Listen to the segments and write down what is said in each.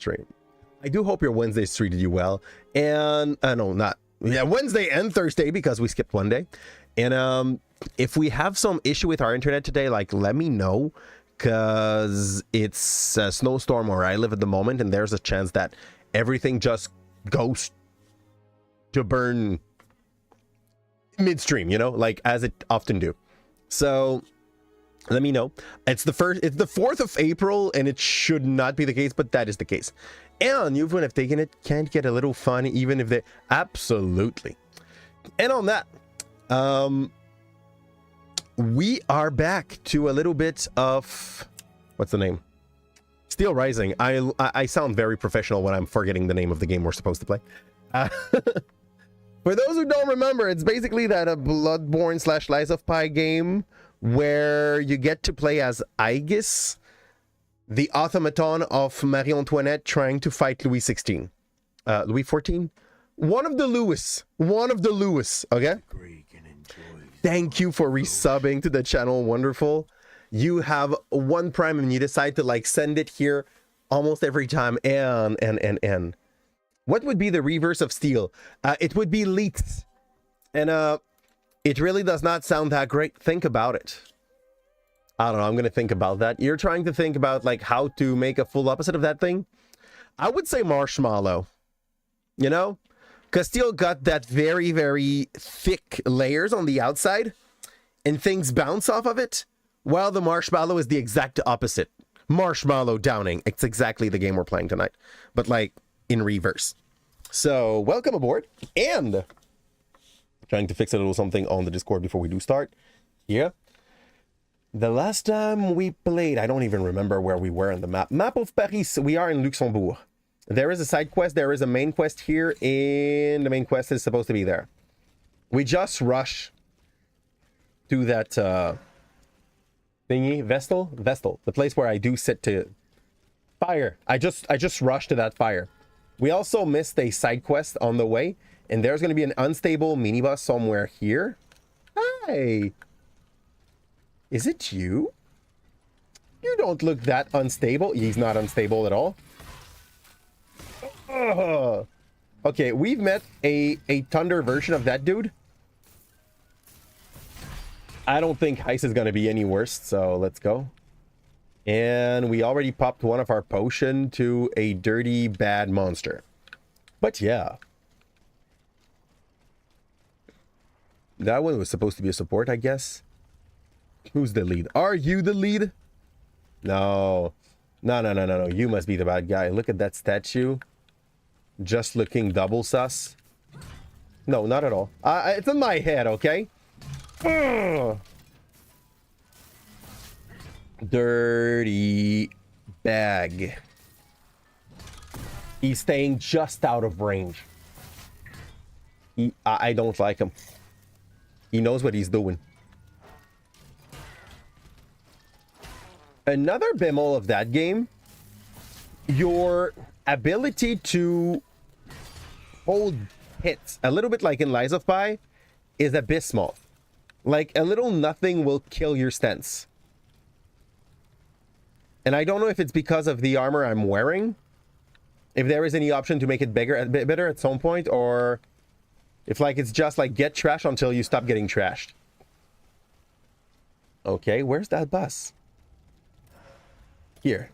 stream. I do hope your Wednesdays treated you well. And, no, not... Yeah, Wednesday and Thursday, because we skipped one day. And if we have some issue with our internet today, like, let me know. Because it's a snowstorm where I live at the moment, and there's a chance that everything just goes to burn midstream, you know, like as it often do. So let me know. It's the 4th of April, and it should not be the case, but that is the case. And you wouldn't have taken it, can't get a little fun, even if they absolutely. And on that, we are back to a little bit of what's the name? Steel Rising. I sound very professional when I'm forgetting the name of the game we're supposed to play. For those who don't remember, it's basically that a Bloodborne / Lies of Pi game where you get to play as Aegis, the automaton of Marie Antoinette trying to fight Louis XVI. Louis XIV? One of the Louis, okay? Thank you for resubbing to the channel, wonderful. You have 1 prime and you decide to like send it here almost every time. And what would be the reverse of steel? It would be leaks. And it really does not sound that great. Think about it. I don't know, I'm gonna think about that. You're trying to think about like how to make a full opposite of that thing. I would say marshmallow, you know, because steel got that very, very thick layers on the outside and things bounce off of it, while the marshmallow is the exact opposite. Marshmallow downing. It's exactly the game we're playing tonight, but like in reverse. So welcome aboard. And trying to fix a little something on the Discord before we do start. Yeah. The last time we played, I don't even remember where we were on the map. Map of Paris, we are in Luxembourg. There is a side quest, there is a main quest here, and the main quest is supposed to be there. We just rush to that thingy, Vestal, the place where I do sit to fire. I just rushed to that fire. We also missed a side quest on the way, and there's going to be an unstable minibus somewhere here. Hi! Is it you? You don't look that unstable. He's not unstable at all. Okay, we've met a thunder version of that dude. I don't think Heist is going to be any worse, so let's go. And we already popped one of our potion to a dirty, bad monster. But yeah. That one was supposed to be a support, I guess. Who's the lead? Are you the lead? No. No. You must be the bad guy. Look at that statue. Just looking double sus. No, not at all. It's in my head, okay? Ugh. Dirty bag. He's staying just out of range. I don't like him. He knows what he's doing. Another bemol of that game, your ability to hold hits, a little bit like in Lies of Pi, is abysmal. Like, a little nothing will kill your stance. And I don't know if it's because of the armor I'm wearing, if there is any option to make it bigger, a bit better at some point, or if like it's just like get trashed until you stop getting trashed. Okay, where's that bus? Here.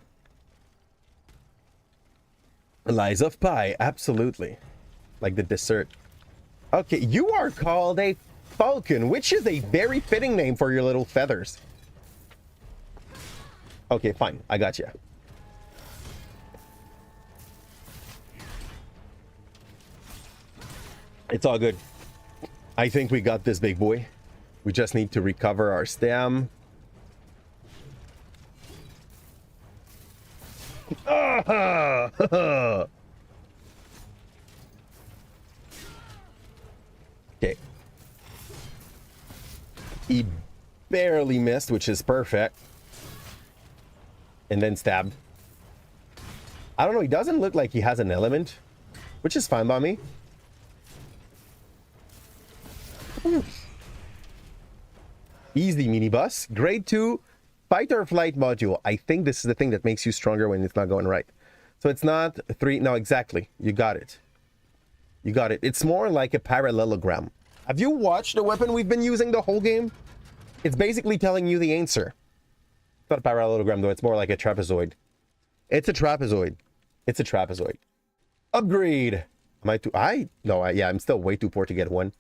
Lies of Pi, absolutely. Like the dessert. Okay, you are called a falcon, which is a very fitting name for your little feathers. Okay, fine. I got you. It's all good. I think we got this, big boy. We just need to recover our stam. Okay. He barely missed, which is perfect. And then stabbed. I don't know, he doesn't look like he has an element, which is fine by me. Easy minibus. Grade 2 fight or flight module. I think this is the thing that makes you stronger when it's not going right. So it's not 3. No, exactly. You got it. You got it. It's more like a parallelogram. Have you watched the weapon we've been using the whole game? It's basically telling you the answer. It's not a parallelogram, though. It's more like a trapezoid. It's a trapezoid. It's a trapezoid. Upgrade. Am I too... yeah, I'm still way too poor to get one.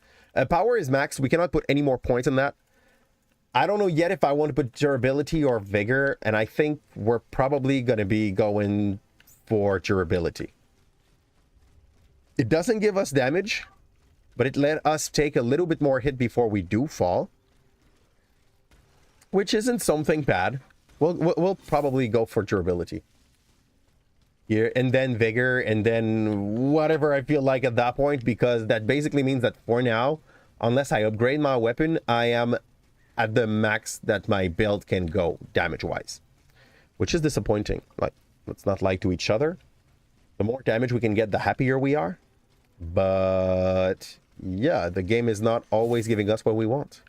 Power is max. We cannot put any more points on that. I don't know yet if I want to put durability or vigor, and I think we're probably going to be going for durability. It doesn't give us damage, but it let us take a little bit more hit before we do fall, which isn't something bad. We'll probably go for durability here, and then vigor, and then whatever I feel like at that point, because that basically means that for now, unless I upgrade my weapon, I am at the max that my build can go damage-wise, which is disappointing. Like, let's not lie to each other. The more damage we can get, the happier we are. But yeah, the game is not always giving us what we want.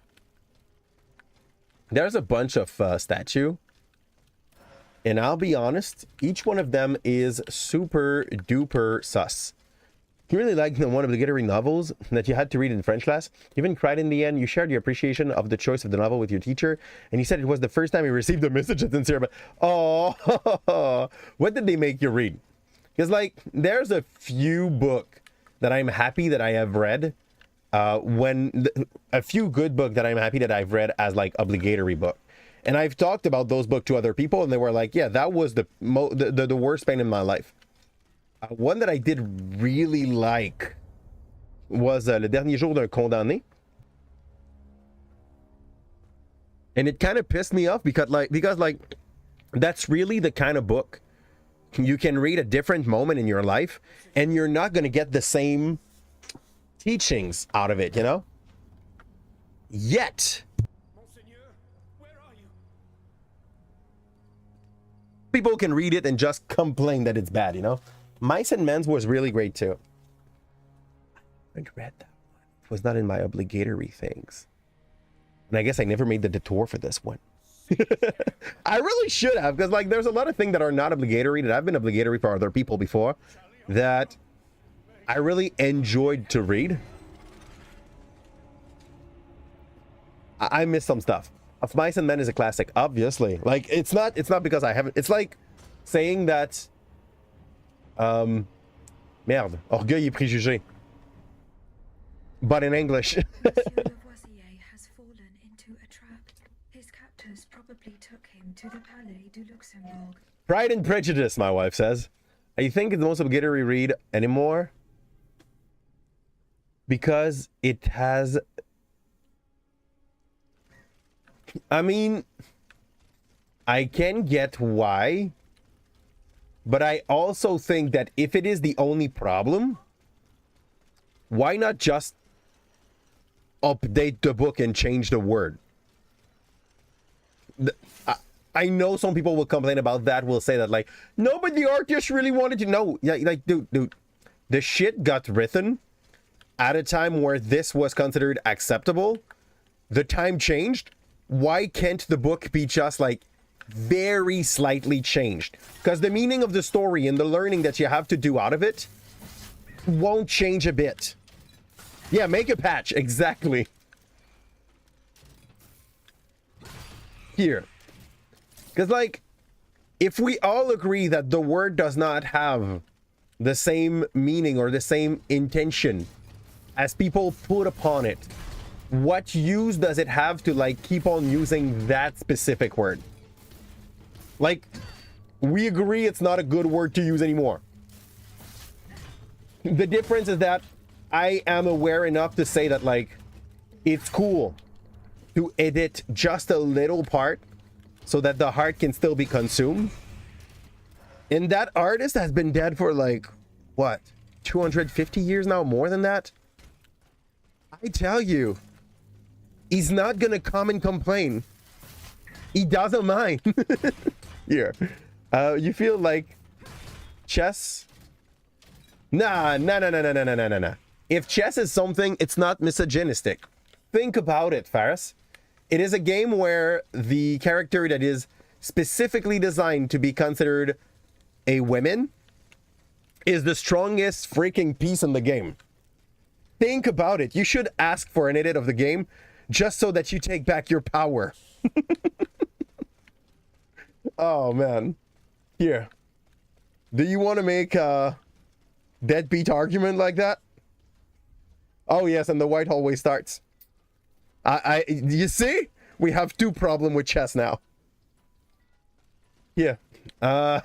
There's a bunch of statue, and I'll be honest, each one of them is super duper sus. You really liked the one obligatory novels that you had to read in French class. You even cried in the end. You shared your appreciation of the choice of the novel with your teacher, and he said it was the first time he received a message that's sincere. But oh, what did they make you read? Because like, there's a few book that I'm happy that I have read. A few good book that I'm happy that I've read as like obligatory book, and I've talked about those books to other people, and they were like, yeah, that was the worst pain in my life. One that I did really like was Le Dernier Jour d'un Condamné. And it kind of pissed me off because that's really the kind of book you can read a different moment in your life and you're not going to get the same teachings out of it, you know? Yet people can read it and just complain that it's bad, you know? Mice and Men's was really great too. I haven't read that one. It was not in my obligatory things. And I guess I never made the detour for this one. I really should have, because like there's a lot of things that are not obligatory that have been obligatory for other people before that I really enjoyed to read. I missed some stuff. Of Mice and Men is a classic, obviously. Like it's not because I haven't. It's like saying that merde, Orgueil et Préjugés. But in English. Has fallen into a trap. His captors probably took him to the Palais du Luxembourg. Pride and Prejudice, my wife says. I think it's the most obligatory read anymore because it has... I mean, I can get why, but I also think that if it is the only problem, why not just update the book and change the word? I know some people will complain about that, will say that like, no, but the artist really wanted to know. Yeah, like, dude, the shit got written at a time where this was considered acceptable. The time changed. Why can't the book be just like very slightly changed? Because the meaning of the story and the learning that you have to do out of it won't change a bit. Yeah, make a patch. Exactly. Here. Because like, if we all agree that the word does not have the same meaning or the same intention as people put upon it, what use does it have to like keep on using that specific word? Like, we agree it's not a good word to use anymore. The difference is that I am aware enough to say that like, it's cool to edit just a little part so that the heart can still be consumed. And that artist has been dead for like, what, 250 years now? More than that? I tell you, he's not gonna come and complain. He doesn't mind. Here. You feel like chess? Nah. If chess is something, it's not misogynistic. Think about it, Faris. It is a game where the character that is specifically designed to be considered a woman is the strongest freaking piece in the game. Think about it. You should ask for an edit of the game just so that you take back your power. Oh, man. Here. Do you want to make a deadbeat argument like that? Oh, yes, and the white hallway starts. You see? We have 2 problems with chess now. Yeah. I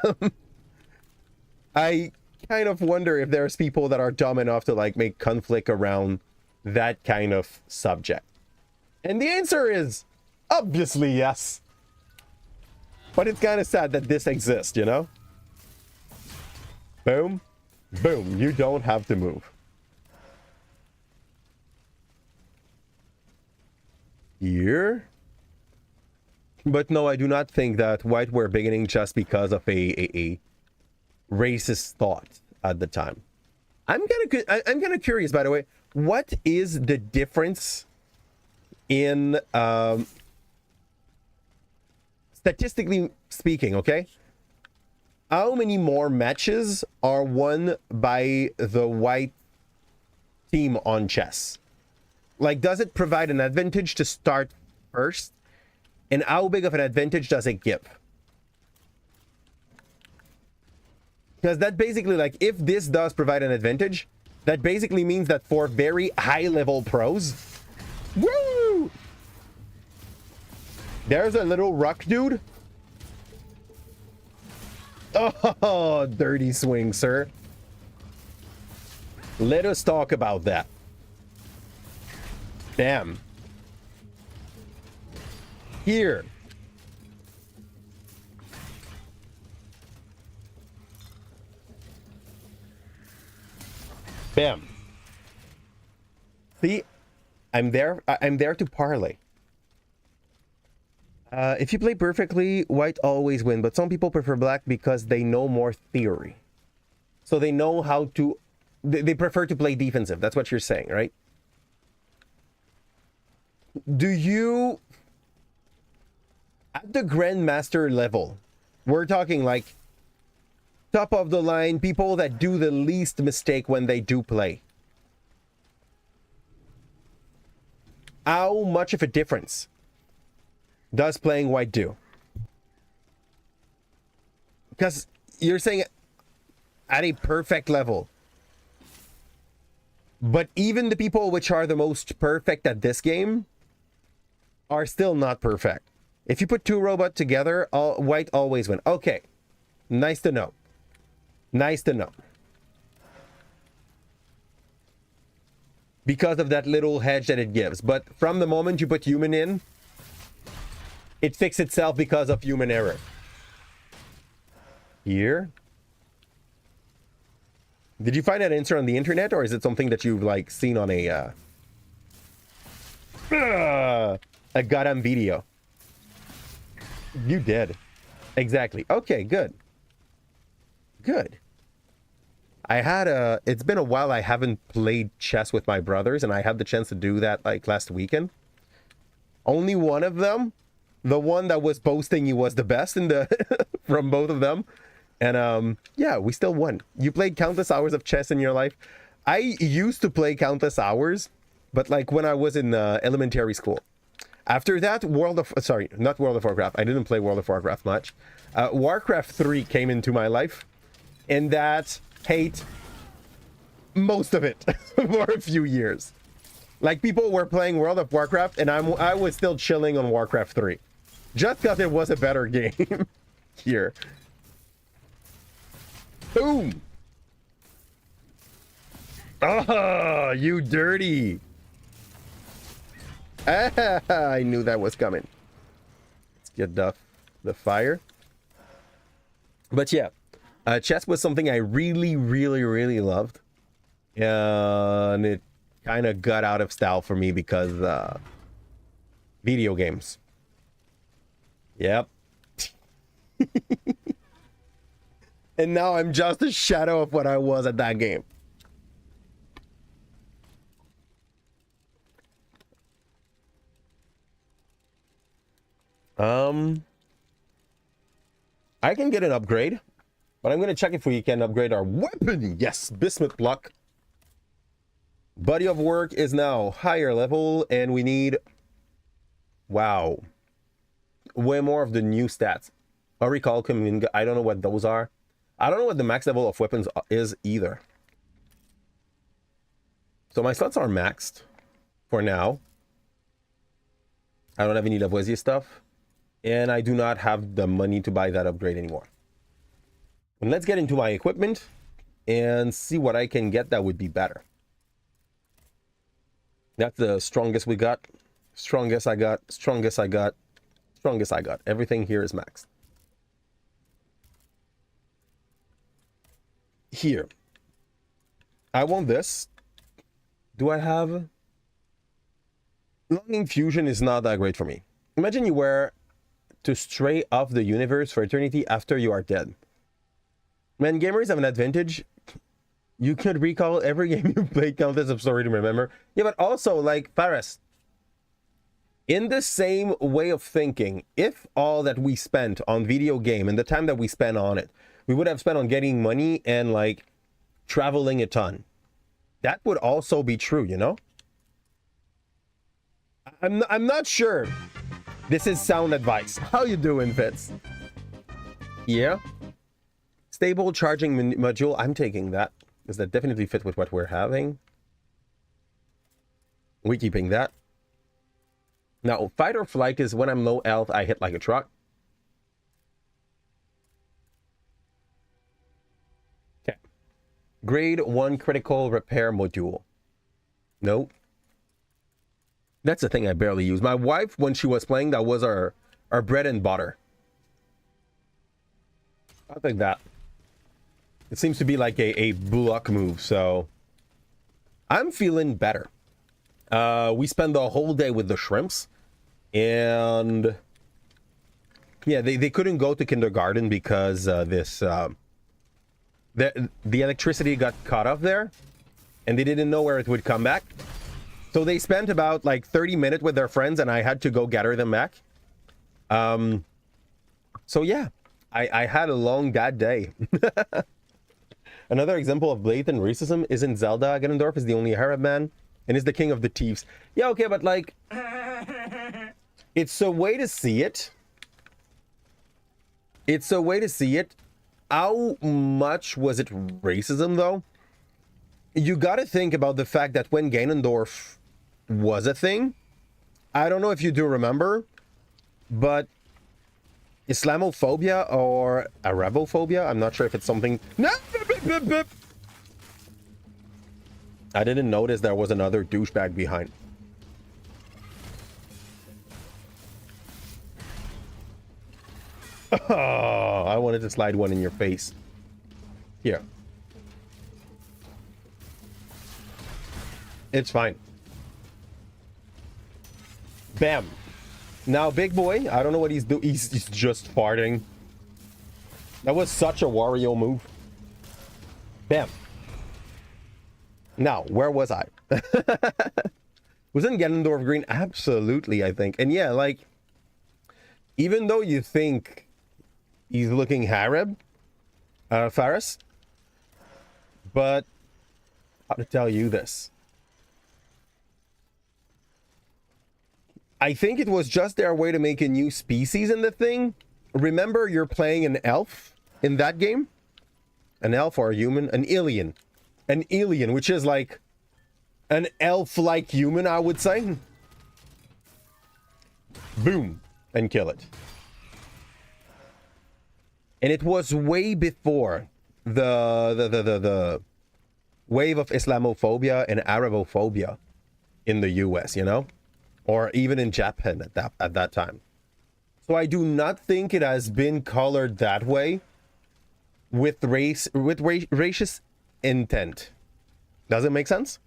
kind of wonder if there's people that are dumb enough to like make conflict around that kind of subject. And the answer is obviously yes. But it's kind of sad that this exists, you know? Boom. Boom. You don't have to move. Here. But no, I do not think that white were beginning just because of a racist thought at the time. I'm kind of curious, by the way, what is the difference in statistically speaking, okay? How many more matches are won by the white team on chess? Like, does it provide an advantage to start first? And how big of an advantage does it give? Because that basically, like, if this does provide an advantage, that basically means that for very high-level pros... Woo! There's a little rock dude. Oh, dirty swing, sir. Let us talk about that. Bam. Here. Bam. See, I'm there to parlay. If you play perfectly, white always win, but some people prefer black because they know more theory. So they know how to... They prefer to play defensive. That's what you're saying, right? Do you... At the Grandmaster level, we're talking like top of the line, people that do the least mistake when they do play. How much of a difference does playing white do? Because you're saying at a perfect level. But even the people which are the most perfect at this game are still not perfect. If you put 2 robots together, white always win. Okay. Nice to know. Nice to know. Because of that little hedge that it gives. But from the moment you put human in, it fixes itself because of human error. Here. Did you find that answer on the internet, or is it something that you've like seen on a goddamn video? You did. Exactly. Okay, good. Good. It's been a while I haven't played chess with my brothers, and I had the chance to do that like last weekend. Only one of them, the one that was boasting he was the best in the from both of them. And yeah, we still won. You played countless hours of chess in your life. I used to play countless hours, but like when I was in elementary school. After that, not World of Warcraft. I didn't play World of Warcraft much. Warcraft 3 came into my life, and that hate most of it for a few years. Like, people were playing World of Warcraft, and I was still chilling on Warcraft 3. Just because it was a better game. Here. Boom! Oh, you dirty! Ah, I knew that was coming. Let's get the fire. But yeah, chess was something I really, really, really loved. And it kind of got out of style for me because video games. Yep. And now I'm just a shadow of what I was at that game. I can get an upgrade, But I'm going to check if we can upgrade our weapon. Yes, bismuth block. Body of work is now higher level, and we need... Wow. Way more of the new stats. I recall, I don't know what those are. I don't know what the max level of weapons is either. So my slots are maxed for now. I don't have any Lavoisier stuff. And I do not have the money to buy that upgrade anymore. And let's get into my equipment and see what I can get that would be better. That's the strongest we got. Strongest I got. Strongest I got. Strongest I got. Everything here is maxed. Here. I want this. Do I have... Longing fusion is not that great for me. Imagine you were to stray off the universe for eternity after you are dead. Man, gamers have an advantage. You could recall every game you played, countless of story to remember. Yeah, but also, like, Faris, in the same way of thinking, if all that we spent on video game and the time that we spent on it, we would have spent on getting money and, like, traveling a ton. That would also be true, you know? I'm not sure. This is sound advice. How you doing, Fitz? Yeah. Stable charging module. I'm taking that. Does that definitely fit with what we're having? We're keeping that. Now, fight or flight is when I'm low health, I hit like a truck. Okay. Grade 1 critical repair module. Nope. That's the thing I barely use. My wife, when she was playing, that was our bread and butter. I think that. It seems to be like a block move, so I'm feeling better. We spent the whole day with the shrimps, and yeah, they couldn't go to kindergarten because the electricity got cut off there, and they didn't know where it would come back. So they spent about like 30 minutes with their friends, and I had to go gather them back. So yeah, I had a long bad day. Another example of blatant racism isn't Zelda. Ganondorf is the only Arab man and is the king of the thieves. Yeah, okay, but like, it's a way to see it. It's a way to see it. How much was it racism, though? You got to think about the fact that when Ganondorf was a thing, I don't know if you do remember, but Islamophobia or Arabophobia, I'm not sure if it's something... No! I didn't notice there was another douchebag behind. Oh, I wanted to slide one in your face. Here. It's fine. Bam. Now, big boy, I don't know what he's doing. He's just farting. That was such a Wario move. Bam. Now, where was I? Wasn't Ganondorf green? Absolutely, I think. And yeah, like, even though you think he's looking Arab, Faris, but how to tell you this? I think it was just their way to make a new species in the thing. Remember, you're playing an elf in that game? An elf or a human? An alien. An alien, which is like an elf-like human, I would say. Boom. And kill it. And it was way before the wave of Islamophobia and Arabophobia in the US, you know? Or even in Japan at that time. So I do not think it has been colored that way with racist intent. Does it make sense?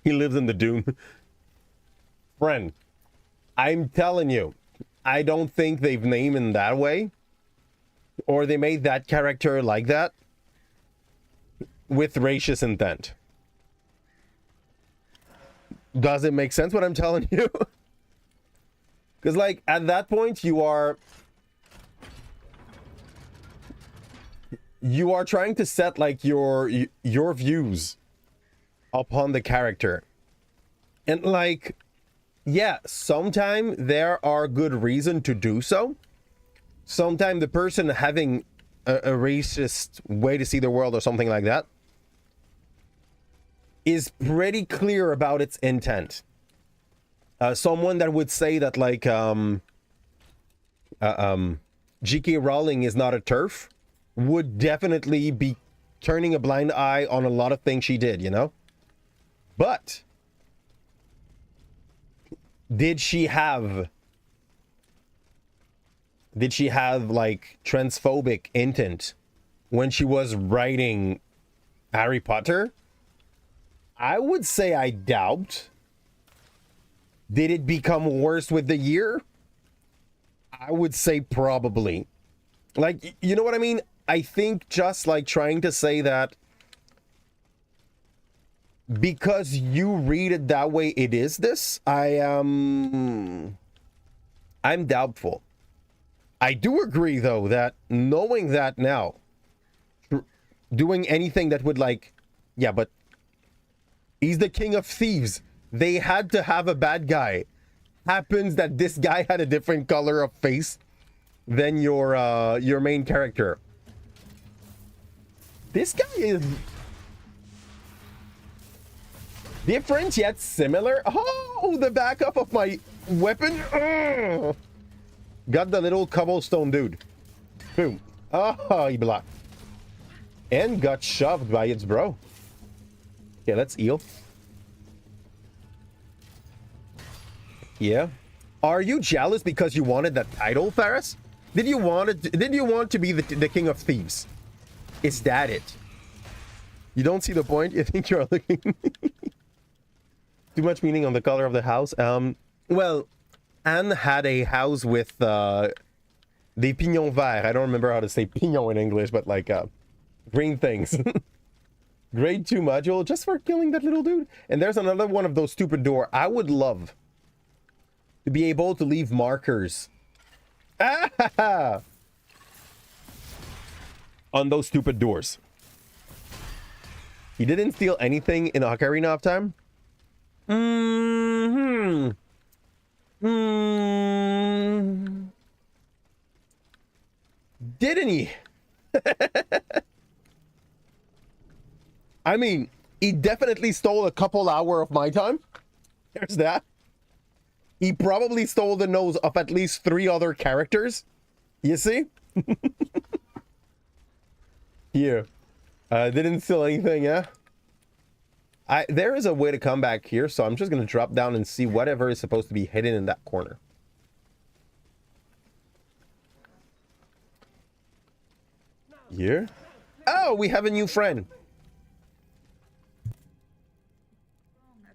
He lives in the dune. Friend, I'm telling you, I don't think they've named him that way, or they made that character like that with racist intent. Does it make sense what I'm telling you? Because, like, at that point, you are you are trying to set like your views upon the character. And like, yeah, sometimes there are good reason to do so. Sometimes the person having a racist way to see the world or something like that is pretty clear about its intent. Someone that would say that like J.K. Rowling is not a TERF would definitely be turning a blind eye on a lot of things she did, you know? But did she have like transphobic intent when she was writing Harry Potter? I would say I doubt. Did it become worse with the year? I would say probably. Like, you know what I mean? I think just like trying to say that because you read it that way, it is this. I'm doubtful. I do agree though that knowing that now, doing anything that would like, yeah, but he's the king of thieves. They had to have a bad guy. Happens that this guy had a different color of face than your main character. This guy is different yet similar. Oh, the backup of my weapon. Ugh. Got the little cobblestone dude. Boom. Oh, he blocked. And got shoved by its bro. Okay, let's heal. Yeah. Are you jealous because you wanted that title, Ferris? Did you want to be the king of thieves? Is that it? You don't see the point? You think you're looking too much meaning on the color of the house? Well, Anne had a house with des pignons verts. I don't remember how to say pignon in English, but like green things. Grade 2 module just for killing that little dude. And there's another one of those stupid door. I would love to be able to leave markers on those stupid doors. He didn't steal anything in Ocarina of Time. Didn't he? I mean, he definitely stole a couple hours of my time. There's that. He probably stole the nose of at least 3 other characters. You see? Here. Didn't steal anything, yeah? There is a way to come back here, so I'm just going to drop down and see whatever is supposed to be hidden in that corner. Here? Oh, we have a new friend.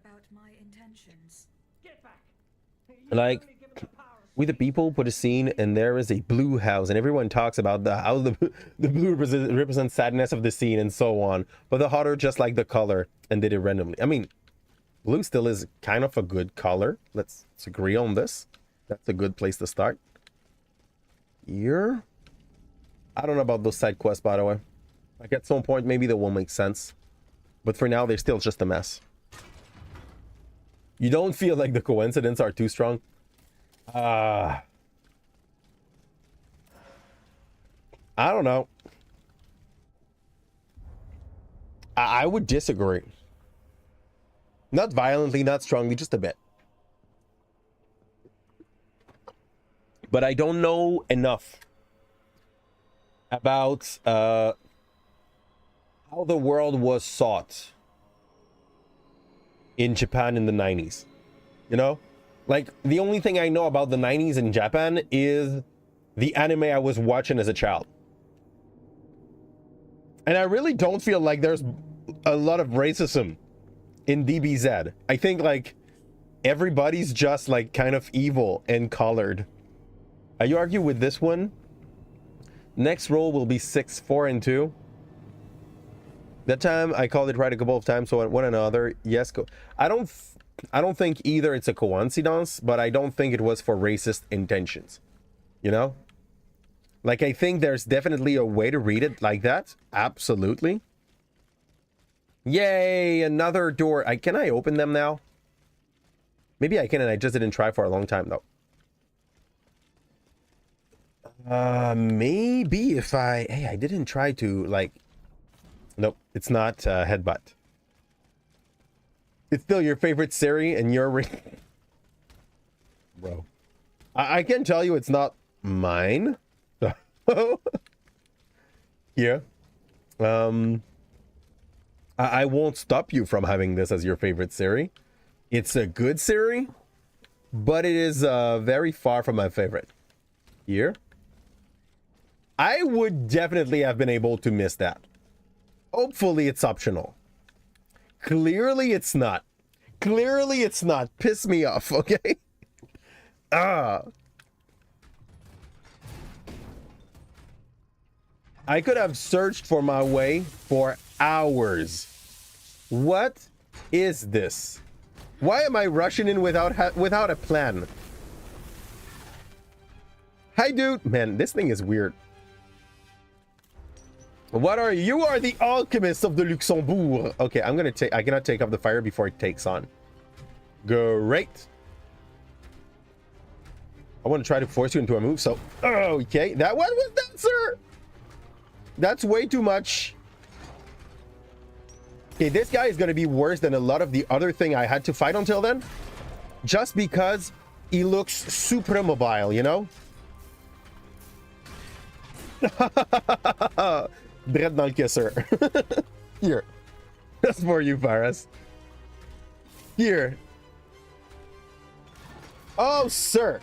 About my intentions. Like, we the people put a scene and there is a blue house and everyone talks about how the blue represents sadness of the scene and so on, but the hotter just like the color and did it randomly. I mean, blue still is kind of a good color. Let's agree on this. That's a good place to start. Here, I don't know about those side quests, by the way. Like at some point maybe they will make sense, but for now they're still just a mess. You don't feel like the coincidences are too strong? I don't know. I would disagree. Not violently, not strongly, just a bit. But I don't know enough about how the world was sought in Japan in the 90s. You know? Like, the only thing I know about the 90s in Japan is the anime I was watching as a child. And I really don't feel like there's a lot of racism in DBZ. I think, like, everybody's just, like, kind of evil and colored. You argue with this one? Next roll will be 6, 4, and 2. That time, I called it right a couple of times, so one another. Yes, go. I don't think either it's a coincidence, but I don't think it was for racist intentions. You know? Like, I think there's definitely a way to read it like that. Absolutely. Yay, another door. Can I open them now? Maybe I can, and I just didn't try for a long time, though. Maybe if I... Hey, I didn't try to, like... Nope, it's not headbutt. It's still your favorite Siri, and you're... Bro. I can tell you it's not mine. Yeah. I won't stop you from having this as your favorite Siri. It's a good Siri, but it is very far from my favorite. Here. I would definitely have been able to miss that. Hopefully it's optional. Clearly it's not. Clearly it's not. Piss me off, okay? I could have searched for my way for hours. What is this? Why am I rushing in without a plan? Hi, dude. Man, this thing is weird. What are you? You are the alchemist of the Luxembourg. Okay, I cannot take off the fire before it takes on. Great. I want to try to force you into a move, so... Okay, what was that, sir? That's way too much. Okay, this guy is going to be worse than a lot of the other thing I had to fight until then. Just because he looks super mobile, you know? Dread dans le kisser. Here. That's for you, Faris. Here. Oh, sir.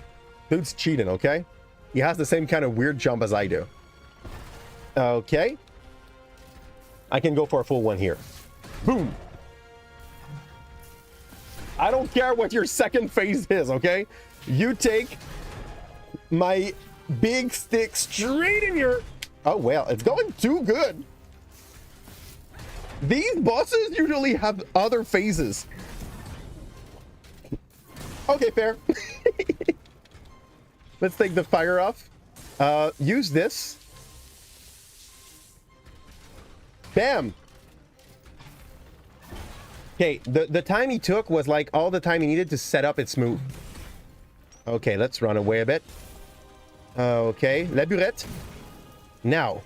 Dude's cheating, okay? He has the same kind of weird jump as I do. Okay. I can go for a full one here. Boom. I don't care what your second phase is, okay? You take my big stick straight in your... Oh, well, it's going too good. These bosses usually have other phases. Okay, fair. Let's take the fire off. Use this. Bam. Okay, the time he took was like all the time he needed to set up its move. Okay, let's run away a bit. Okay, la burette. Now.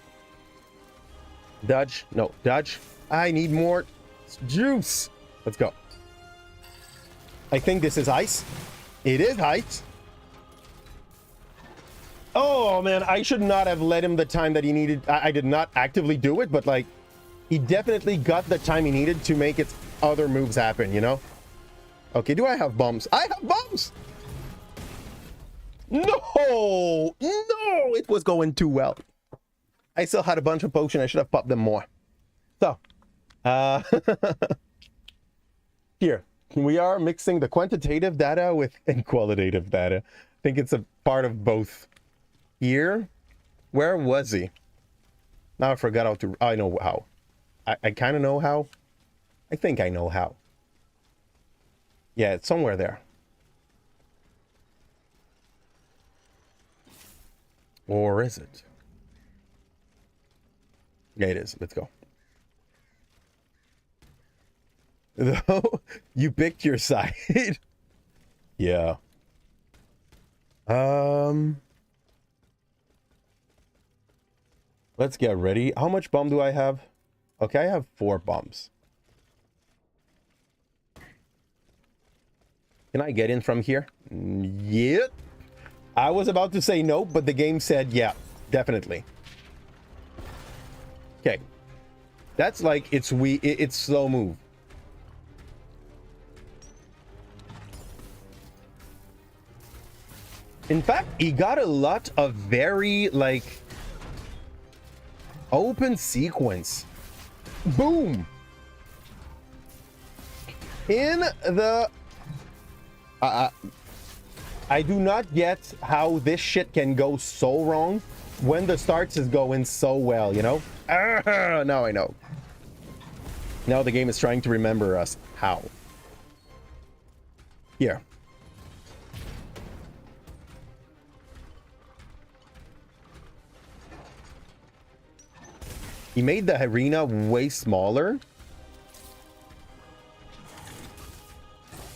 Dodge. No, dodge. I need more juice. Let's go. I think this is ice. It is ice. Oh, man, I should not have let him the time that he needed. I did not actively do it, but, like, he definitely got the time he needed to make its other moves happen, you know? Okay, do I have bombs? I have bombs! No! No! It was going too well. I still had a bunch of potions. I should have popped them more. So, here. We are mixing the quantitative data with qualitative data. I think it's a part of both. Here. Where was he? Now I forgot how to... I know how. I kind of know how. I think I know how. Yeah, it's somewhere there. Or is it? Yeah, it is. Let's go. Though you picked your side. Yeah. Let's get ready. How much bomb do I have? Okay, I have 4 bombs. Can I get in from here? Yeah. I was about to say no, but the game said yeah, definitely. Okay. That's like it's slow move. In fact, he got a lot of very like open sequence. Boom. In the I do not get how this shit can go so wrong when the starts is going so well, you know? Now I know. Now the game is trying to remember us how. Here. . He made the arena way smaller.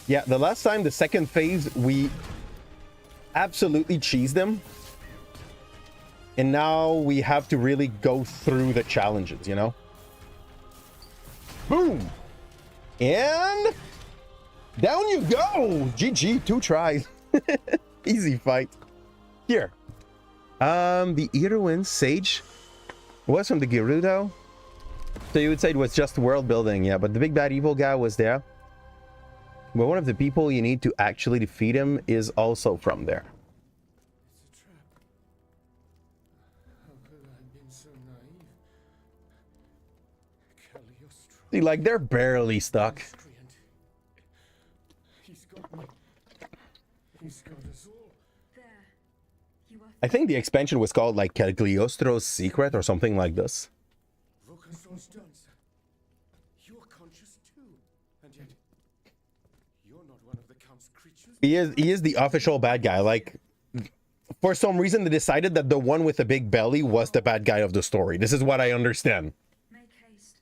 Yeah, the last time, the second phase, we absolutely cheesed them. And now we have to really go through the challenges, you know? Boom! And down you go! GG, 2 tries. Easy fight. Here. The Irwin Sage was from the Gerudo. So you would say it was just world building, yeah, but the big bad evil guy was there. But one of the people you need to actually defeat him is also from there. It's a trap. How could I have been so naive? Cagliostro. See, like, they're barely stuck. Miscreant. He's got me. He's got us all. There. You are I think the expansion was called, like, Cagliostro's Secret or something like this. Rokason's done, sir. You're conscious too. And yet, you're not one of the Count's creatures. He is the official bad guy. Like, for some reason, they decided that the one with the big belly was the bad guy of the story. This is what I understand. make haste.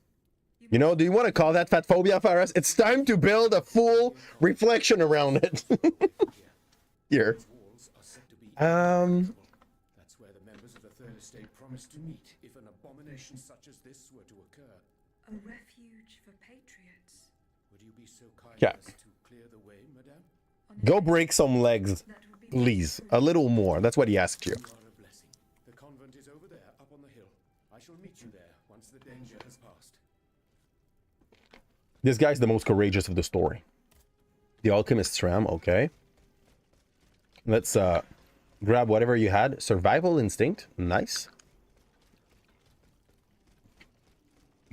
You know, do you want to call that fat phobia, Faras? It's time to build a full reflection around it. Here. Walls are said to be That's where the members of the Third Estate promised to meet if an abomination such as this were to occur. A refuge for patriots. Would you be so kind Yeah. as to clear the way, madame? Go break some legs, That would be please. A little more. That's what he asked you. You are a blessing. The convent is over there, up on the hill. I shall meet you there once the danger has passed. This guy's the most courageous of the story. The Alchemist's Ram, okay. Let's grab whatever you had. Survival instinct, nice.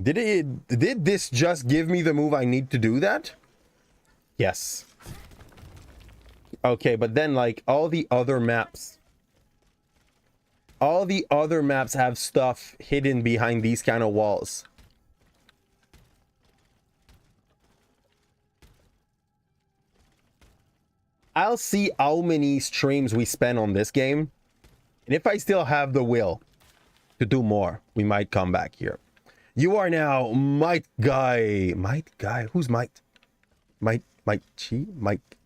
Did this just give me the move I need to do that? Yes. Okay, but then like all the other maps have stuff hidden behind these kind of walls. I'll see how many streams we spend on this game. And if I still have the will to do more, we might come back here. You are now Might Guy. Might Guy? Who's Might? Might Chi? Mike.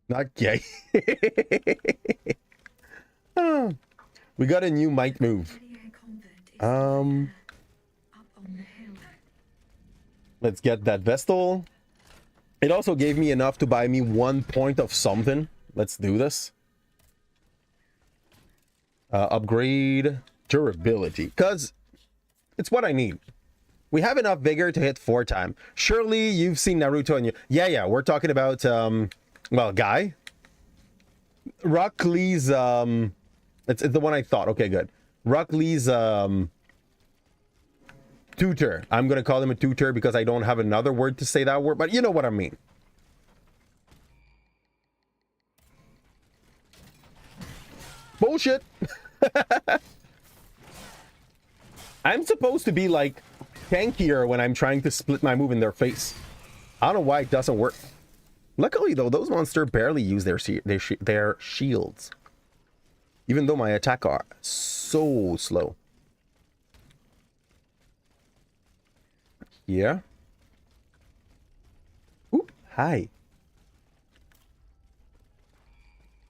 Not gay. Oh, we got a new Might move. Atelier convent is up on the hill. Let's get that Vestal. It also gave me enough to buy me 1 point of something. Let's do this. Upgrade durability, because it's what I need. We have enough vigor to hit 4 times. Surely you've seen Naruto and you. Yeah, we're talking about well, Guy. Rock Lee's it's the one I thought. Okay, good. Rock Lee's tutor. I'm gonna call him a tutor because I don't have another word to say that word, but you know what I mean. Bullshit. I'm supposed to be like tankier when I'm trying to split my move in their face. I don't know why it doesn't work. Luckily though, those monsters barely use their shields, even though my attack are so slow. Yeah. Ooh, hi.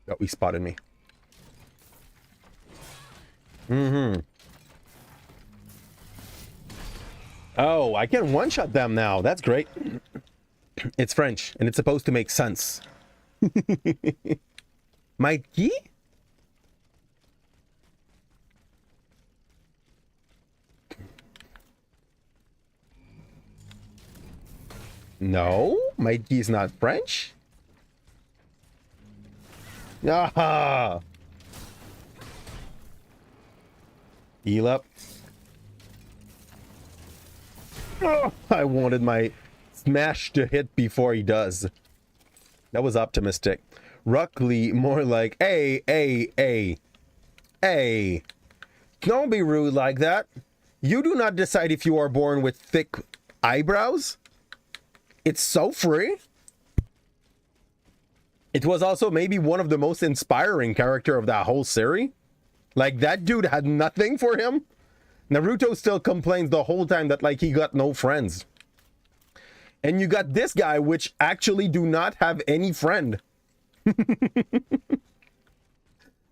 Oh, he spotted me. Oh, I can one-shot them now. That's great. It's French, and it's supposed to make sense. Mikey? No, Mikey's not French. Ah! Heal up. Oh, I wanted my smash to hit before he does. That was optimistic. Ruckley, more like, hey. Don't be rude like that. You do not decide if you are born with thick eyebrows. It's so free. It was also maybe one of the most inspiring character of that whole series. Like, that dude had nothing for him. Naruto still complains the whole time that like he got no friends. And you got this guy which actually do not have any friend.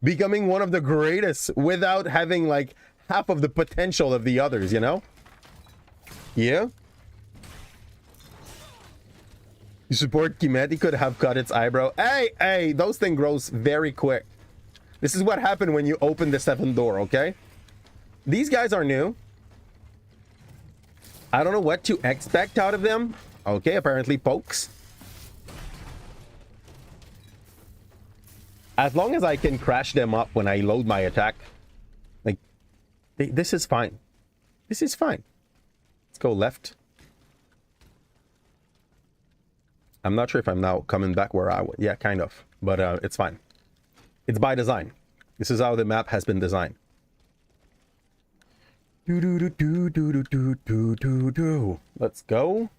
Becoming one of the greatest without having like half of the potential of the others, you know? Yeah. You support Kimet? He could have cut its eyebrow. Hey, those things grows very quick. This is what happened when you open the 7th door, okay? These guys are new. I don't know what to expect out of them. Okay, apparently pokes. As long as I can crash them up when I load my attack. Like, this is fine. This is fine. Let's go left. I'm not sure if I'm now coming back where I was. Yeah, kind of. But it's fine. It's by design. This is how the map has been designed. Let's go.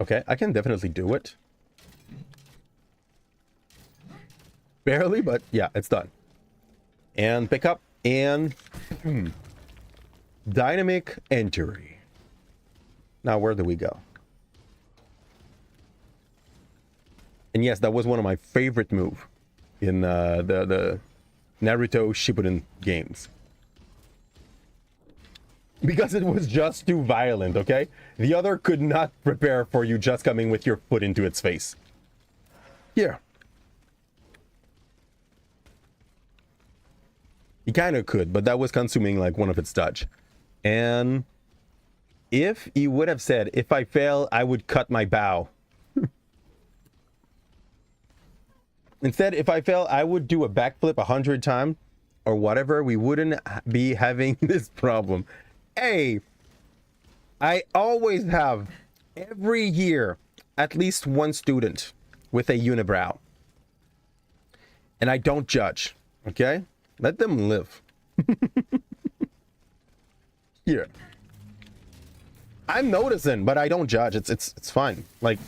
Okay, I can definitely do it. Barely, but yeah, it's done. And pick up and dynamic entry. Now, where do we go? And yes, that was one of my favorite moves in the Naruto Shippuden games. Because it was just too violent, okay? The other could not prepare for you just coming with your foot into its face. Here. He kind of could, but that was consuming like one of its dodge. And if he would have said, if I fail, I would cut my bow. Instead, if I fail, I would do a backflip 100 times or whatever. We wouldn't be having this problem. Hey, I always have every year at least one student with a unibrow. And I don't judge, okay? Let them live. Here. I'm noticing, but I don't judge. It's fine. Like,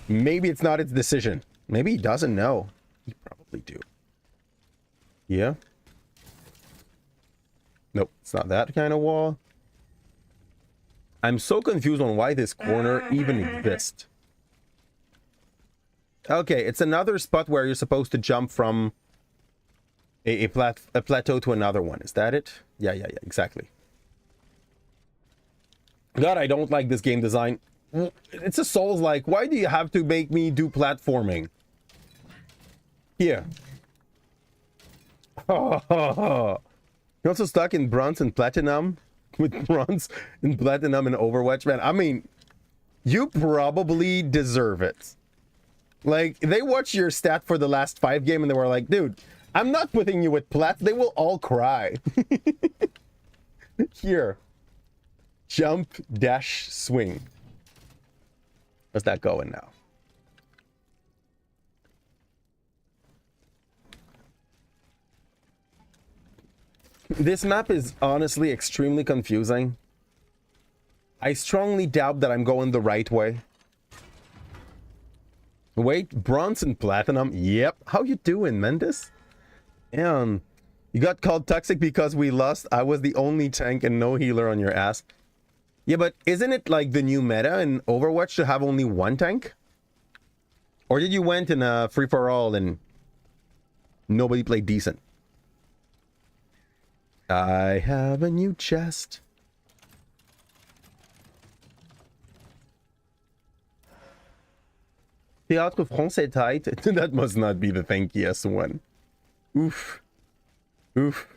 maybe it's not its decision. Maybe he doesn't know. He probably do. Yeah. Nope, it's not that kind of wall. I'm so confused on why this corner even exists. Okay, it's another spot where you're supposed to jump from a plateau to another one. Is that it? Yeah, exactly. God, I don't like this game design. It's a Souls-like. Why do you have to make me do platforming? Here. You're also stuck in bronze and platinum with bronze and platinum in Overwatch, man. I mean, you probably deserve it. Like, they watched your stat for the last 5 games and they were like, dude, I'm not putting you with plat. They will all cry. Here. Jump, dash, swing. How's that going now? This map is honestly extremely confusing. I strongly doubt that I'm going the right way. Wait, bronze and platinum? Yep. How you doing, Mendes? And you got called toxic because we lost. I was the only tank and no healer on your ass. Yeah, but isn't it like the new meta in Overwatch to have only one tank? Or did you went in a free-for-all and nobody played decent? I have a new chest. Théâtre français tight. That must not be the thankiest one. Oof. Oof.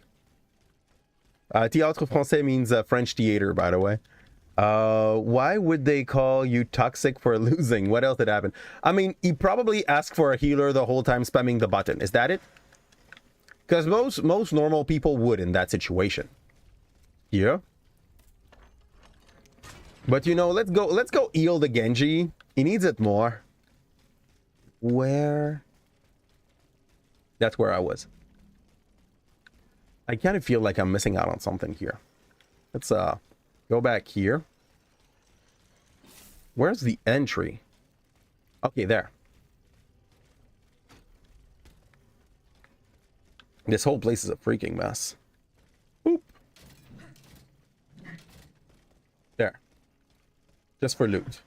Théâtre français means French theater, by the way. Why would they call you toxic for losing? What else did happen? I mean, he probably asked for a healer the whole time spamming the button. Is that it? Because most normal people would in that situation. Yeah. But you know, let's go heal the Genji. He needs it more. Where? That's where I was. I kind of feel like I'm missing out on something here. Let's go back here. Where's the entry? Okay, there. This whole place is a freaking mess. Boop. There. Just for loot.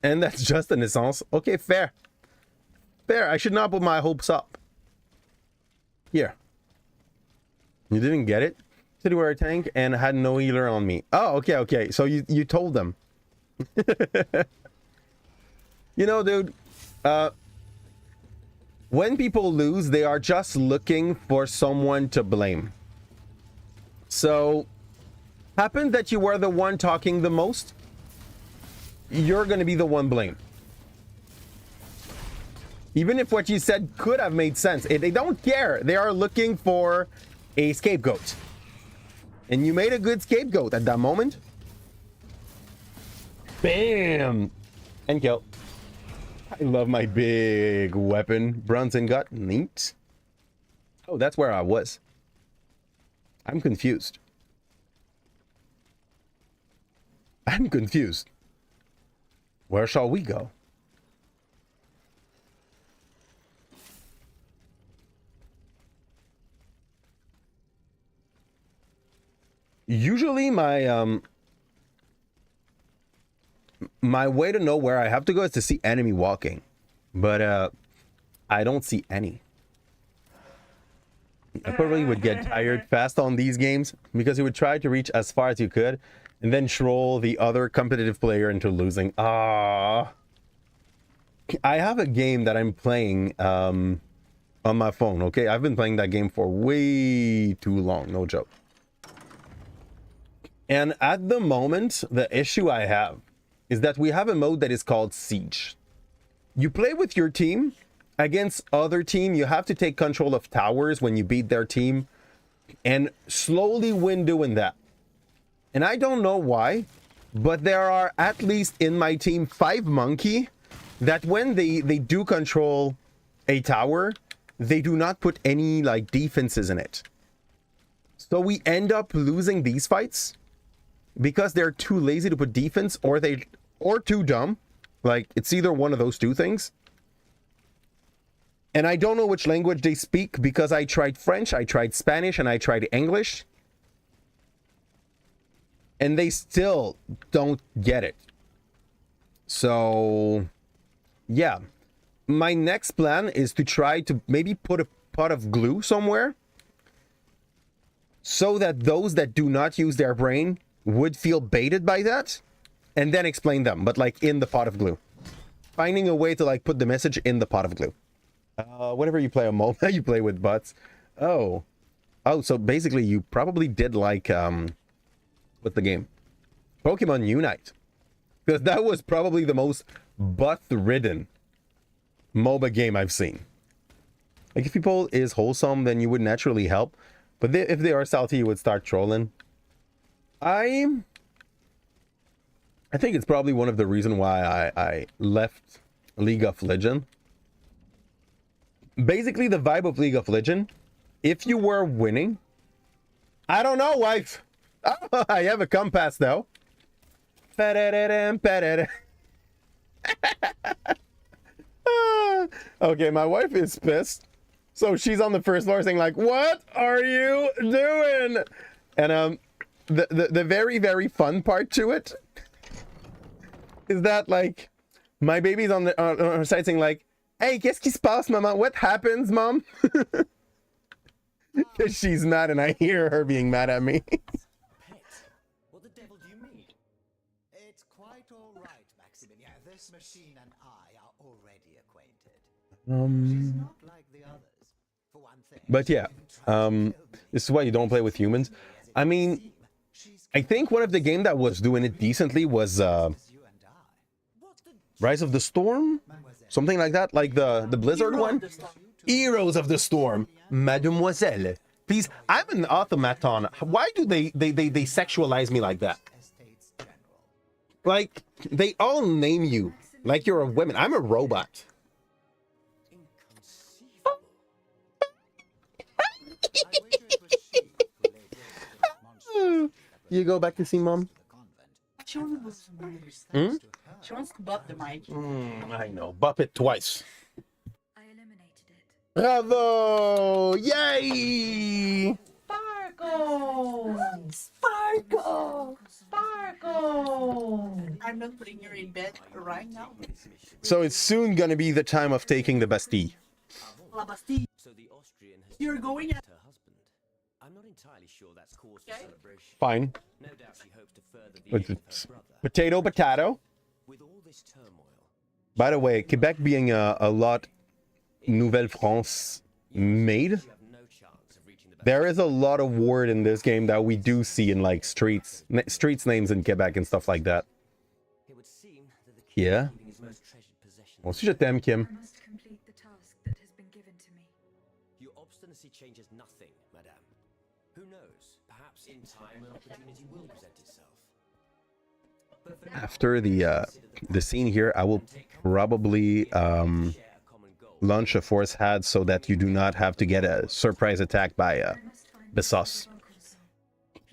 And that's just an essence. Okay, fair. Fair. I should not put my hopes up. Here. You didn't get it? Said you were a tank and had no healer on me. Oh, okay, okay. So you told them. You know, dude, when people lose, they are just looking for someone to blame. So, happened that you were the one talking the most, you're gonna be the one blamed. Even if what you said could have made sense, they don't care. They are looking for a scapegoat. And you made a good scapegoat at that moment. Bam! And kill. I love my big weapon. Bronze gut. Neat. Oh, that's where I was. I'm confused. I'm confused. Where shall we go? Usually my my way to know where I have to go is to see enemy walking, but I don't see any. I probably would get tired fast on these games because you would try to reach as far as you could and then troll the other competitive player into losing. I have a game that I'm playing on my phone, okay? I've been playing that game for way too long, no joke. And at the moment, the issue I have is that we have a mode that is called Siege. You play with your team against other team. You have to take control of towers when you beat their team and slowly win doing that. And I don't know why, but there are at least in my team 5 monkey that when they do control a tower, they do not put any like defenses in it. So we end up losing these fights because they're too lazy to put defense, or too dumb. Like, it's either one of those two things. And I don't know which language they speak because I tried French, I tried Spanish, and I tried English. And they still don't get it. So, yeah. My next plan is to try to maybe put a pot of glue somewhere so that those that do not use their brain would feel baited by that, and then explain them, but like in the pot of glue. Finding a way to like put the message in the pot of glue. Whenever you play a MOBA, you play with bots. Oh, so basically you probably did like what's the game? Pokemon Unite, because that was probably the most bot-ridden MOBA game I've seen. Like, if people is wholesome, then you would naturally help, but if they are salty, you would start trolling. I think it's probably one of the reasons why I left League of Legends. Basically, the vibe of League of Legends, if you were winning, I don't know, wife. Oh, I have a compass though. Okay, my wife is pissed, so she's on the first floor saying like, "What are you doing?" And the very, very fun part to it is that, like, my baby's on her side saying like, "Hey, qu'est-ce qui se passe, maman? What happens, mom?" Because she's mad and I hear her being mad at me. What the devil do you mean? It's quite all right, Maximilian. This machine and I are already acquainted. She's not like the others, for one thing. But yeah, this is why you don't play with humans. I mean, I think one of the game that was doing it decently was Rise of the Storm? Something like that, like the Blizzard one? Heroes of the Storm, Mademoiselle. Please, I'm an automaton. Why do they sexualize me like that? Like, they all name you like you're a woman. I'm a robot. You go back to see mom? She wants to buff the mic. I know. Buff it twice. I eliminated it. Bravo! Yes! putting her in bed right now. So it's soon gonna be the time of taking the Bastille. La Bastille. So the Austrian has You're going at her husband. I'm not entirely sure that's cause for Okay. celebration. Fine. No doubt she hopes to further the But aim of it's her brother. potato, potato. With all this turmoil, By the way, Quebec being a lot Nouvelle France made, you have no chance of reaching the there is a lot of word in this game that we do see in like streets names in Quebec and stuff like that. It would seem that the king Yeah. is keeping his most treasured possession. Bon, si je t'aime, Kim. I must complete the task that has been given to me. Your obstinacy changes nothing, madame. Who knows? Perhaps in time an opportunity will present itself. But for now, After the scene here, I will probably share a common goal. launch a force had so that you do not have to get a surprise attack by I must find Bessos. the vocal song.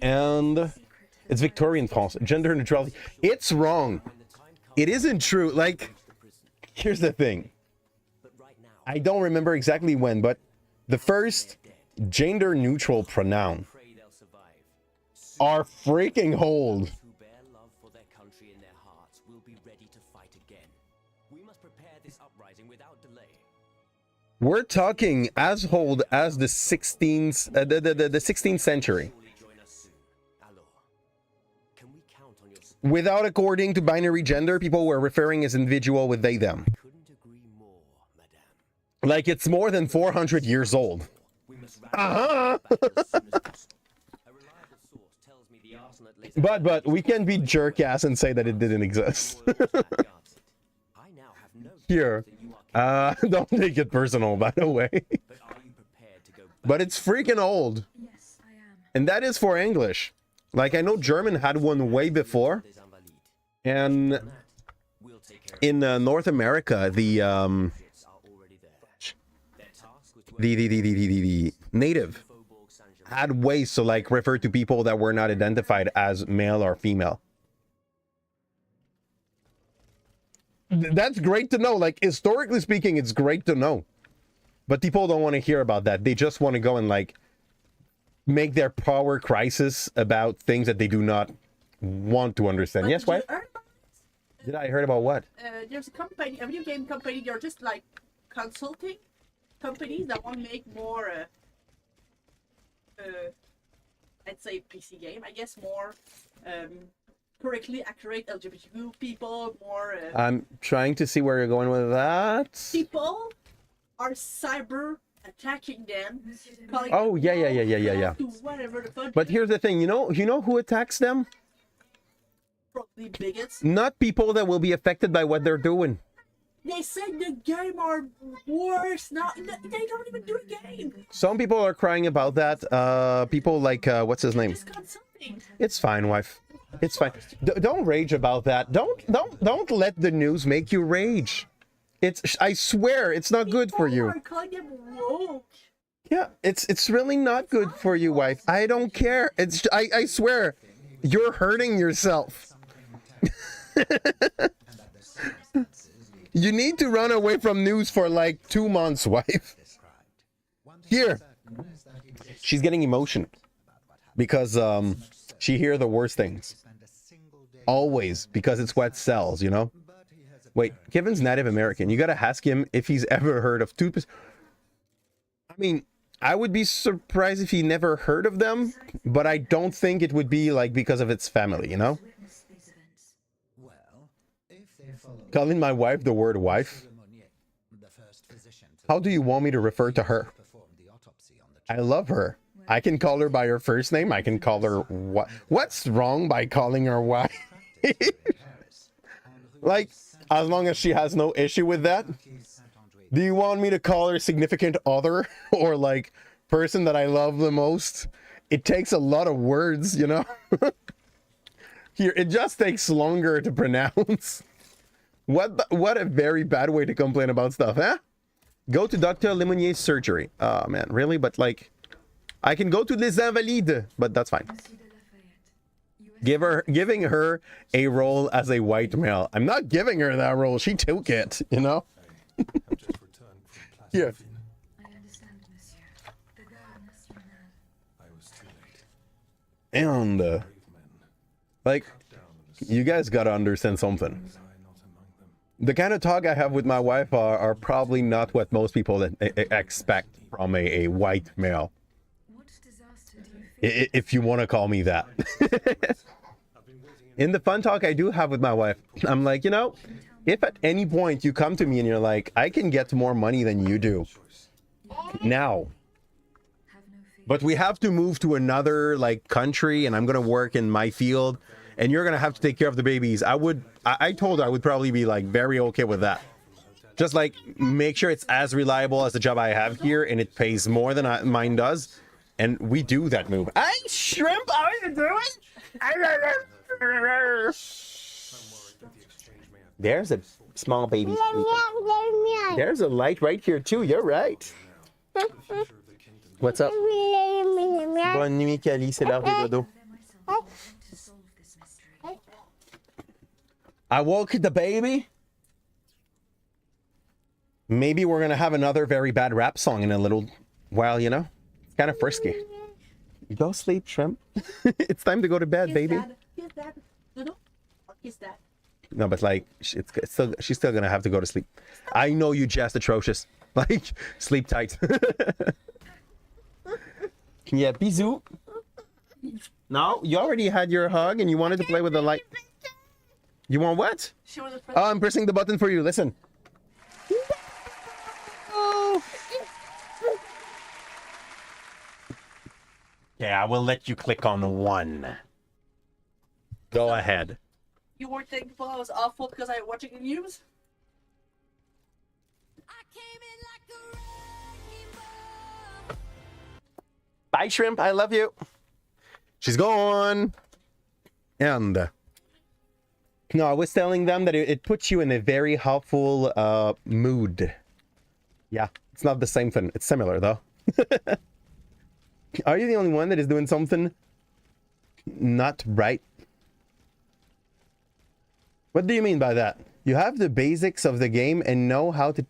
And it's Victorian France, gender neutrality. It's wrong. It isn't true. Like, here's the thing. But right now, I don't remember exactly when, but the first gender neutral pronoun pray they'll survive. are freaking hold. Those who bear love for their country in their hearts will be ready to fight again. We must prepare this uprising without delay. We're talking as old as the 16th, the 16th century. Surely join us soon. Alors, can we count on your support? Without according to binary gender, people were referring as individual with they, them. Couldn't agree more, madame. Like it's more than 400 years old. We must Uh-huh. battle as soon as possible. A reliable source tells me the arsenal at Leicester But we can be jerk ass and say that it didn't exist. Royal Flat guards it. I now have no doubt Here. that you are capable, Don't take it personal, by the way. but are you prepared to go back? But it's freaking old. Yes, I am. And that is for English. Like, I know German had one way before. Des Invalides? And We'll take care of in North America, the it. Are already there. Their task was to the native Faubourg Saint-Germain. had ways to like refer to people that were not identified as male or female. That's great to know. Like, historically speaking, it's great to know. But people don't want to hear about that. They just want to go and like make their power crisis about things that they do not want to understand. But Yes, did you wife? heard about Did I heard about what? there's a company, a video game company. They're just like consulting companies that want to make more, I'd say PC game. I guess more correctly accurate LGBTQ people. More I'm trying to see where you're going with that. people are cyber attacking them. Calling Oh, them yeah. to whatever the fuck. But here's the thing, you know who attacks them? probably bigots. Not people that will be affected by what they're doing. They said the game are worse now. They don't even do the game. Some people are crying about that. People like what's his name? Just consulting. It's fine, wife. It's fine. Don't rage about that. Don't let the news make you rage. I swear, it's not good for you. People are calling them woke. Yeah, it's really not good for you, wife. I don't care. I swear, you're hurting yourself. You need to run away from news for like 2 months, wife. Here. She's getting emotion because she hear the worst things. Always, because it's what sells, you know? Wait, Kevin's Native American. You gotta ask him if he's ever heard of two. I mean, I would be surprised if he never heard of them, but I don't think it would be like because of its family, you know? Witness these events. Well, if they follow Calling my wife the word wife. the first physician to How do you want me to refer to her? perform the autopsy on the I love her. I can call her by her first name. I can call her what? What's wrong by calling her wife? Like, as long as she has no issue with that. Do you want me to call her significant other or like person that I love the most? It takes a lot of words, you know? Here, it just takes longer to pronounce. What a very bad way to complain about stuff, huh? Go to Dr. Lemonier's surgery. Oh man, really? But like, I can go to Les Invalides, but that's fine. Monsieur de Lafayette. Giving her a role as a white male. I'm not giving her that role. She took it, you know? I've just returned from Yeah. Place I understand, monsieur. The Gare Nationale. I was too late. And Brave men like, down in the You guys gotta understand something. The kind of talk I have with my wife are probably not what most people expect from a white male. What disaster do you fear? If you want to call me that. In the fun talk I do have with my wife, I'm like, you know, if at any point you come to me and you're like, I can get more money than you do now, Have no fear. but we have to move to another like country and I'm gonna work in my field and you're gonna have to take care of the babies, I told her I would probably be like very okay with that. Just like make sure it's as reliable as the job I have here and it pays more than mine does, and we do that move. Hey shrimp, how are you doing? There's a small baby. There's a light right here too. You're right. What's up? Bonne nuit, Cali. C'est l'heure des dodo. There myself want to solve this mystery. I woke the baby. Maybe we're gonna have another very bad rap song in a little while, you know? It's kind of frisky. Go sleep, shrimp. It's time to go to bed, baby. Kiss dad. No. Or kiss dad. No, but like, she's still gonna have to go to sleep. I know you just atrocious. Like, sleep tight. Yeah, bisous. No, you already had your hug and you wanted to play with the light. You want what? She was a friend. Oh, I'm pressing the button for you. Listen. Yeah, I will let you click on one. Go ahead. You weren't thankful I was awful because I was watching the news? Bye, shrimp. I love you. She's gone. And no, I was telling them that it puts you in a very helpful mood. Yeah, it's not the same thing. It's similar, though. Are you the only one that is doing something not right? What do you mean by that? You have the basics of the game and know how to...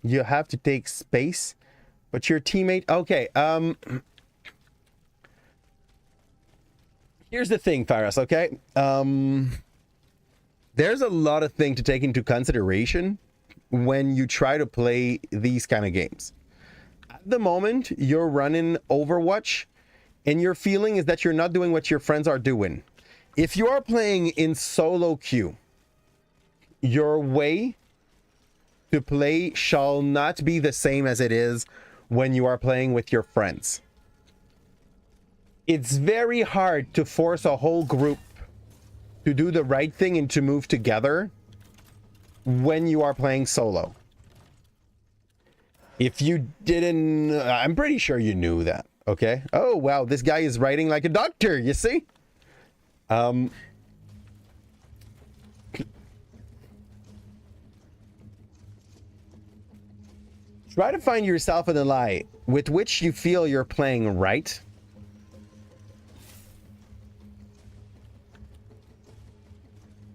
You have to take space, but your teammate... Okay, here's the thing, Faris, okay? There's a lot of things to take into consideration when you try to play these kind of games. At the moment, you're running Overwatch, and your feeling is that you're not doing what your friends are doing. If you are playing in solo queue, your way to play shall not be the same as it is when you are playing with your friends. It's very hard to force a whole group to do the right thing and to move together when you are playing solo. If you didn't, I'm pretty sure you knew that, okay? Oh, wow, this guy is writing like a doctor, you see? Try to find yourself in the light with which you feel you're playing right.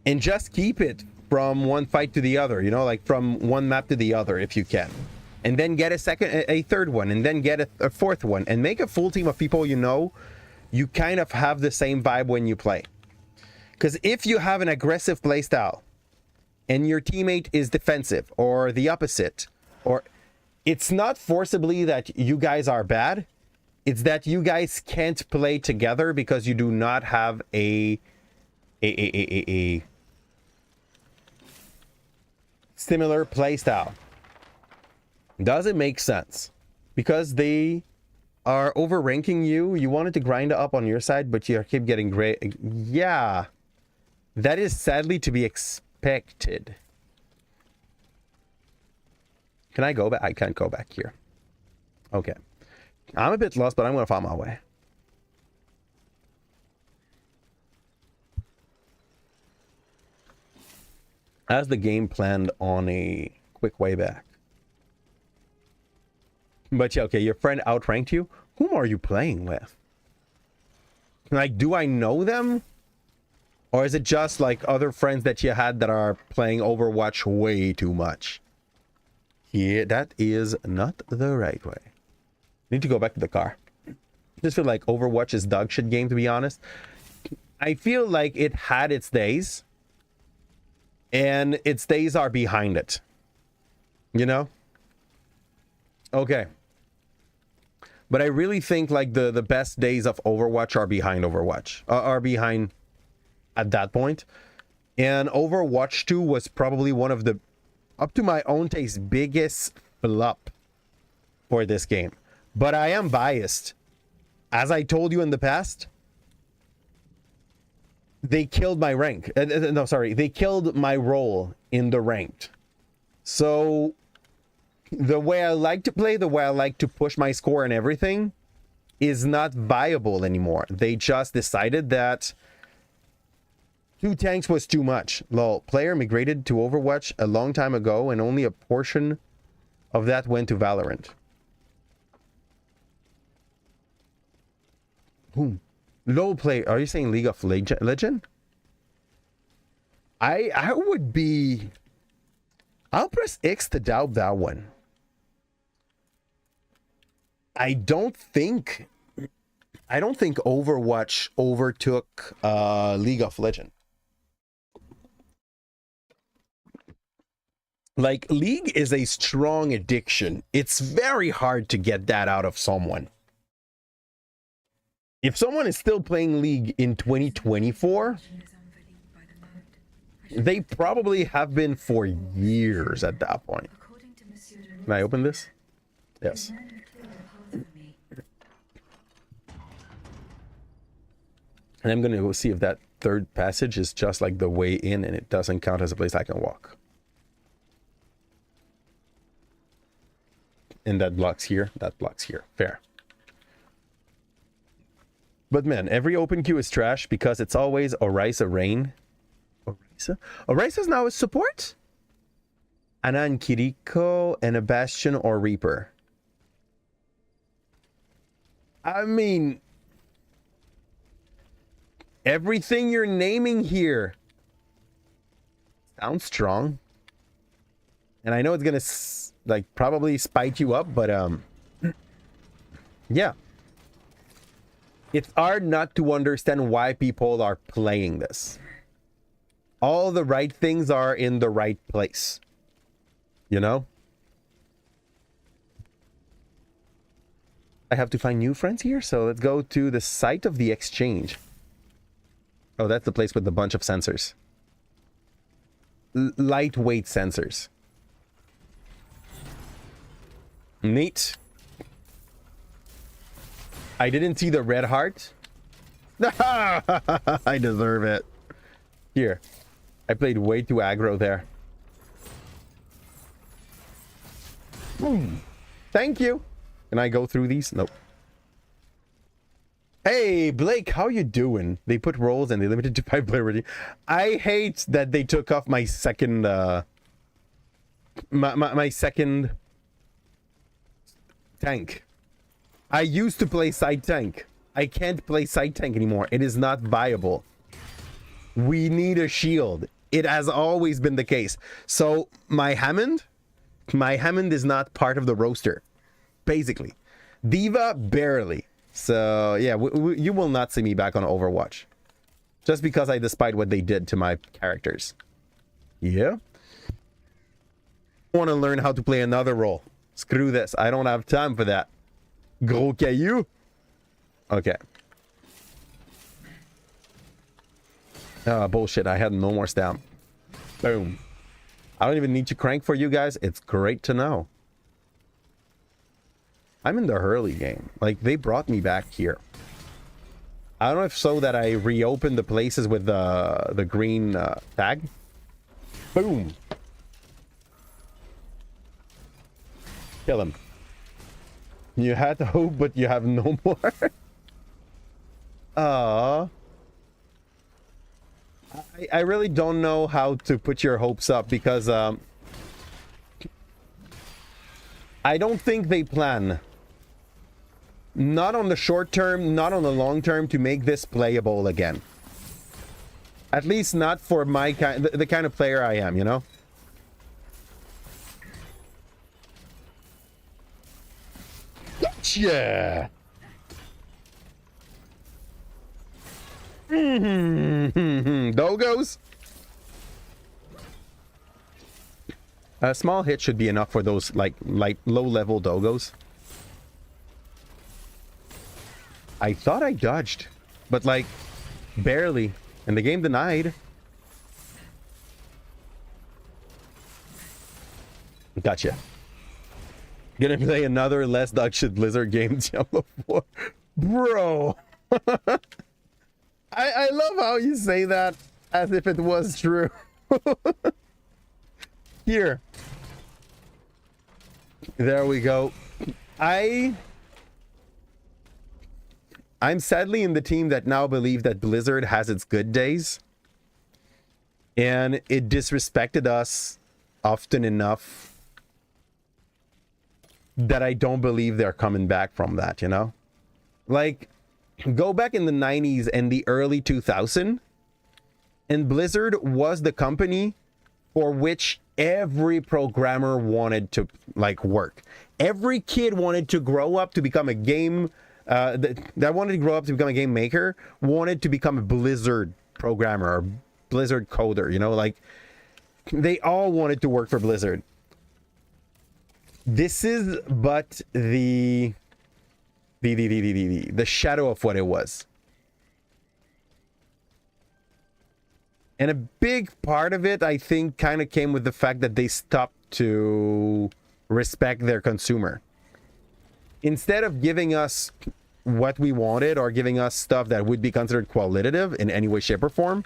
And just keep it from one fight to the other, you know, like from one map to the other if you can. And then get a third one, and then get a fourth one, and make a full team of people you know. You kind of have the same vibe when you play. Because if you have an aggressive playstyle and your teammate is defensive or the opposite, or it's not forcibly that you guys are bad, it's that you guys can't play together because you do not have a similar playstyle. Does it make sense? Because they are overranking you. You wanted to grind up on your side, but you keep getting great. Yeah, that is sadly to be expected. Can I go back? I can't go back here. Okay. I'm a bit lost, but I'm going to find my way. As the game planned on a quick way back. But yeah, okay, your friend outranked you. Whom are you playing with? Like, do I know them? Or is it just like other friends that you had that are playing Overwatch way too much? Yeah, that is not the right way. Need to go back to the car. I just feel like Overwatch is dog shit game, to be honest. I feel like it had its days, and its days are behind it. You know? Okay. But I really think like the best days of Overwatch are behind Overwatch. Are behind at that point. And Overwatch 2 was probably one of the, up to my own taste, biggest flop for this game. But I am biased. As I told you in the past, they killed my rank. No, sorry. They killed my role in the ranked. So the way I like to play, the way I like to push my score and everything is not viable anymore. They just decided that 2 tanks was too much. Lol. Player migrated to Overwatch a long time ago and only a portion of that went to Valorant. Whom? Low play. Are you saying League of Legend? I would be... I'll press X to doubt that one. I don't think Overwatch overtook League of Legend. Like, League is a strong addiction. It's very hard to get that out of someone. If someone is still playing League in 2024, they probably have been for years at that point. Can I open this? Yes. And I'm gonna go see if that third passage is just like the way in and it doesn't count as a place I can walk. And that blocks here, that blocks here. Fair. But man, every open queue is trash because it's always Orisa Rain. Orisa? Orisa's now a support? Ana and Kiriko and a Bastion or Reaper. I mean, everything you're naming here sounds strong. And I know it's gonna like probably spike you up, but yeah. It's hard not to understand why people are playing this. All the right things are in the right place. You know? I have to find new friends here, so let's go to the site of the exchange. Oh, that's the place with a bunch of sensors. Lightweight sensors. Neat. I didn't see the red heart. I deserve it. Here. I played way too aggro there. Boom. Thank you. Can I go through these? Nope. Hey, Blake, how you doing? They put roles and they limited to 5 player. I hate that they took off my second my second tank. I used to play side tank. I can't play side tank anymore. It is not viable. We need a shield. It has always been the case. So my Hammond is not part of the roster, basically. Diva, barely. So yeah, you will not see me back on Overwatch. Just because I despite what they did to my characters. Yeah. I want to learn how to play another role. Screw this. I don't have time for that. Gros caillou. Okay. Bullshit. I had no more stamp. Boom. I don't even need to crank for you guys. It's great to know. I'm in the Hurley game. Like, they brought me back here. I don't know if so that I reopened the places with the green tag. Boom. Kill him. You had hope, but you have no more. I really don't know how to put your hopes up because I don't think they plan, not on the short term, not on the long term, to make this playable again. At least not for my kind, the kind of player I am, you know? Gotcha! Dogos. A small hit should be enough for those like low-level dogos. I thought I dodged, but like barely, and the game denied. Gotcha. Gonna play another less dog shit Blizzard game, Diablo 4. Bro. I love how you say that as if it was true. Here. There we go. I'm sadly in the team that now believe that Blizzard has its good days. And it disrespected us often enough that I don't believe they're coming back from that, you know? Like, go back in the 90s and the early 2000s, and Blizzard was the company for which every programmer wanted to like work. Every kid wanted to grow up to become a game that wanted to grow up to become a game maker, wanted to become a Blizzard programmer or Blizzard coder, you know, like they all wanted to work for Blizzard. This is but the shadow of what it was. And a big part of it, I think, kind of came with the fact that they stopped to respect their consumer. Instead of giving us what we wanted or giving us stuff that would be considered qualitative in any way, shape, or form,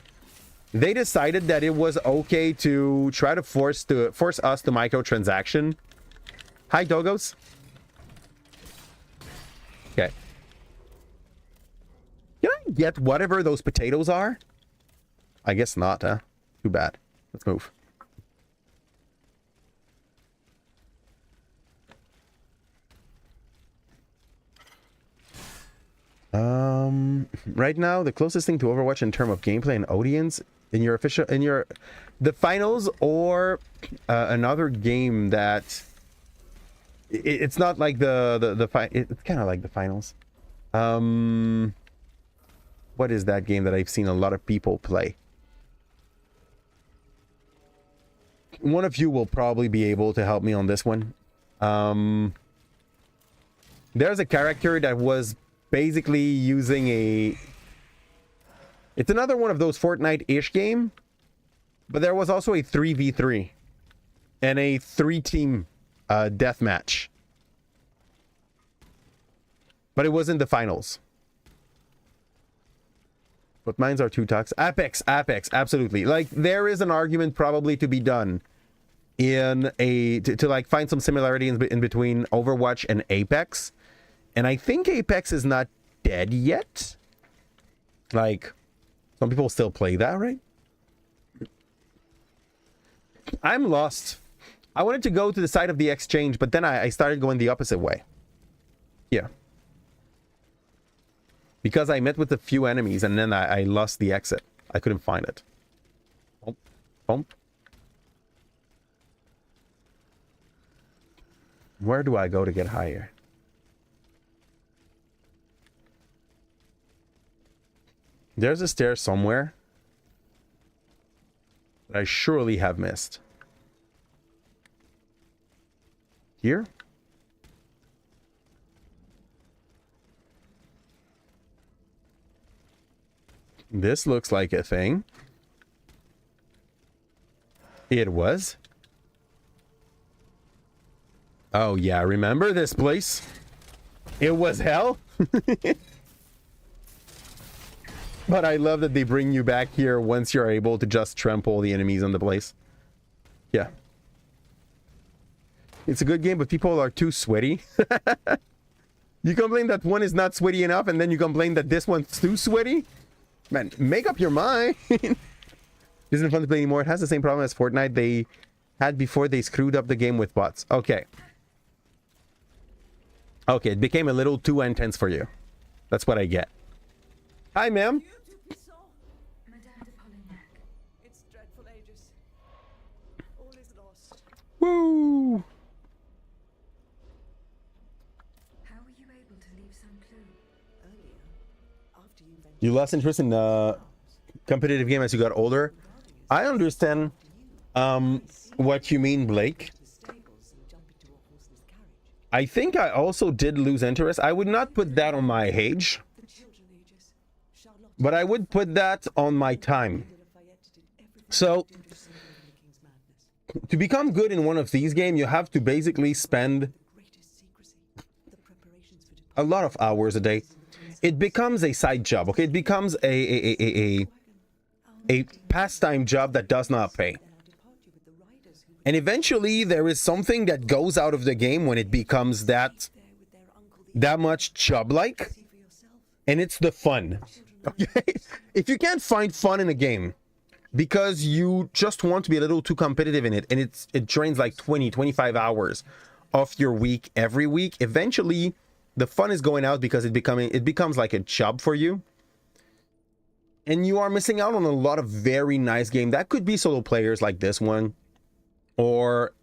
they decided that it was okay to try to force us to microtransaction. Hi, dogos. Okay. Can I get whatever those potatoes are? I guess not, huh? Too bad. Let's move. Right now, the closest thing to Overwatch in terms of gameplay and audience in your the finals or another game that it's not like it's kind of like the finals. What is that game that I've seen a lot of people play? One of you will probably be able to help me on this one. There's a character that was basically using it's another one of those Fortnite-ish game, but there was also a 3v3 and a 3-team deathmatch. But it wasn't the finals. But mines are too toxic. Apex, absolutely. Like, there is an argument probably to be done in to like find some similarity in between Overwatch and Apex. And I think Apex is not dead yet. Like, some people still play that, right? I'm lost. I wanted to go to the side of the exchange, but then I started going the opposite way. Yeah. Because I met with a few enemies and then I lost the exit. I couldn't find it. Bump. Bump. Where do I go to get higher? There's a stair somewhere that I surely have missed. Here? This looks like a thing. It was. Oh yeah, remember this place? It was hell. But I love that they bring you back here once you're able to just trample the enemies on the place. Yeah. It's a good game, but people are too sweaty. You complain that one is not sweaty enough, and then you complain that this one's too sweaty? Man, make up your mind. Isn't it fun to play anymore? It has the same problem as Fortnite they had before they screwed up the game with bots. Okay. Okay, it became a little too intense for you. That's what I get. Hi, ma'am. Madame de Polignac. It's dreadful ages. All is lost. Woo! How were you able to leave some clue? Earlier, You lost interest in competitive game as you got older. I understand what you mean, Blake. I think I also did lose interest. I would not put that on my age, but I would put that on my time. So, to become good in one of these games, you have to basically spend a lot of hours a day. It becomes a side job, okay? It becomes a pastime job that does not pay. And eventually, there is something that goes out of the game when it becomes that much job-like, and it's the fun. Okay? If you can't find fun in a game because you just want to be a little too competitive in it, and it drains like 20-25 hours of your week every week, eventually the fun is going out because it becomes like a job for you. And you are missing out on a lot of very nice games. That could be solo players like this one, or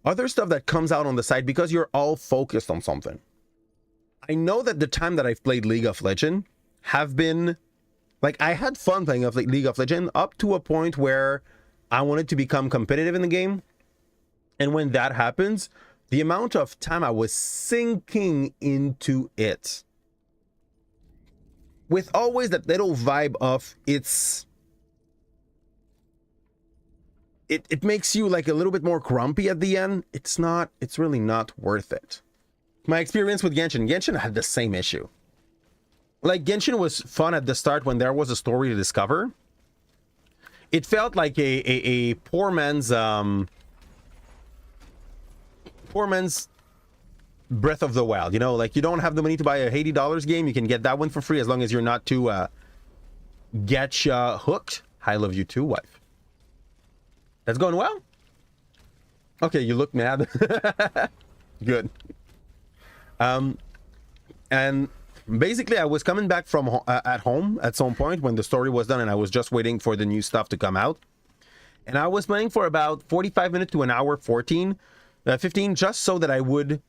other stuff that comes out on the side because you're all focused on something. I know that the time that I've played League of Legends have been, like, I had fun playing League of Legends up to a point where I wanted to become competitive in the game. And when that happens, the amount of time I was sinking into it, with always that little vibe of it makes you like a little bit more grumpy at the end. It's really not worth it. My experience with Genshin had the same issue. Like, Genshin was fun at the start when there was a story to discover. It felt like a poor man's Breath of the Wild, you know, like, you don't have the money to buy a $80 game, you can get that one for free as long as you're not too getcha hooked. I love you too, wife. That's going well? Okay, you look mad. Good. And basically I was coming back from at home at some point when the story was done, and I was just waiting for the new stuff to come out. And I was playing for about 45 minutes to an hour, 15, just so that I would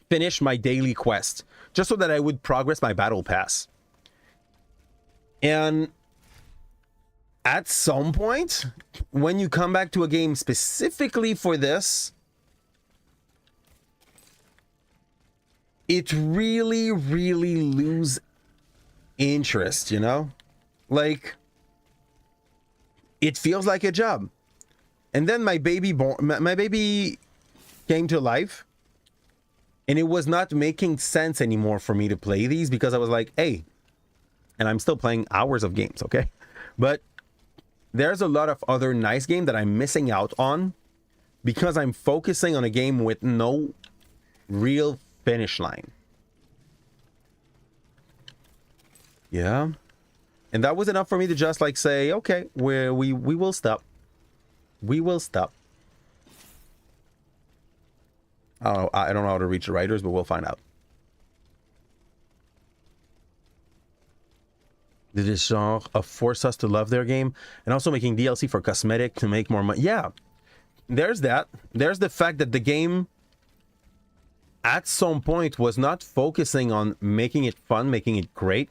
finish my daily quest, just so that I would progress my battle pass. And at some point, when you come back to a game specifically for this, it really, really lose interest, you know? Like, it feels like a job. And then my baby came to life, and it was not making sense anymore for me to play these because I was like, hey, and I'm still playing hours of games, okay? But there's a lot of other nice games that I'm missing out on because I'm focusing on a game with no real finish line. Yeah. And that was enough for me to just like say, okay, we will stop. We will stop. I don't know how to reach the writers, but we'll find out. Did this genre force us to love their game? And also making DLC for cosmetic to make more money. Yeah, there's that. There's the fact that the game at some point was not focusing on making it fun, making it great.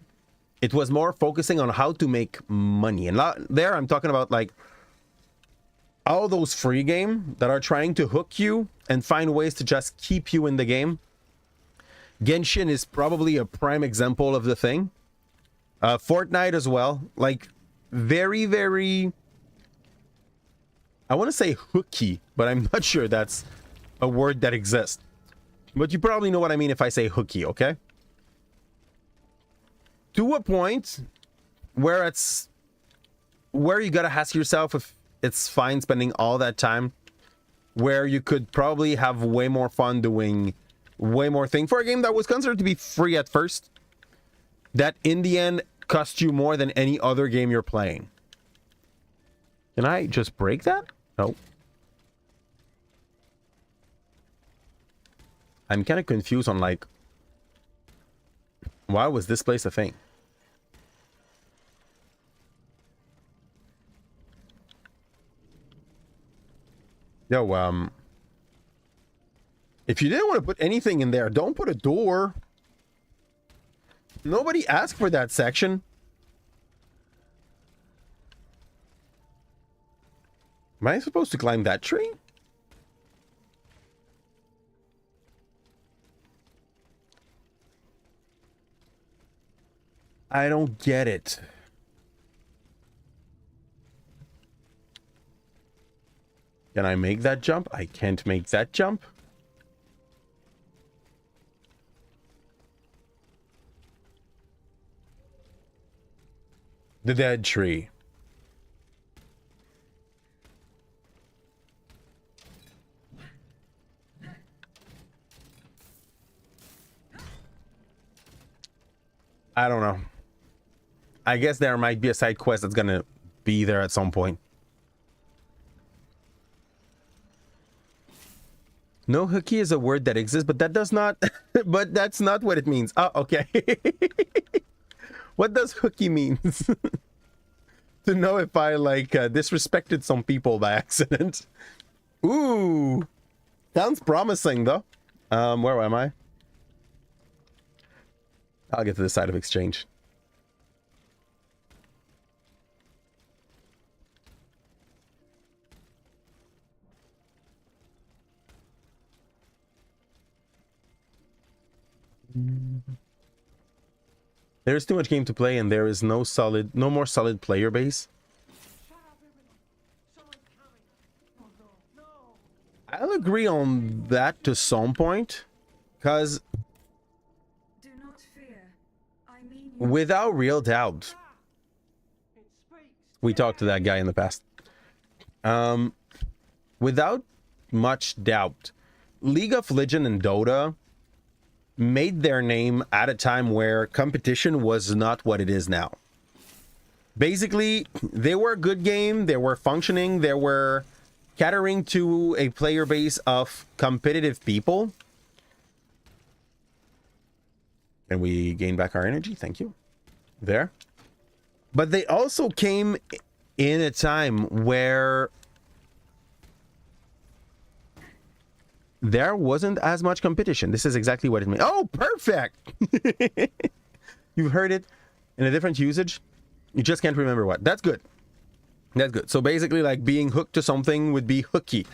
It was more focusing on how to make money. And there I'm talking about like all those free games that are trying to hook you and find ways to just keep you in the game. Genshin is probably a prime example of the thing. Fortnite as well. Like, very, very... I want to say hooky, but I'm not sure that's a word that exists. But you probably know what I mean if I say hooky, okay? To a point where you gotta ask yourself if it's fine spending all that time, where you could probably have way more fun doing way more things for a game that was considered to be free at first, that in the end cost you more than any other game you're playing. Can I just break that? No. I'm kind of confused on like, why was this place a thing? Yo, if you didn't want to put anything in there, don't put a door. Nobody asked for that section. Am I supposed to climb that tree? I don't get it. Can I make that jump? I can't make that jump. The dead tree. I don't know. I guess there might be a side quest that's gonna be there at some point. No hooky is a word that exists, but that does not. But that's not what it means. Oh, okay. What does hooky means? To know if I like disrespected some people by accident. Ooh, sounds promising though. Where am I? I'll get to the side of exchange. There's too much game to play and there is no more solid player base. I'll agree on that to some point, because Do not fear. I mean without real doubt, we talked to that guy in the past. Without much doubt, League of Legends and Dota made their name at a time where competition was not what it is now. Basically, they were a good game, they were functioning, they were catering to a player base of competitive people. And we gain back our energy, thank you. There. But they also came in a time where there wasn't as much competition. This is exactly what it means. Oh, perfect! You've heard it in a different usage. You just can't remember what. That's good. That's good. So basically, like, being hooked to something would be hooky.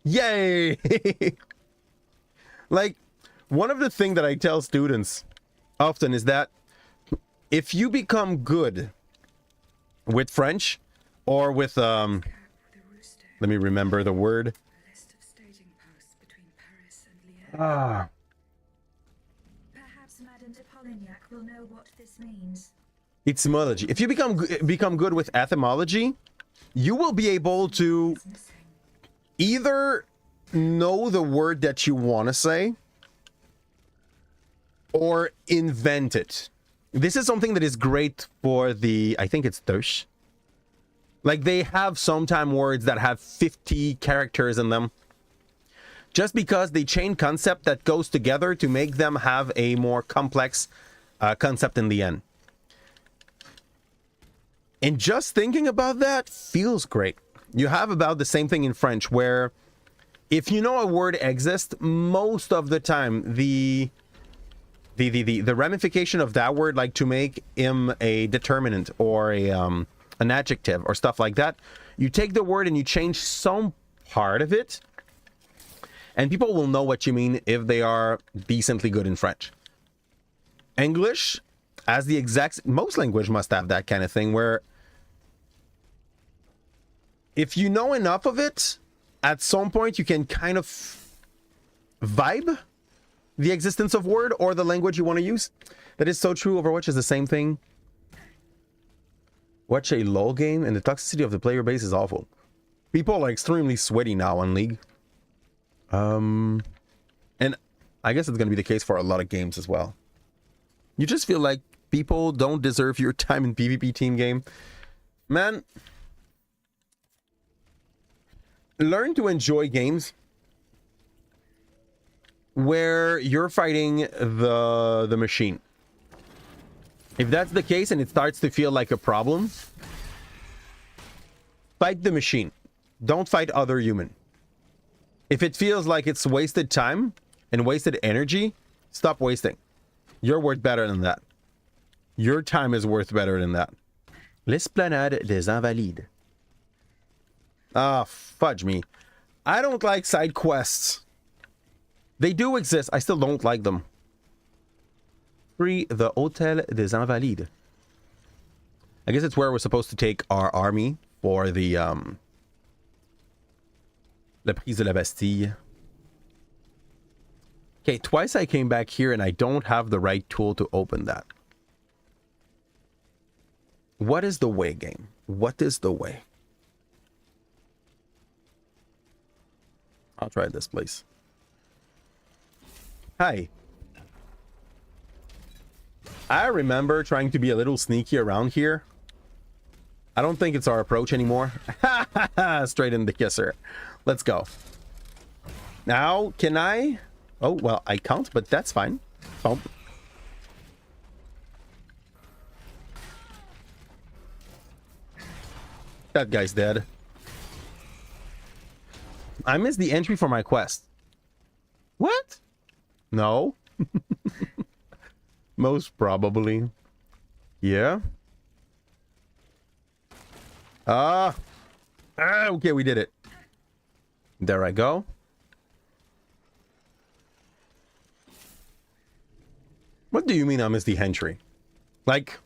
Yay! Like, one of the things that I tell students often is that if you become good with French or with, cap with a rooster. let me remember the word. A list of staging posts between Paris and Lyon. Perhaps Madame de Polignac will know what this means. Etymology. If you become good with etymology, you will be able to It's missing. either know the word that you want to say or invent it. This is something that is great for the, I think it's Deutsch. Like, they have sometime words that have 50 characters in them. Just because they chain concept that goes together to make them have a more complex concept in the end. And just thinking about that feels great. You have about the same thing in French, where if you know a word exists, most of the time the ramification of that word, like to make him a determinant or a an adjective or stuff like that, you take the word and you change some part of it, and people will know what you mean if they are decently good in French. English, as the exact, most language must have that kind of thing where if you know enough of it, at some point you can kind of vibe the existence of word or the language you want to use. That is so true. Overwatch is the same thing. Watch a LoL game and the toxicity of the player base is awful. People are extremely sweaty now on League. And I guess it's going to be the case for a lot of games as well. You just feel like people don't deserve your time in PvP team game. Man, learn to enjoy games where you're fighting the machine. If that's the case and it starts to feel like a problem, fight the machine. Don't fight other human. If it feels like it's wasted time and wasted energy, stop wasting. You're worth better than that. Your time is worth better than that. L'Esplanade des Invalides. Ah, fudge me. I don't like side quests. They do exist. I still don't like them. Free the Hôtel des Invalides. I guess it's where we're supposed to take our army for the La Prise de la Bastille. Okay, twice I came back here and I don't have the right tool to open that. What is the way, game? What is the way? I'll try this place. Hi. I remember trying to be a little sneaky around here. I don't think it's our approach anymore. Straight in the kisser. Let's go. Now, can I? Oh, well, I can't, but that's fine. Oh. That guy's dead. I missed the entry for my quest. What? No. Most probably. Yeah. Okay, we did it. There I go. What do you mean I missed the entry? Like,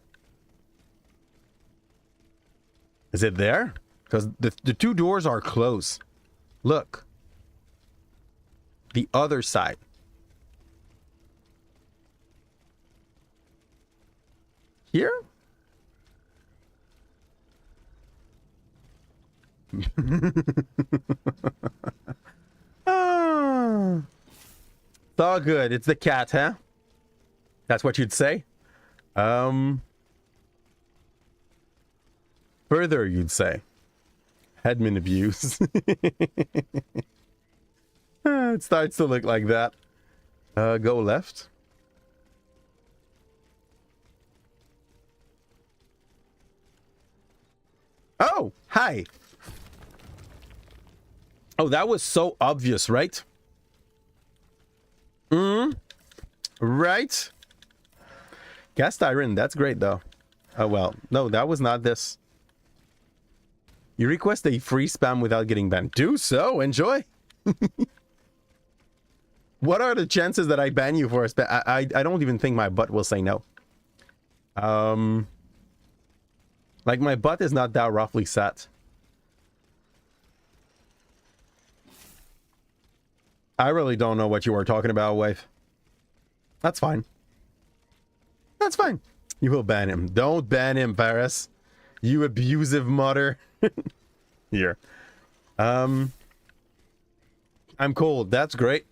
is it there? Because the two doors are closed. Look. The other side. Here? Ah. It's all good. It's the cat, huh? That's what you'd say? Further, you'd say. Headman abuse. It starts to look like that. Go left. Oh, hi. Oh, that was so obvious, right? Right? Cast iron, that's great though. Oh well, no, that was not this. You request a free spam without getting banned. Do so, enjoy. What are the chances that I ban you for a spam? I don't even think my butt will say no. Like my butt is not that roughly set. I really don't know what you were talking about, wife. That's fine. That's fine. You will ban him. Don't ban him, Paris. You abusive mother. Here. I'm cold. That's great.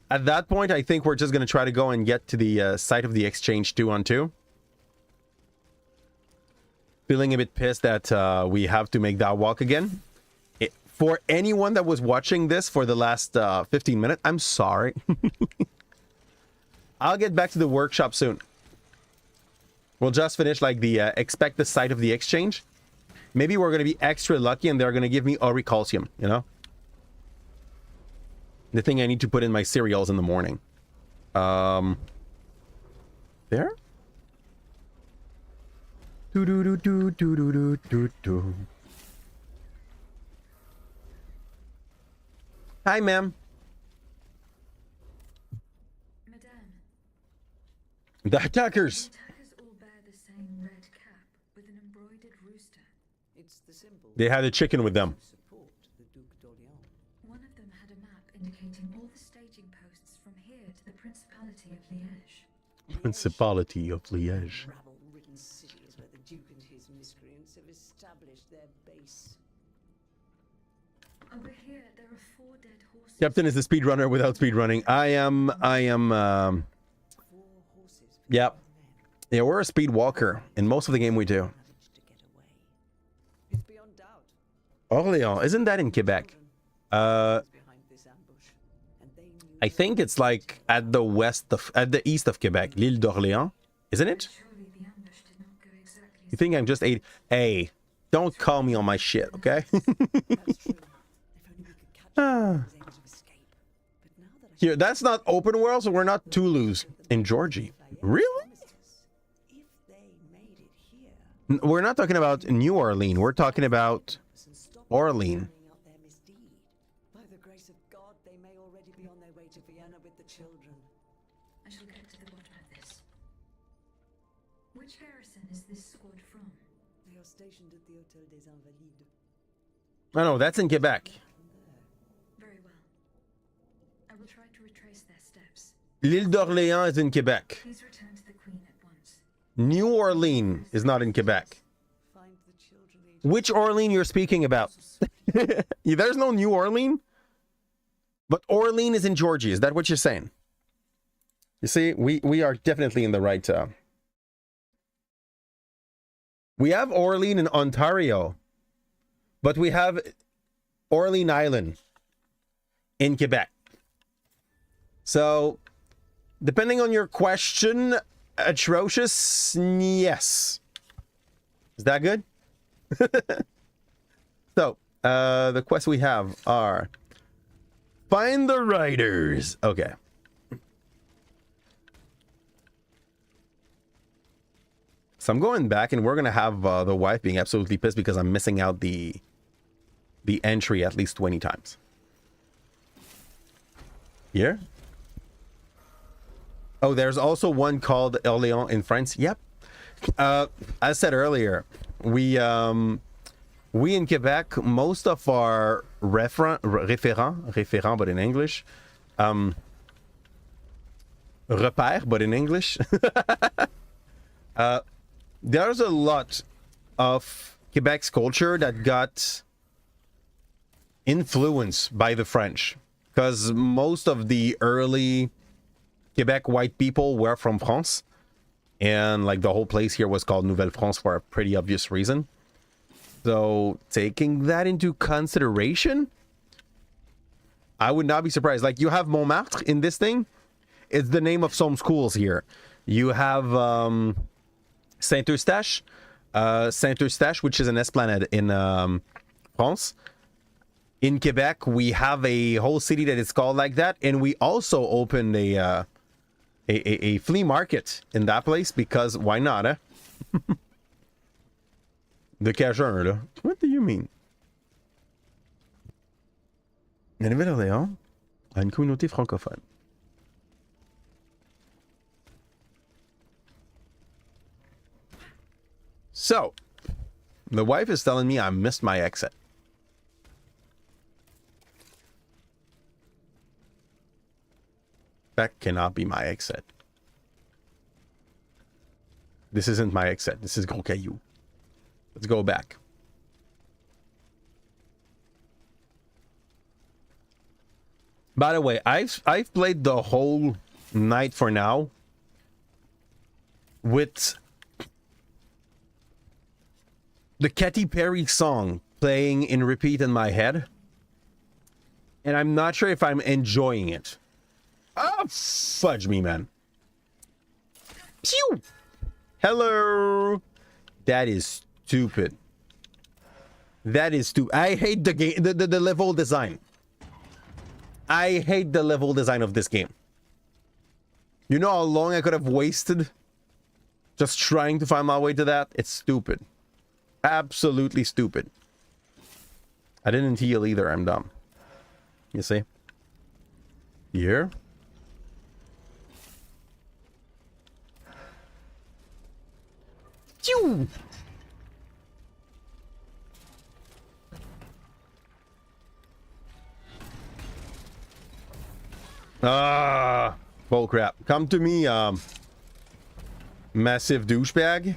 At that point, I think we're just going to try to go and get to the site of the exchange 2-on-2. Feeling a bit pissed that we have to make that walk again. For anyone that was watching this for the last 15 minutes, I'm sorry. I'll get back to the workshop soon. We'll just finish like the expect the site of the exchange. Maybe we're going to be extra lucky and they're going to give me auricalcium, you know? The thing I need to put in my cereals in the morning. There? Hi, ma'am. Madame, The attackers. the attackers all bear the same red cap with an embroidered rooster. It's the symbol They had a chicken with them. support the Duc d'Orléans. One of them had a map indicating all the staging posts from here to the Principality of Liège. Principality of Liège. Rabble-ridden cities where the Duke and his miscreants have established their base. Over here, there are 4 dead horses. Captain is the speedrunner without speedrunning. I am 4 horses. Yep. Yeah, we're a speed walker in most of the game we do. Managed to get away. It's beyond doubt. Orléans, isn't that in Quebec? Behind this ambush, and they knew I think it's like at the east of Quebec, l'île d'Orléans, isn't it? Surely the ambush did not go exactly You think I'm just Hey, don't call me on my shit, okay? that's true. If only we could catch them, I was able to escape. But now that I Here, that's not open world, so we're not Toulouse in Georgie. Really? If they made it here, We're not talking about New Orleans. We're talking about and stop Orleans. carrying out their misdeed. By the grace of God, they may already be on their way to Vienna with the children. I shall get to the bottom of this. Which garrison is this squad from? They are stationed at the Hôtel des Invalides. Oh no, that's in Quebec. Very well. I will try to retrace their steps. L'Île d'Orléans is in Quebec. Please return to the Queen at once. New Orleans is not in Quebec. Find the children aged Which Orleans you're speaking about? There's no New Orleans. But Orleans is in Georgia. Is that what you're saying? You see, we are definitely in the right. We have Orleans in Ontario, but we have Orleans Island in Quebec. So, depending on your question, atrocious, yes. Is that good? So, the quests we have are find the writers. Okay. So I'm going back, and we're gonna have the wife being absolutely pissed because I'm missing out the entry at least 20 times. Here? Oh, there's also one called Orléans in France. Yep. As said earlier, we in Quebec, most of our referent, but in English, repère, but in English. There's a lot of Quebec's culture that got influenced by the French, because most of the early Quebec white people were from France, and like the whole place here was called Nouvelle France for a pretty obvious reason. So taking that into consideration, I would not be surprised. Like, you have Montmartre in this thing. It's the name of some schools here. You have Saint-Eustache, which is an esplanade in France. In Quebec, we have a whole city that is called like that, and we also opened a flea market in that place, because why not, eh? De Cajun, là. What do you mean? La Nouvelle-Orléans a une communauté francophone. So, the wife is telling me I missed my exit. That cannot be my exit. This isn't my exit. This is Gros Caillou. Let's go back. By the way, I've played the whole night for now with the Katy Perry song playing in repeat in my head, and I'm not sure if I'm enjoying it. Oh, fudge me, man. Pew! Hello! That is stupid. That is stupid. I hate the game, the level design. I hate the level design of this game. You know how long I could have wasted just trying to find my way to that? It's stupid. Absolutely stupid. I didn't heal either. I'm dumb. You see? Here. Phew! Ah, bull crap. Come to me, massive douchebag.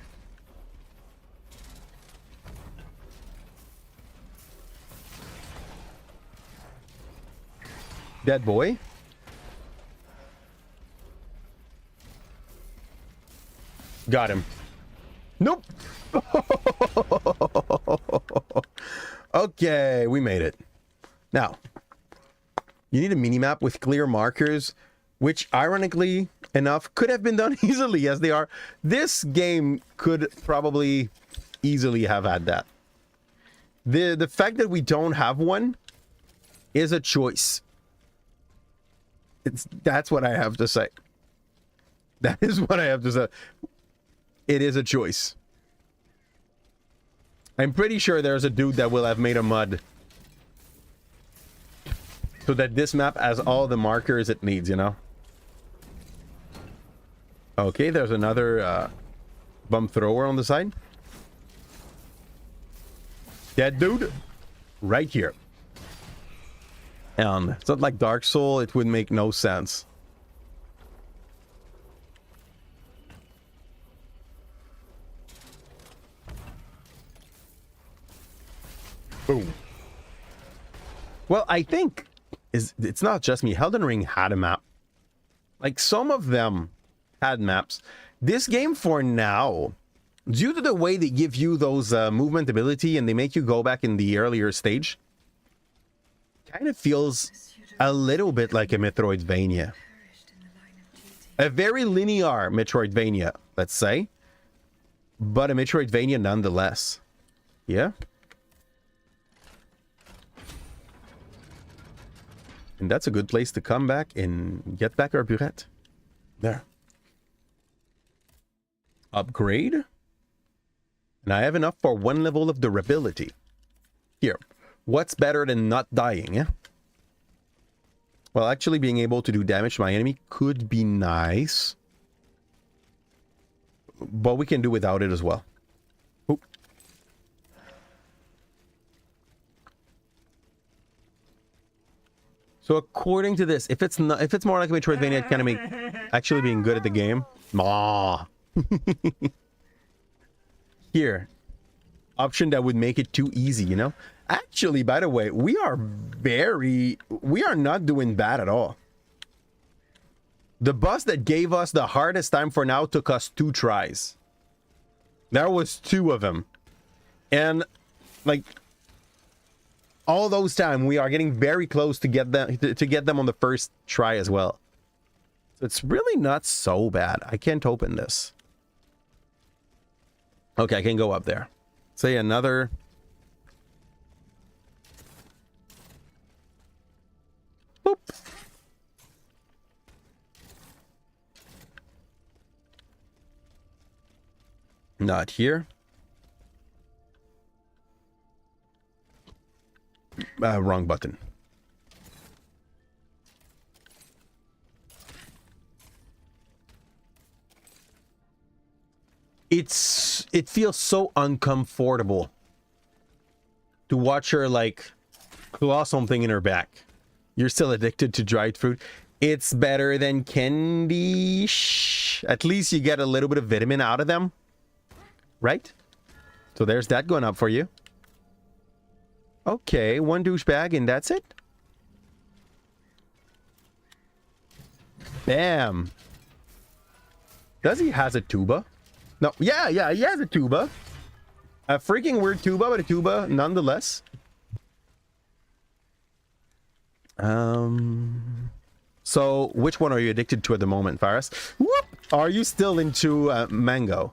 Dead boy. Got him. Nope. Okay, we made it. Now, you need a mini-map with clear markers, which ironically enough could have been done easily as they are. This game could probably easily have had that. The fact that we don't have one is a choice. That's what I have to say. That is what I have to say. It is a choice. I'm pretty sure there's a dude that will have made a mod so that this map has all the markers it needs, you know? Okay, there's another bump thrower on the side. That dude right here. And it's not like Dark Soul, it would make no sense. Boom. Well, I think it's not just me. Elden Ring had a map. Like, some of them had maps. This game, for now, due to the way they give you those movement ability and they make you go back in the earlier stage, kind of feels a little bit like a Metroidvania. A very linear Metroidvania, let's say. But a Metroidvania nonetheless. Yeah? And that's a good place to come back and get back our burette. There. Upgrade. And I have enough for 1 level of durability. Here. What's better than not dying, yeah? Well, actually being able to do damage to my enemy could be nice. But we can do without it as well. Oop. So according to this, if it's more like a Metroidvania, it kind of make actually being good at the game. Here, option that would make it too easy, you know. Actually, by the way, we are not doing bad at all. The boss that gave us the hardest time for now took us 2 tries. There was 2 of them, and like. All those time, we are getting very close to get them on the first try as well. So it's really not so bad. I can't open this. Okay, I can go up there. Say another. Boop. Not here. Wrong button. It feels so uncomfortable to watch her like claw something in her back. You're still addicted to dried fruit. It's better than candy. At least you get a little bit of vitamin out of them, right? So there's that going up for you. Okay, 1 douchebag and that's it. Bam. Does he has a tuba? No, yeah, he has a tuba. A freaking weird tuba, but a tuba nonetheless. So which one are you addicted to at the moment, Faris? Whoop! Are you still into mango?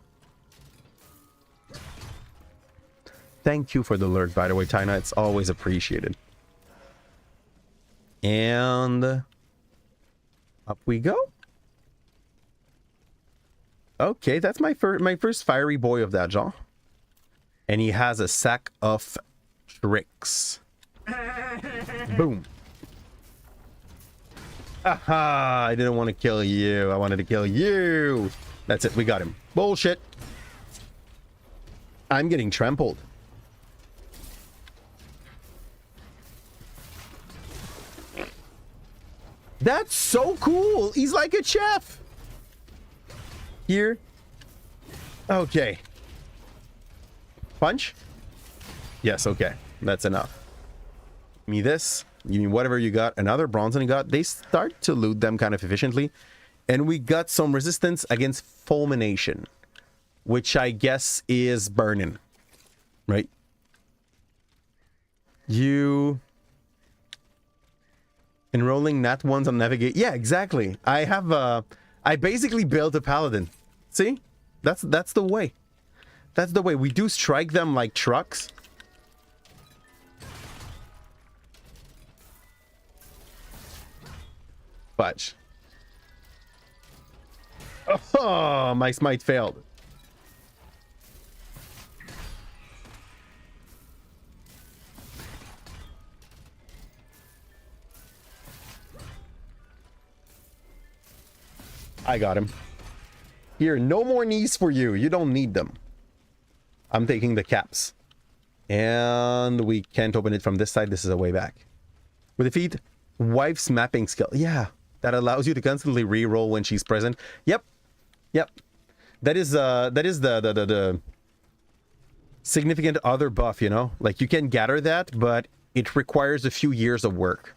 Thank you for the alert, by the way, Tina. It's always appreciated. And up we go. Okay, that's my first fiery boy of that genre. And he has a sack of tricks. Boom. Aha! I didn't want to kill you. I wanted to kill you. That's it. We got him. Bullshit. I'm getting trampled. That's so cool. He's like a chef. Here. Okay. Punch? Yes, okay. That's enough. Give me this. Give me whatever you got. Another bronze and you got. They start to loot them kind of efficiently. And we got some resistance against fulmination, which I guess is burning. Right? You... Enrolling nat ones on navigate. Yeah, exactly. I basically built a paladin. See? That's the way. That's the way. We do strike them like trucks. Fudge. Oh, my smite failed. I got him. Here, no more knees for you. You don't need them. I'm taking the caps. And we can't open it from this side. This is a way back. With defeat, wife's mapping skill. Yeah, that allows you to constantly re-roll when she's present. Yep. Yep. That is the significant other buff, you know? Like, you can gather that, but it requires a few years of work.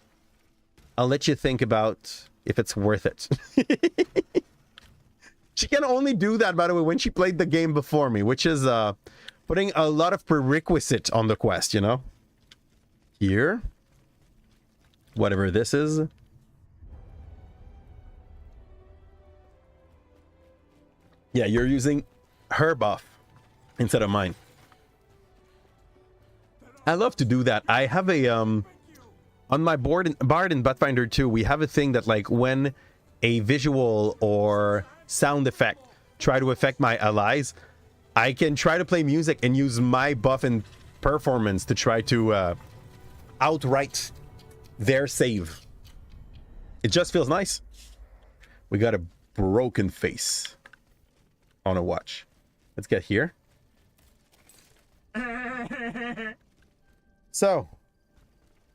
I'll let you think about if it's worth it. She can only do that, by the way, when she played the game before me, which is putting a lot of prerequisite on the quest, you know? Here. Whatever this is. Yeah, you're using her buff instead of mine. I love to do that. I have a on my Bard in Pathfinder 2, we have a thing that, like, when a visual or sound effect try to affect my allies, I can try to play music and use my buff and performance to try to outright their save. It just feels nice. We got a broken face on a watch. Let's get here. So,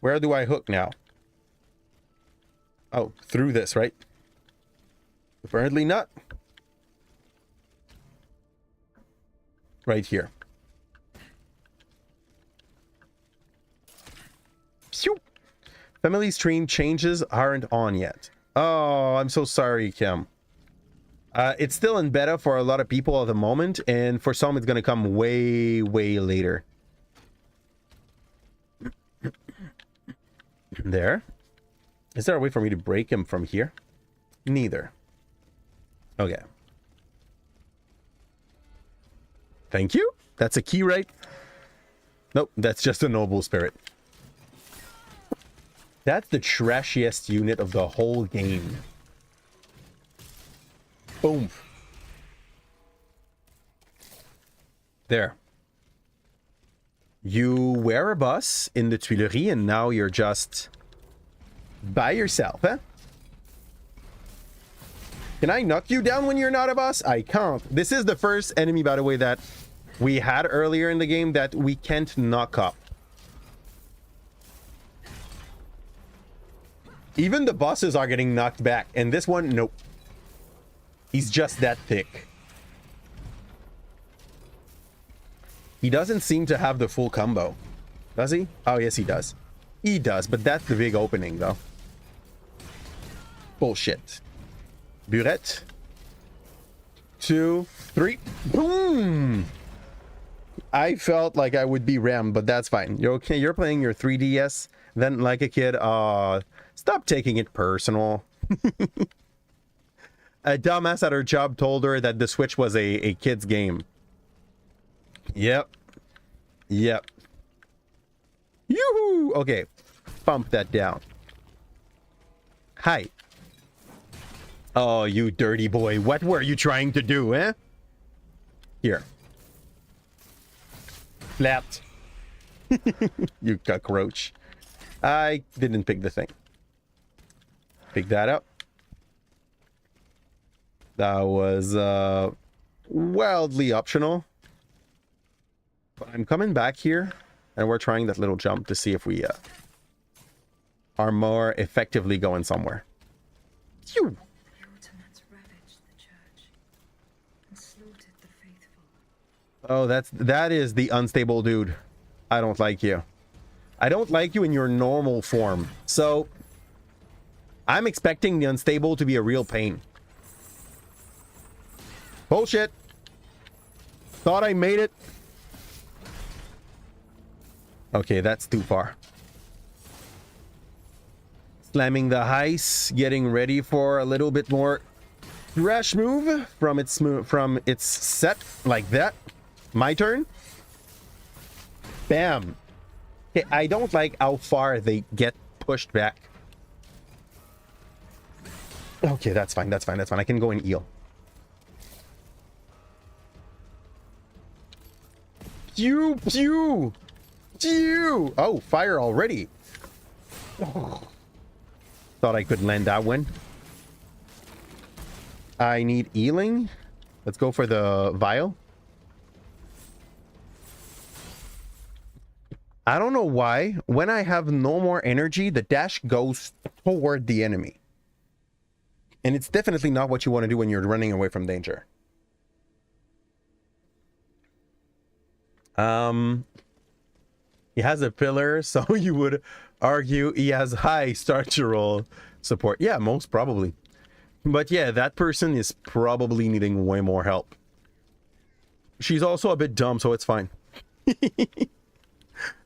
where do I hook now? Oh, through this, right? Apparently not. Right here. Phew. Family stream changes aren't on yet. Oh, I'm so sorry, Kim. It's still in beta for a lot of people at the moment, and for some it's going to come way, way later. There. Is there a way for me to break him from here? Neither. Okay. Thank you. That's a key, right? Nope, that's just a noble spirit. That's the trashiest unit of the whole game. Boom. There. You wear a bus in the Tuileries and now you're just by yourself, huh? Can I knock you down when you're not a boss? I can't. This is the first enemy, by the way, that we had earlier in the game that we can't knock up. Even the bosses are getting knocked back, and this one, nope. He's just that thick. He doesn't seem to have the full combo. Does he? Oh, yes, he does. He does, but that's the big opening, though. Bullshit. Burette. 2, 3. Boom! I felt like I would be rammed, but that's fine. You're okay. You're playing your 3DS, then like a kid. Stop taking it personal. A dumbass at her job told her that the Switch was a kid's game. Yep. Yep. Yoo-hoo! Okay. Bump that down. Hi. Oh, you dirty boy. What were you trying to do, eh? Here. Flapped. You cockroach. I didn't pick the thing. Pick that up. That was wildly optional. But I'm coming back here and we're trying that little jump to see if we are more effectively going somewhere. Phew. The Ottomans ravaged the church and slaughtered the faithful. Oh, that is the unstable dude. I don't like you. I don't like you in your normal form. So I'm expecting the unstable to be a real pain. Bullshit. Thought I made it. Okay, that's too far. Slamming the heist, getting ready for a little bit more rash move from its set like that. My turn. Bam. Okay, I don't like how far they get pushed back. Okay, that's fine. That's fine. That's fine. I can go and heal. Pew, pew, pew. Oh, fire already. Oh. Thought I could land that one. I need healing. Let's go for the vial. I don't know why. When I have no more energy, the dash goes toward the enemy. And it's definitely not what you want to do when you're running away from danger. He has a pillar, so you would argue he has high structural support. Yeah, most probably. But yeah, that person is probably needing way more help. She's also a bit dumb, so it's fine.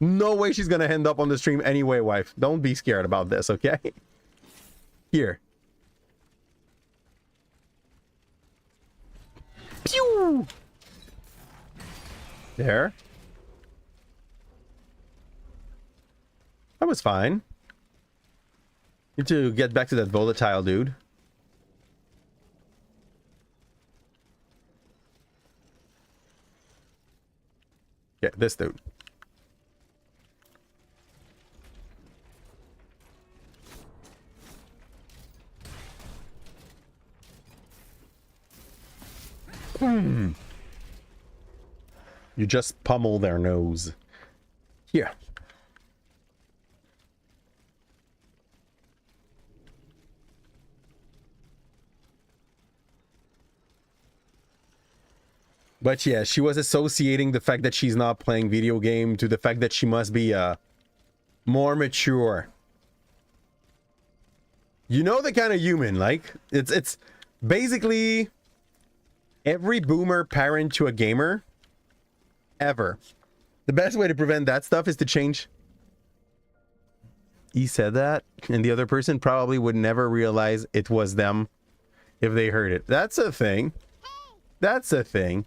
No way she's gonna end up on the stream anyway, wife. Don't be scared about this, okay? Here. Pew! There. That was fine. Need to get back to that volatile dude. Yeah, this dude. You just pummel their nose. Here. But yeah, she was associating the fact that she's not playing video game to the fact that she must be more mature. You know, the kind of human, like, it's basically every boomer parent to a gamer ever. The best way to prevent that stuff is to change. He said that, and the other person probably would never realize it was them if they heard it. That's a thing. That's a thing.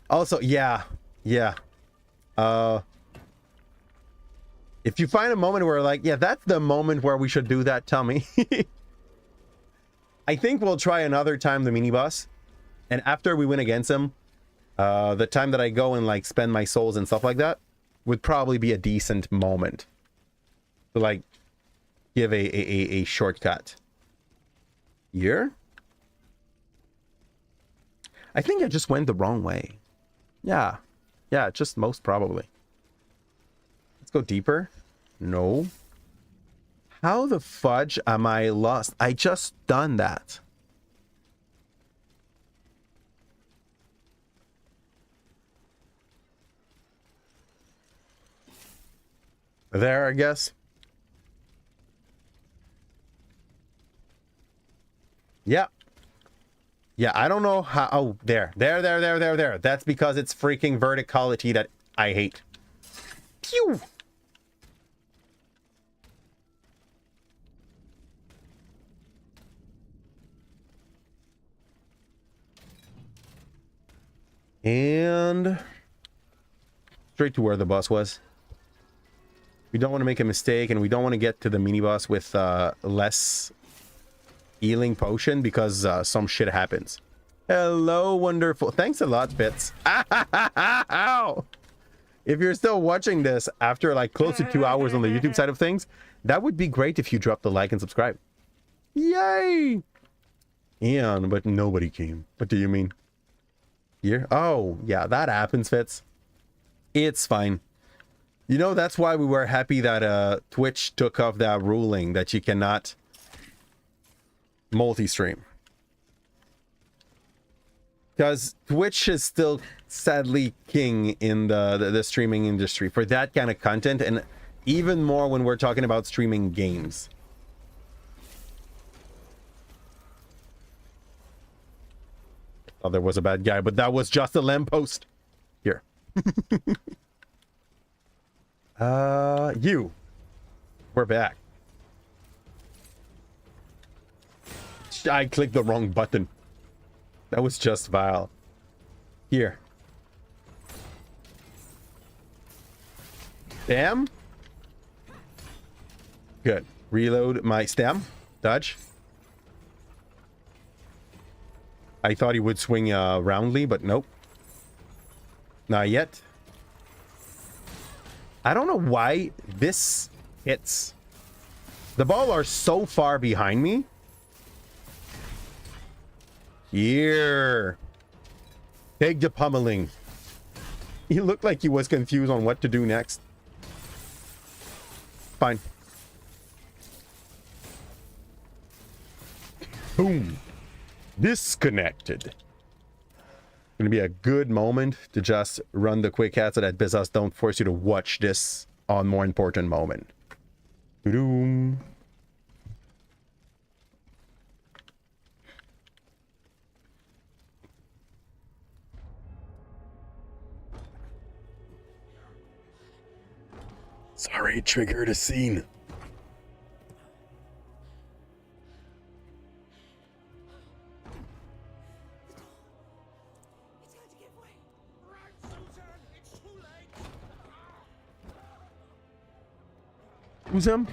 Also, yeah. If you find a moment where like, yeah, that's the moment where we should do that, tell me. I think we'll try another time the mini boss. And after we win against him, the time that I go and like spend my souls and stuff like that would probably be a decent moment to like give a shortcut. Here? I think I just went the wrong way. Yeah, just most probably. Let's go deeper. No. How the fudge am I lost? I just done that. There, I guess. Yeah. Yeah, I don't know how... Oh, there. That's because it's freaking verticality that I hate. Pew! And... straight to where the boss was. We don't want to make a mistake, and we don't want to get to the mini-boss with less healing potion because some shit happens. Hello, wonderful. Thanks a lot, Bits. Ow! If you're still watching this after like close to 2 hours on the YouTube side of things, that would be great if you dropped the like and subscribe. Yay! And, but nobody came. What do you mean? Here? Oh, yeah, that happens, Fitz. It's fine. You know, that's why we were happy that Twitch took off that ruling that you cannot multi-stream. Because Twitch is still sadly king in the streaming industry for that kind of content, and even more when we're talking about streaming games. Oh, there was a bad guy, but that was just a lamppost. Here. You. We're back. I clicked the wrong button. That was just vile. Here. Damn. Good. Reload my stem. Dodge. I thought he would swing roundly, but nope. Not yet. I don't know why this hits. The ball are so far behind me. Here. Take the pummeling. He looked like he was confused on what to do next. Fine. Boom. Disconnected. Gonna be a good moment to just run the quick hat so that Bezos don't force you to watch this on more important moment. Doom. Sorry, triggered a scene. It's going to give way. Right, Susan, it's too late. Who's him?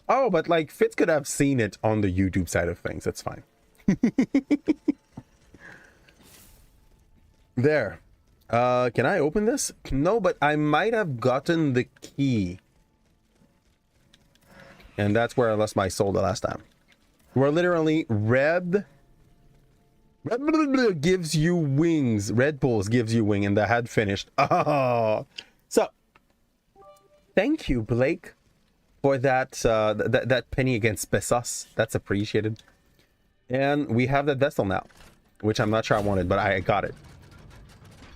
Oh, but like Fitz could have seen it on the YouTube side of things. That's fine. There. Can I open this? No, but I might have gotten the key. And that's where I lost my soul the last time. We're literally red gives you wings. Red Bulls gives you wing, and the had finished. Oh, so thank you, Blake, for that that penny against Pesos. That's appreciated. And we have that vessel now, which I'm not sure I wanted, but I got it.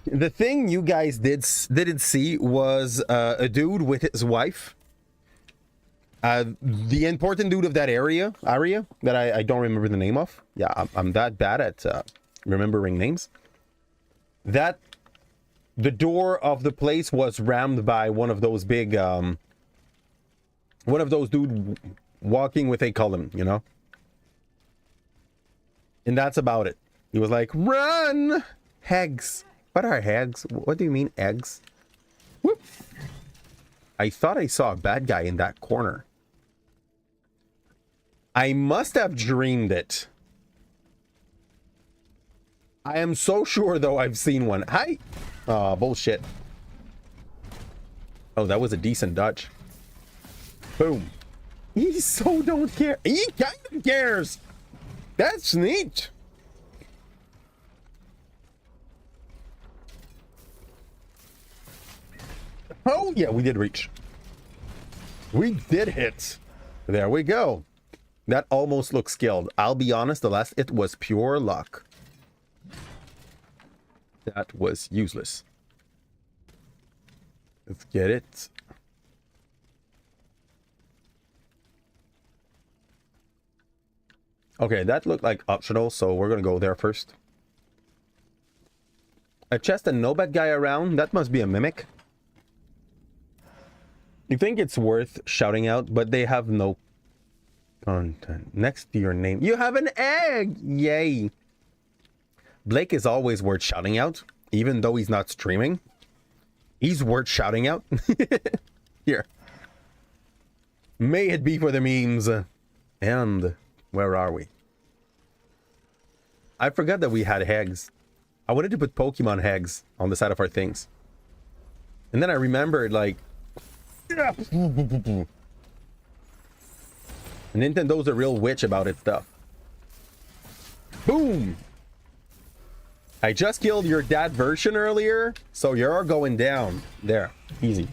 The thing you guys didn't see was a dude with his wife. The important dude of that area that I don't remember the name of. Yeah, I'm that bad at remembering names. That the door of the place was rammed by one of those big one of those dude walking with a column, you know. And that's about it. He was like, "Run, hags." What are hags? What do you mean eggs? Whoop. I thought I saw a bad guy in that corner. I must have dreamed it. I am so sure, though, I've seen one. Hi! Oh, bullshit. Oh, that was a decent dodge. Boom. He so don't care. He kind of cares. That's neat. Oh, yeah, we did reach. We did hit. There we go. That almost looks skilled. I'll be honest, the last hit was pure luck. That was useless. Let's get it. Okay, that looked like optional, so we're gonna go there first. A chest and no bad guy around? That must be a mimic. You think it's worth shouting out, but they have no content. Next to your name, you have an egg! Yay! Blake is always worth shouting out, even though he's not streaming. He's worth shouting out. Here. May it be for the memes. And where are we? I forgot that we had hags. I wanted to put Pokemon hags on the side of our things. And then I remembered, like... Nintendo's a real witch about its stuff. Boom! I just killed your dad version earlier, so you're going down. There. Easy.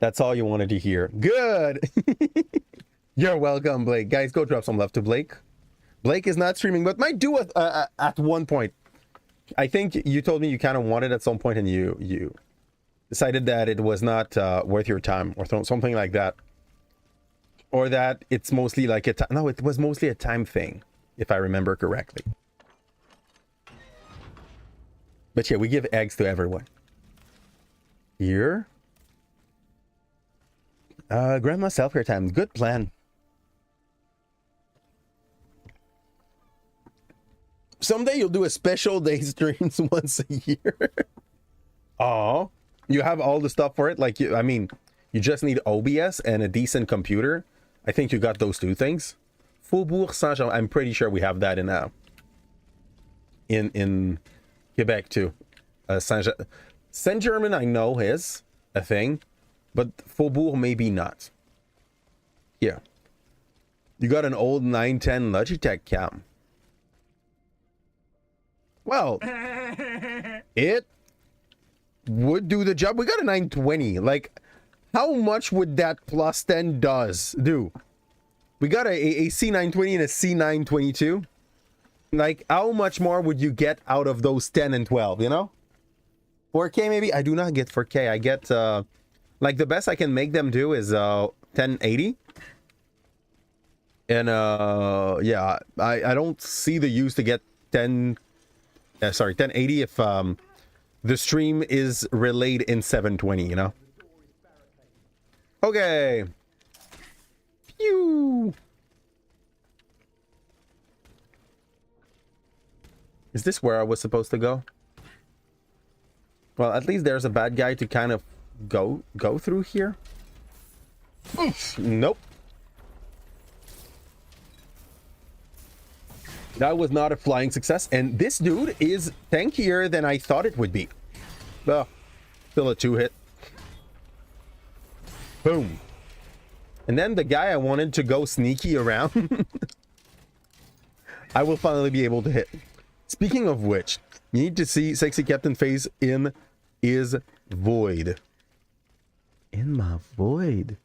That's all you wanted to hear. Good! You're welcome, Blake. Guys, go drop some love to Blake. Blake is not streaming, but might do it at one point. I think you told me you kind of wanted at some point, and you decided that it was not worth your time, or something like that. Or that it's mostly like a time. No, it was mostly a time thing, if I remember correctly. But yeah, we give eggs to everyone. Here. Grandma self-care time. Good plan. Someday you'll do a special day streams once a year. Oh, you have all the stuff for it. Like, I mean, you just need OBS and a decent computer. I think you got those two things. Faubourg Saint-Germain. I'm pretty sure we have that in Quebec too. Saint-Germain I know is a thing, but Faubourg maybe not. Yeah. You got an old 910 Logitech cam. Well, it would do the job. We got a 920. Like, how much would that plus 10 do? We got a C920 and a C922. Like, how much more would you get out of those 10 and 12, you know? 4K maybe? I do not get 4K. I get, like, the best I can make them do is 1080. And, yeah, I don't see the use to get 1080 if the stream is relayed in 720, you know? Okay. Phew. Is this where I was supposed to go? Well, at least there's a bad guy to kind of go through here. Oof. Nope. That was not a flying success. And this dude is tankier than I thought it would be. Oh, still a 2-hit. Boom. And then the guy I wanted to go sneaky around, I will finally be able to hit. Speaking of which, you need to see Sexy Captain face in is void. In my void.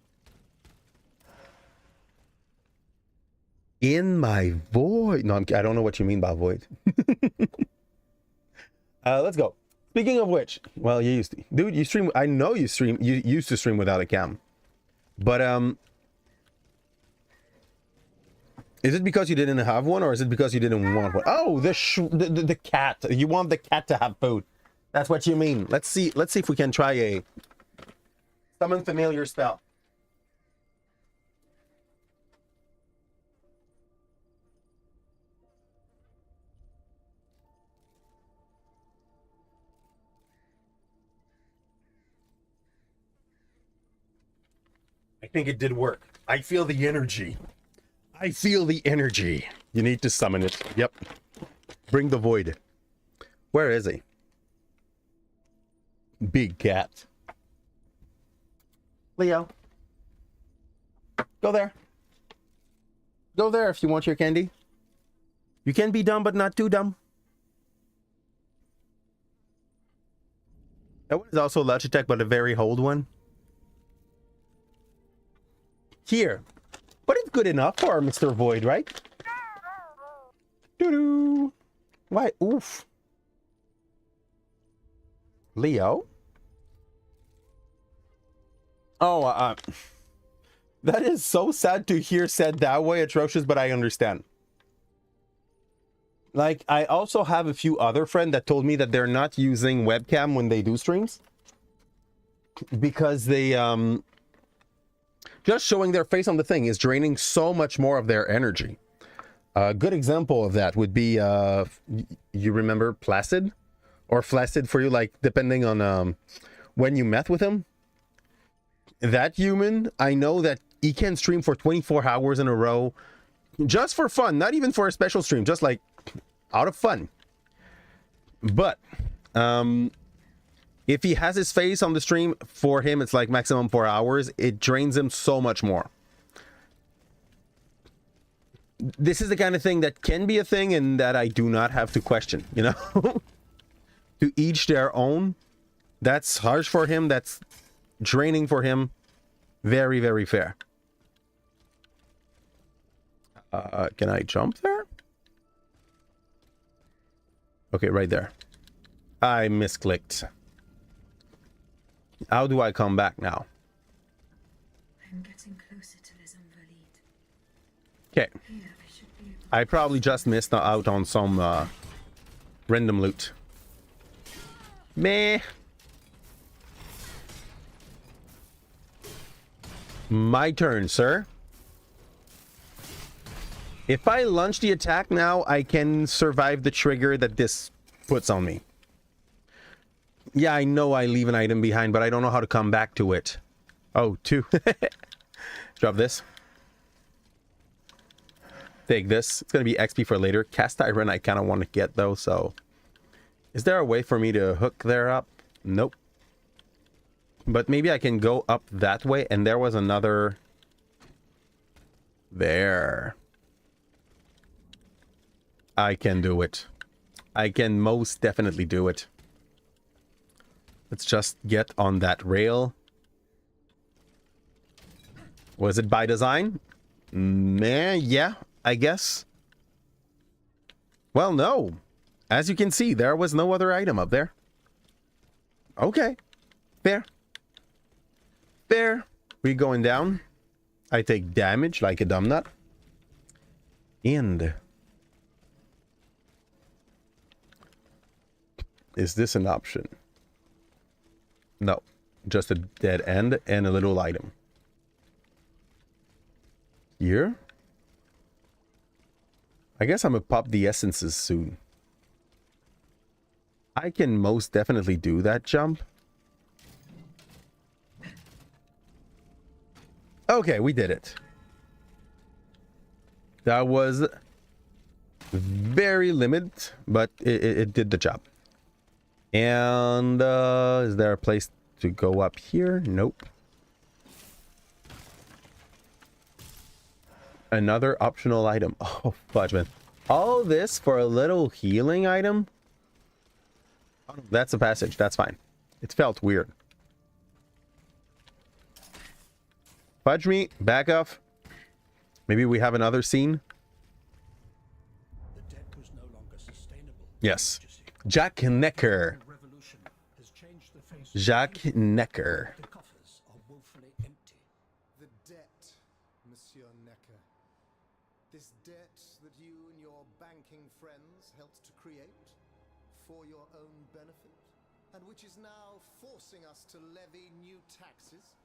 In my void. No, I don't know what you mean by void. Let's go. Speaking of which, well, you used to, dude, you stream. I know you stream. You used to stream without a cam, but is it because you didn't have one, or is it because you didn't want one? Oh, the cat. You want the cat to have food. That's what you mean. Let's see. Let's see if we can try a summon familiar spell. I think it did work. I feel the energy. I feel the energy. You need to summon it. Yep. Bring the void. Where is he? Big cat. Leo. Go there. Go there if you want your candy. You can be dumb, but not too dumb. That one is also Logitech, but a very old one. Here. But it's good enough for Mr. Void, right? Doo-doo. Why? Oof. Leo? Oh, that is so sad to hear said that way, Atrocious, but I understand. Like, I also have a few other friends that told me that they're not using webcam when they do streams. Because they, just showing their face on the thing is draining so much more of their energy. A good example of that would be, you remember Placid? Or Flaccid for you, like, depending on when you met with him. That human, I know that he can stream for 24 hours in a row. Just for fun, not even for a special stream, just like, out of fun. But, if he has his face on the stream, for him it's like maximum 4 hours. It drains him so much more. This is the kind of thing that can be a thing and that I do not have to question, you know? To each their own. That's harsh for him. That's draining for him. Very, very fair. Can I jump there? Okay, right there. I misclicked. How do I come back now? I'm getting closer to Les Invalides. Okay. Here, I should be able I probably just missed out on some random loot. Meh. My turn, sir. If I launch the attack now, I can survive the trigger that this puts on me. Yeah, I know I leave an item behind, but I don't know how to come back to it. Oh, 2. Drop this. Take this. It's going to be XP for later. Cast Iron I kind of want to get, though, so... Is there a way for me to hook there up? Nope. But maybe I can go up that way, and there was another... There. I can do it. I can most definitely do it. Let's just get on that rail. Was it by design? Man, yeah, I guess. Well, no. As you can see, there was no other item up there. Okay. Fair. Fair. We going down. I take damage like a dumb nut. And... Is this an option? No. Just a dead end and a little item. Here? I guess I'm gonna pop the essences soon. I can most definitely do that jump. Okay, we did it. That was very limited, but it did the job. And is there a place to go up here? Nope. Another optional item. Oh, fudge, man. All this for a little healing item? Oh, that's a passage. That's fine. It felt weird. Fudge me. Back off. Maybe we have another scene. The debt was no longer sustainable. Yes. Jack Necker. Revolution has changed the face of Jack Necker. the coffers are woefully empty. The debt, Monsieur Necker. This debt that you and your banking friends helped to create for your own benefit, and which is now forcing us to levy new taxes.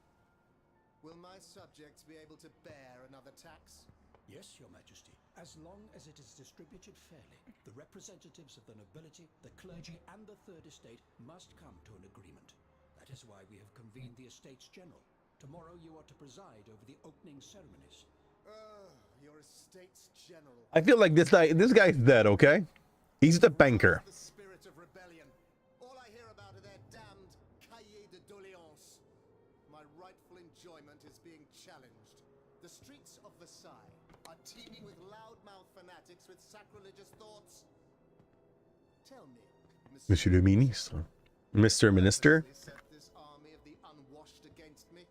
Will my subjects be able to bear another tax? Yes, Your Majesty, as long as it is distributed fairly. The representatives of the nobility, the clergy, and the Third Estate must come to an agreement. That is why we have convened the Estates General. Tomorrow you are to preside over the opening ceremonies. Your Estates General. I feel like this guy's dead, okay? He's the banker. The spirit of rebellion. All I hear about are their damned cahiers de doléances. My rightful enjoyment is being challenged. The streets of Versailles are teeming with loudmouth fanatics with sacrilegious thoughts. Tell me, Monsieur le Ministre. Mr. Minister. they set this army of the unwashed against me?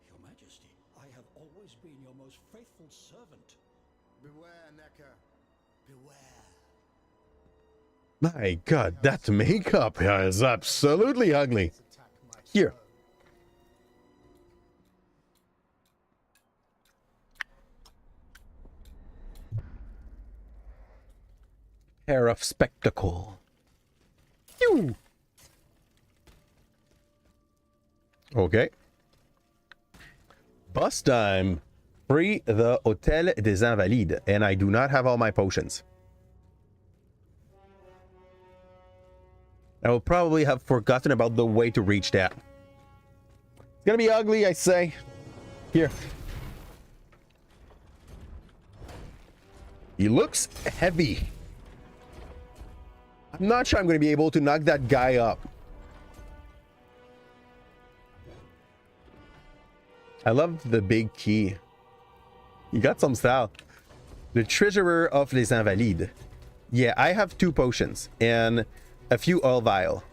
Your Majesty, I have always been your most faithful servant. Beware, Necker. Beware. My God, that makeup is absolutely ugly. Attack my Here. throne. Pair of spectacle. Phew. Okay. Bus time. Free the Hôtel des Invalides. And I do not have all my potions. I will probably have forgotten about the way to reach that. It's gonna be ugly, I say. Here. He looks heavy. I'm not sure I'm going to be able to knock that guy up. I love the big key. You got some style. The Treasurer of les Invalides. Yeah, I have 2 potions and a few oil vial.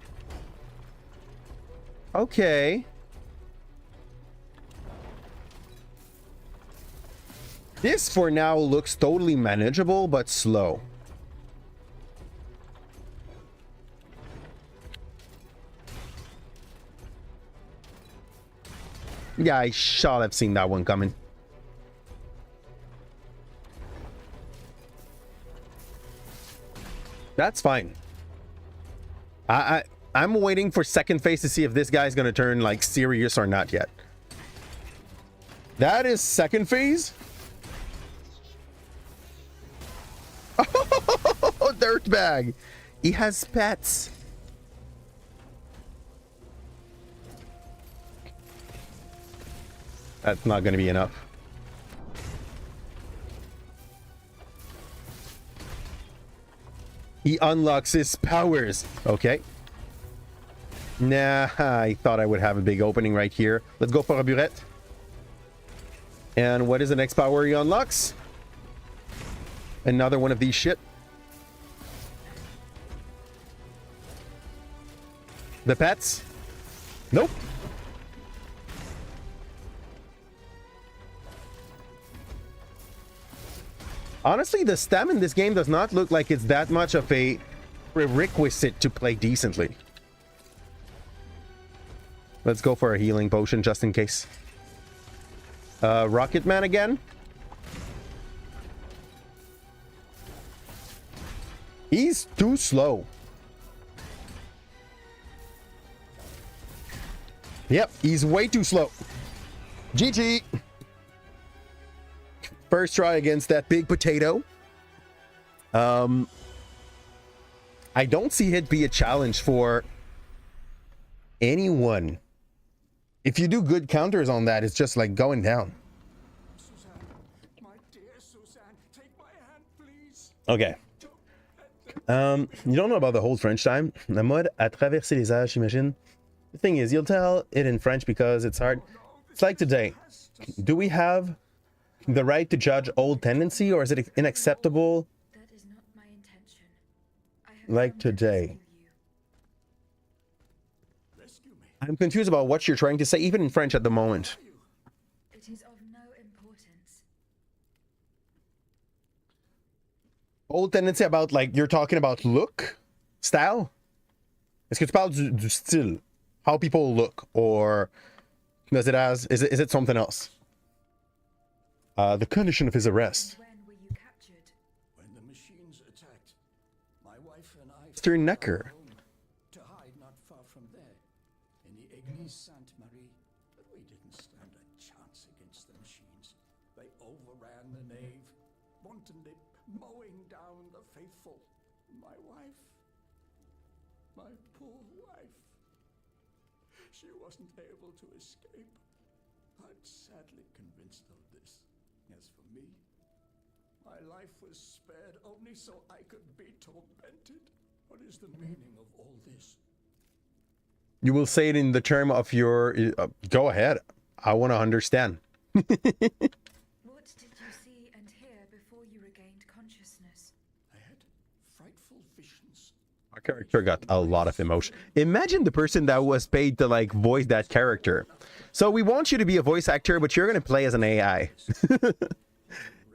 Okay. This for now looks totally manageable, but slow. Yeah, I shall have seen that one coming. That's fine. I'm waiting for second phase to see if this guy's gonna turn like serious or not yet. That is second phase. Oh, dirtbag. He has pets. That's not gonna be enough. He unlocks his powers. Okay. Nah, I thought I would have a big opening right here. Let's go for a burette. And what is the next power he unlocks? Another one of these shit. The pets? Nope. Honestly, the stam in this game does not look like it's that much of a prerequisite to play decently. Let's go for a healing potion just in case. Rocket Man again. He's too slow. Yep, he's way too slow. GG. First try against that big potato. I don't see it be a challenge for anyone. If you do good counters on that, it's just like going down. Suzanne, my dear Suzanne, take my hand, please. Okay. You don't know about the whole French time. La mode à traverser les âges, j'imagine. The thing is, you'll tell it in French because it's hard. It's like today. Do we have the right to judge old tendency, or is it unacceptable? That is not my intention. I have Like come to today. rescue you. I'm confused about what you're trying to say, even in French at the moment. It is of no importance. Old tendency about, like, you're talking about look? Style? Est-ce que tu parles du style? How people look? Or does it is it something else? The condition of his arrest. When were you captured? When the machines attacked, my wife and I Mr. fled Necker. home to hide not far from there, in the Église Sainte Marie. But we didn't stand a chance against the machines. They overran the nave, wantonly mowing down the faithful. My wife, my poor wife, she wasn't able to escape. I'm sadly convinced of this. As for me, my life was spared only so I could be tormented. What is the meaning of all this? You will say it in the term of your... go ahead. I want to understand. What did you see and hear before you regained consciousness? I had frightful visions. Our character got a lot of emotion. Imagine the person that was paid to, like, voice that character. So we want you to be a voice actor, but you're going to play as an AI.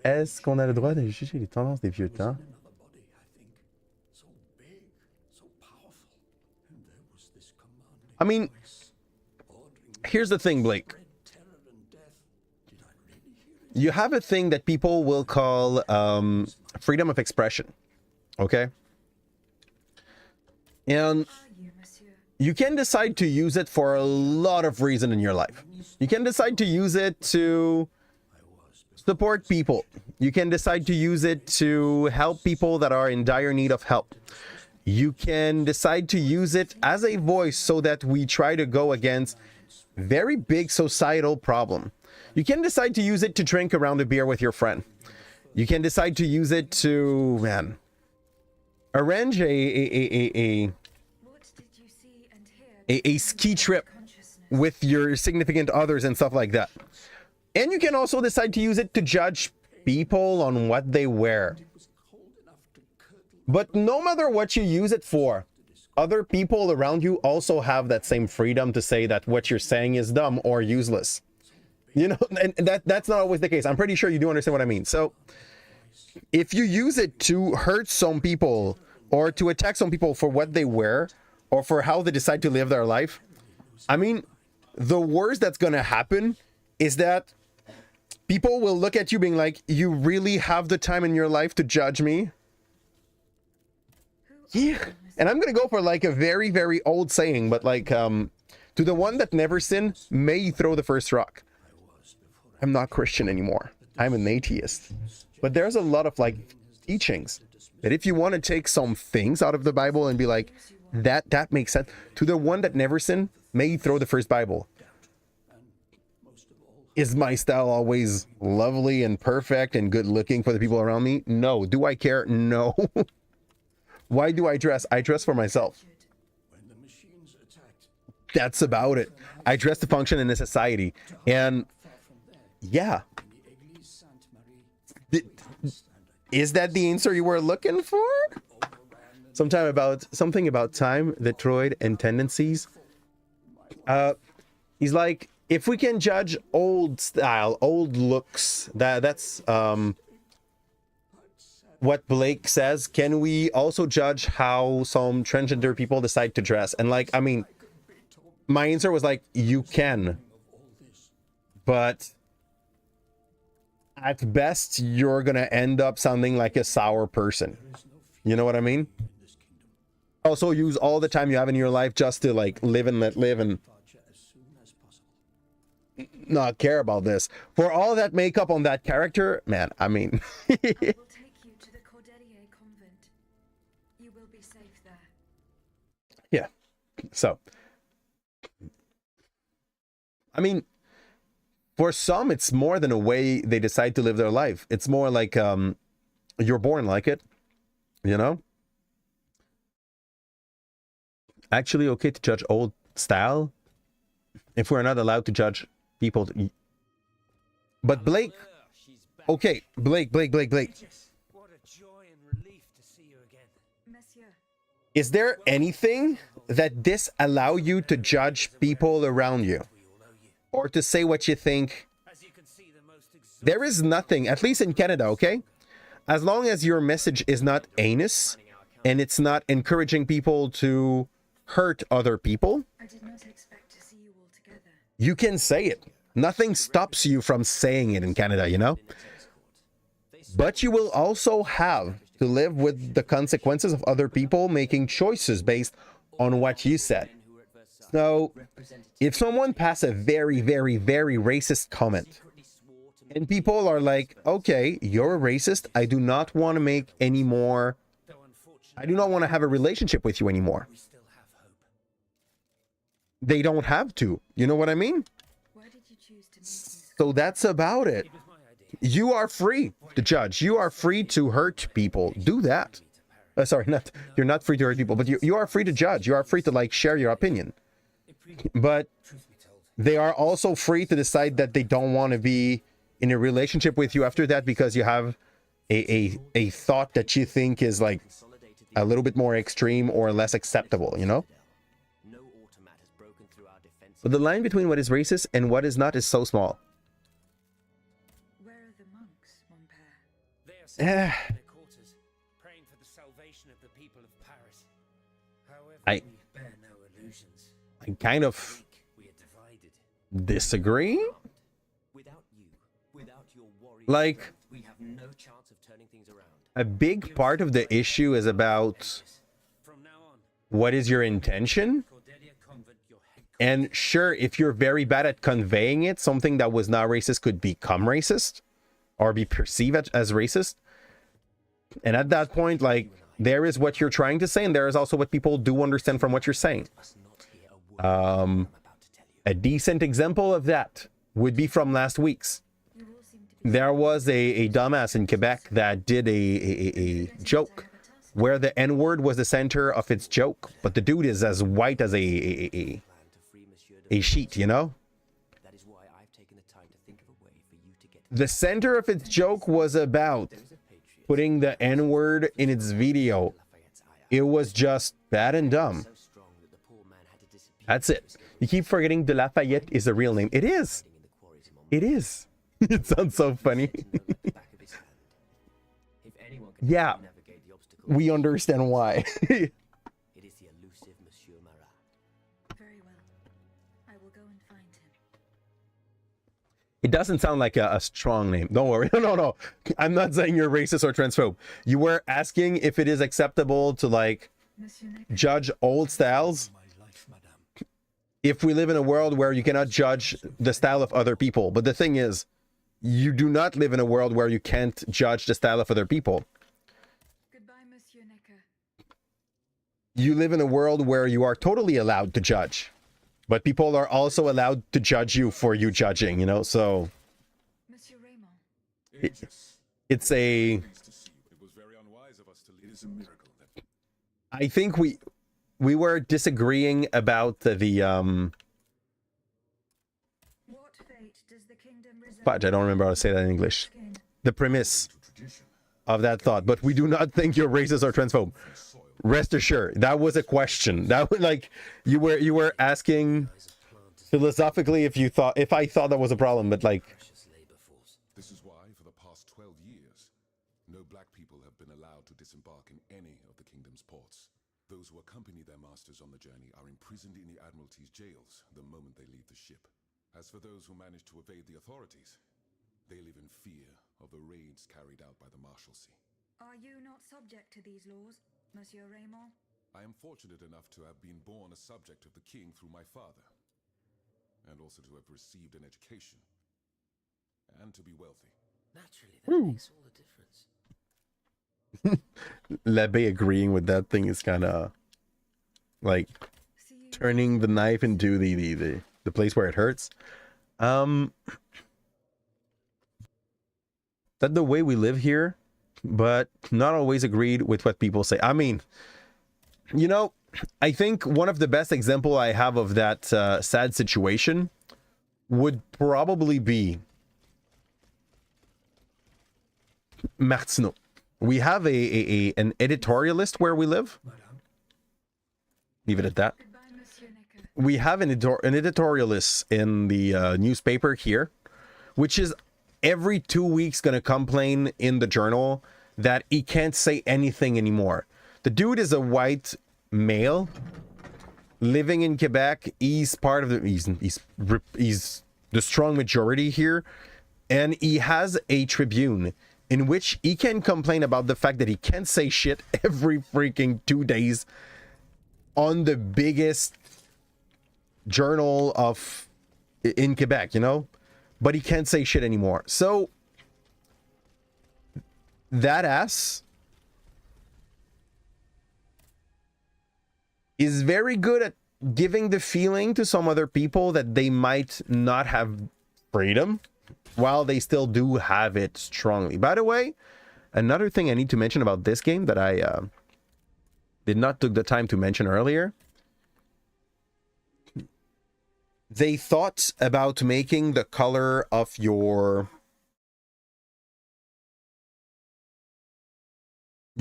Est-ce qu'on a le droit de juger les tendances des vieux temps? Another body, I think. So big, so powerful. And there was this commanding I mean, voice ordering me here's the thing, Blake. to spread terror and death. Did I really hear it? You have a thing that people will call freedom of expression. Okay? And Are you, monsieur? you can decide to use it for a lot of reasons in your life. You can decide to use it to support people. You can decide to use it to help people that are in dire need of help. You can decide to use it as a voice so that we try to go against very big societal problem. You can decide to use it to drink around a beer with your friend. You can decide to use it to, man, arrange What did you see and hear a ski trip consciousness? with your significant others and stuff like that. And you can also decide to use it to judge people on what they wear. But no matter what you use it for, other people around you also have that same freedom to say that what you're saying is dumb or useless. You know, and that's not always the case. I'm pretty sure you do understand what I mean. So if you use it to hurt some people or to attack some people for what they wear or for how they decide to live their life, I mean, the worst that's going to happen is that people will look at you being like, you really have the time in your life to judge me? Who are Yeah. you, monsieur? And I'm gonna go for like a very, very old saying, but like, to the one that never sinned, may you throw the first rock. I'm not Christian anymore. I'm an atheist. But there's a lot of like teachings that if you want to take some things out of the Bible and be like, that makes sense. To the one that never sinned, may you throw the first Bible. Is my style always lovely and perfect and good looking for the people around me? No. Do I care? No. Why do I dress? I dress for myself. That's about it. I dress to function in a society. And yeah. Is that the answer you were looking for? Something about time, Detroit, and tendencies. He's like, if we can judge old style, old looks, that's what Blake says. Can we also judge how some transgender people decide to dress? And like, I mean, my answer was like, you can, but at best, you're gonna end up sounding like a sour person. You know what I mean? Also, use all the time you have in your life just to like live and let live and not care about this. For all that makeup on that character, man, I mean. I will take you to the Cordelier convent. You will be safe there. Yeah. So, I mean, for some, it's more than a way they decide to live their life. It's more like you're born like it, you know? Actually, okay to judge old style if we're not allowed to judge people. But Blake, okay, Blake. What a joy and relief to see you again. Monsieur, Is there anything that this allow you to judge people around you? Or to say what you think? There is nothing, at least in Canada, okay? As long as your message is not heinous and it's not encouraging people to hurt other people, I did not expect to see you all together. you can say it. Nothing stops you from saying it in Canada, you know? But you will also have to live with the consequences of other people making choices based on what you said. So, if someone passes a very, very, very racist comment, and people are like, okay, you're a racist, I do not want to make any more, I do not want to have a relationship with you anymore. They don't have to, you know what I mean? Why did you choose to meet me? So that's about it. You are free to judge. You are free to hurt people. Do that. Sorry, you're not free to hurt people, but you are free to judge. You are free to like share your opinion. But they are also free to decide that they don't want to be in a relationship with you after that because you have a thought that you think is like a little bit more extreme or less acceptable, you know? But the line between what is racist and what is not is so small. Where are the monks, mon père? They are sitting in their quarters, praying for the salvation of the people of Paris. However, we bear no illusions. I kind of We are divided. disagree. Without you, without your warrior, Like, we have no chance of turning things around. a big part of the issue is about From now on, what is your intention. Cordelia Convent, your head. And sure, if you're very bad at conveying it, something that was not racist could become racist or be perceived as racist. And at that point, like, there is what you're trying to say, and there is also what people do understand from what you're saying. A decent example of that would be from last week's. You all seem to be There was a dumbass in Quebec that did a joke where the N-word was the center of its joke, but the dude is as white as a sheet, you know? That is why I've taken the time to think of a way for you to get The center of its joke was about putting the N-word in its video. It was just bad and dumb. so strong that the poor man had to disappear. That's it. You keep forgetting De Lafayette is a real name. It is. In the quarries in Montmartre. It is. It sounds so funny. To know at the back of his hand. If anyone can Yeah. navigate the obstacle, We understand why. it is the elusive Monsieur Marat. very well. I will go and find him. It doesn't sound like a strong name. Don't worry. No. I'm not saying you're racist or transphobe. You were asking if it is acceptable to like Monsieur Necker. judge old styles My life, madame. if we live in a world where you cannot judge the style of other people. But the thing is, you do not live in a world where you can't judge the style of other people. Goodbye, Monsieur Necker. You live in a world where you are totally allowed to judge, but people are also allowed to judge you for you judging, you know? So Monsieur Raymond. it's a... It was very unwise of us to leave. It is a miracle that I think we were disagreeing about the What fate does the kingdom reserve? fudge, I don't remember how to say that in English. Skin? The premise of that thought, but we do not think you're racist or transphobe. Rest assured, that was a question. That was like you were asking philosophically if I thought that was a problem, but like Precious labor force. This is why, for the past 12 years, no black people have been allowed to disembark in any of the kingdom's ports. Those who accompany their masters on the journey are imprisoned in the Admiralty's jails the moment they leave the ship. As for those who manage to evade the authorities, they live in fear of the raids carried out by the Marshalsea. Are you not subject to these laws, Monsieur Raymond? I am fortunate enough to have been born a subject of the king through my father, and also to have received an education, and to be wealthy. Naturally, that makes all the difference. Lebe agreeing with that thing is kind of like See you. turning the knife into the place where it hurts. That's the way we live here, but not always agreed with what people say. I mean, you know, I think one of the best example I have of that sad situation would probably be Martineau. We have an editorialist where we live. Leave it at that. Goodbye, Monsieur Necker. We have an editorialist in the newspaper here, which is every 2 weeks going to complain in the journal that he can't say anything anymore. The dude is a white male living in Quebec. He's part of the he's the strong majority here, and he has a Tribune in which he can complain about the fact that he can't say shit every freaking 2 days on the biggest journal of in Quebec, you know, but he can't say shit anymore. So that ass is very good at giving the feeling to some other people that they might not have freedom while they still do have it strongly. By the way, another thing I need to mention about this game that I did not took the time to mention earlier. They thought about making the color of your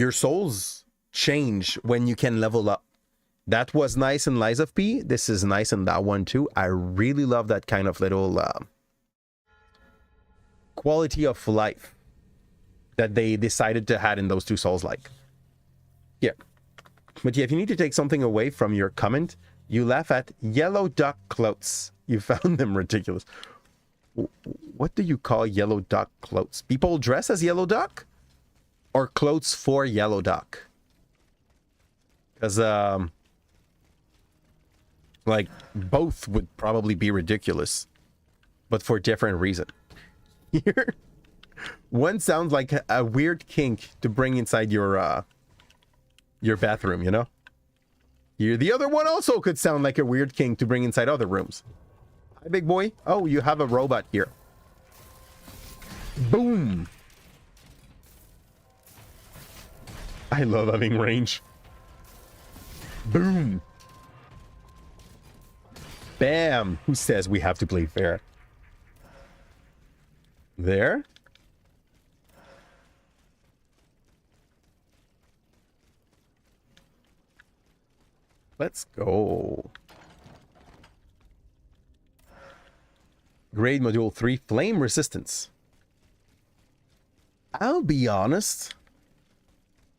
souls change when you can level up. That was nice in Lies of P. This is nice in that one too. I really love that kind of little quality of life that they decided to add in those two souls like. Yeah. But yeah, if you need to take something away from your comment, you laugh at yellow duck cloaks. You found them ridiculous. What do you call yellow duck cloaks? People dress as yellow duck? Or clothes for yellow duck? Because, like, both would probably be ridiculous. But for different reasons. Here, one sounds like a weird kink to bring inside your bathroom, you know? Here, the other one also could sound like a weird kink to bring inside other rooms. Hi, big boy. Oh, you have a robot here. Boom. I love having range. Boom. Bam. Who says we have to play fair? There. Let's go. Grade Module 3, Flame Resistance. I'll be honest.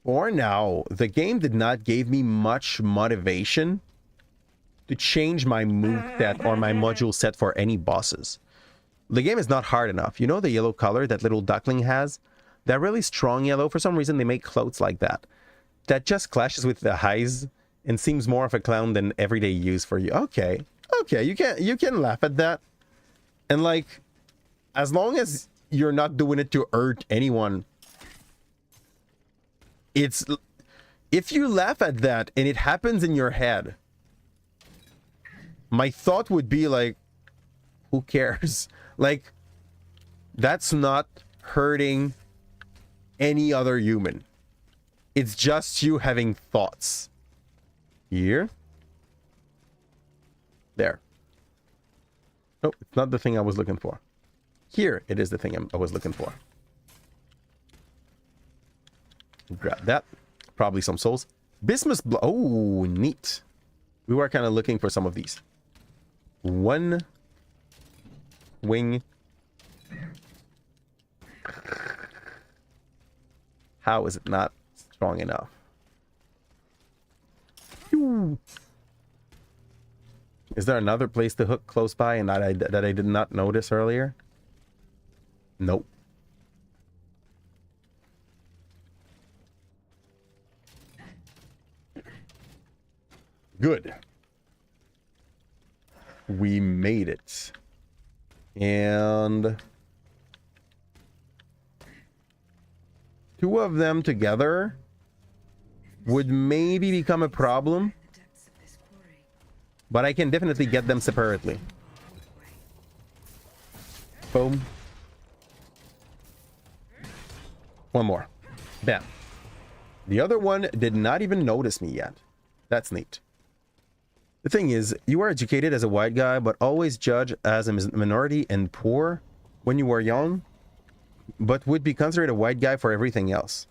For now, the game did not give me much motivation to change my move set or my module set for any bosses. The game is not hard enough. You know the yellow color that little duckling has? That really strong yellow. For some reason, they make clothes like that. that just clashes with the highs and seems more of a clown than everyday use for you. Okay. Okay, you can laugh at that. And like, as long as you're not doing it to hurt anyone, it's, if you laugh at that and it happens in your head, my thought would be like, who cares? Like, that's not hurting any other human. It's just you having thoughts. Here. There. Nope, it's not the thing I was looking for. Here, it is the thing I was looking for. Grab that. Probably some souls. Bismuth oh, neat. We were kind of looking for some of these. One wing. How is it not strong enough? Ooh. Is there another place to hook close by and that I did not notice earlier? Nope. Good. We made it. And two of them together would maybe become a problem. But I can definitely get them separately. Boom. One more. Bam. The other one did not even notice me yet. That's neat. The thing is, you are educated as a white guy, but always judged as a minority and poor when you were young, but would be considered a white guy for everything else.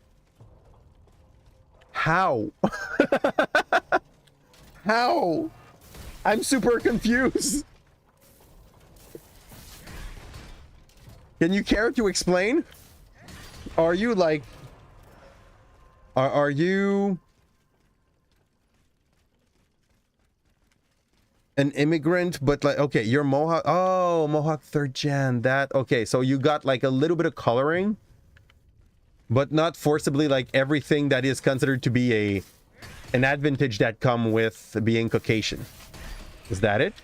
How? How? I'm super confused. Can you care to explain? Are you like... Are you... an immigrant, but like, okay, you're Mohawk. Oh, Mohawk 3rd gen. That, okay, so you got like a little bit of coloring, but not forcibly like everything that is considered to be an advantage that come with being Caucasian. Is that it?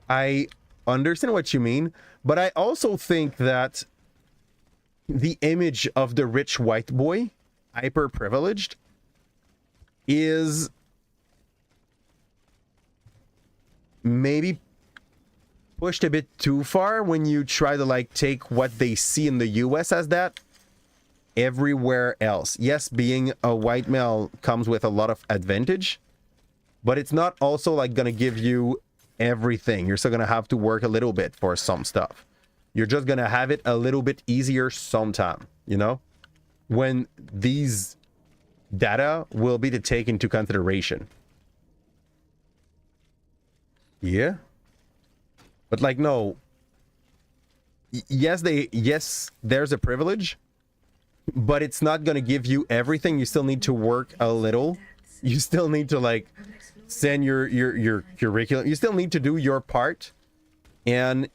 I understand what you mean, but I also think that the image of the rich white boy, hyper privileged, is maybe pushed a bit too far when you try to like take what they see in the US as that everywhere else. Yes, being a white male comes with a lot of advantage, but it's not also like gonna give you everything. You're still gonna have to work a little bit for some stuff. You're just gonna have it a little bit easier sometime, you know, when these data will be to take into consideration. Yeah, but like, no, yes, there's a privilege, but it's not gonna give you everything. You still need to work a little. You still need to like send your curriculum. You still need to do your part, and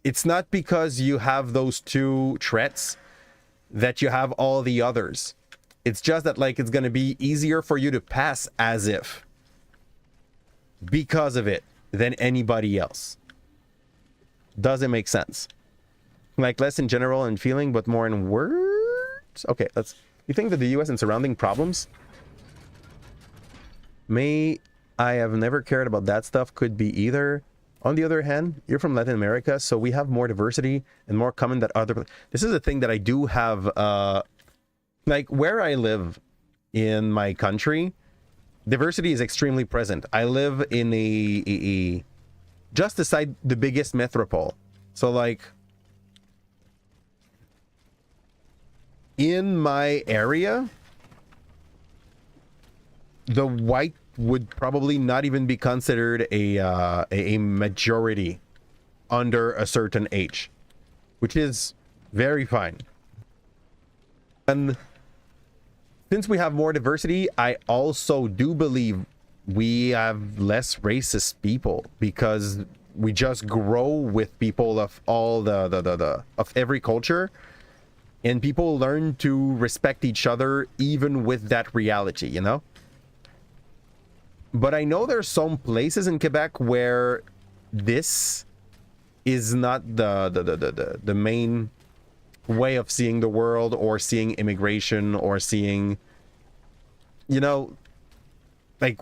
it's not because you have those two threats that you have all the others. It's just that like it's gonna be easier for you to pass as if because of it than anybody else. Doesn't make sense. Like less in general and feeling, but more in words. Okay, let's. You think that the US and surrounding problems may I have never cared about that stuff could be either. On the other hand, you're from Latin America, so we have more diversity and more common than other. This is a thing that I do have. Like where I live in my country, diversity is extremely present. I live in a just beside the biggest metropole. So like in my area, the white would probably not even be considered a majority under a certain age, which is very fine. And since we have more diversity, I also do believe we have less racist people because we just grow with people of all of every culture, And people learn to respect each other even with that reality, you know? But I know there's some places in Quebec where this is not the main way of seeing the world, or seeing immigration, or seeing, you know, like,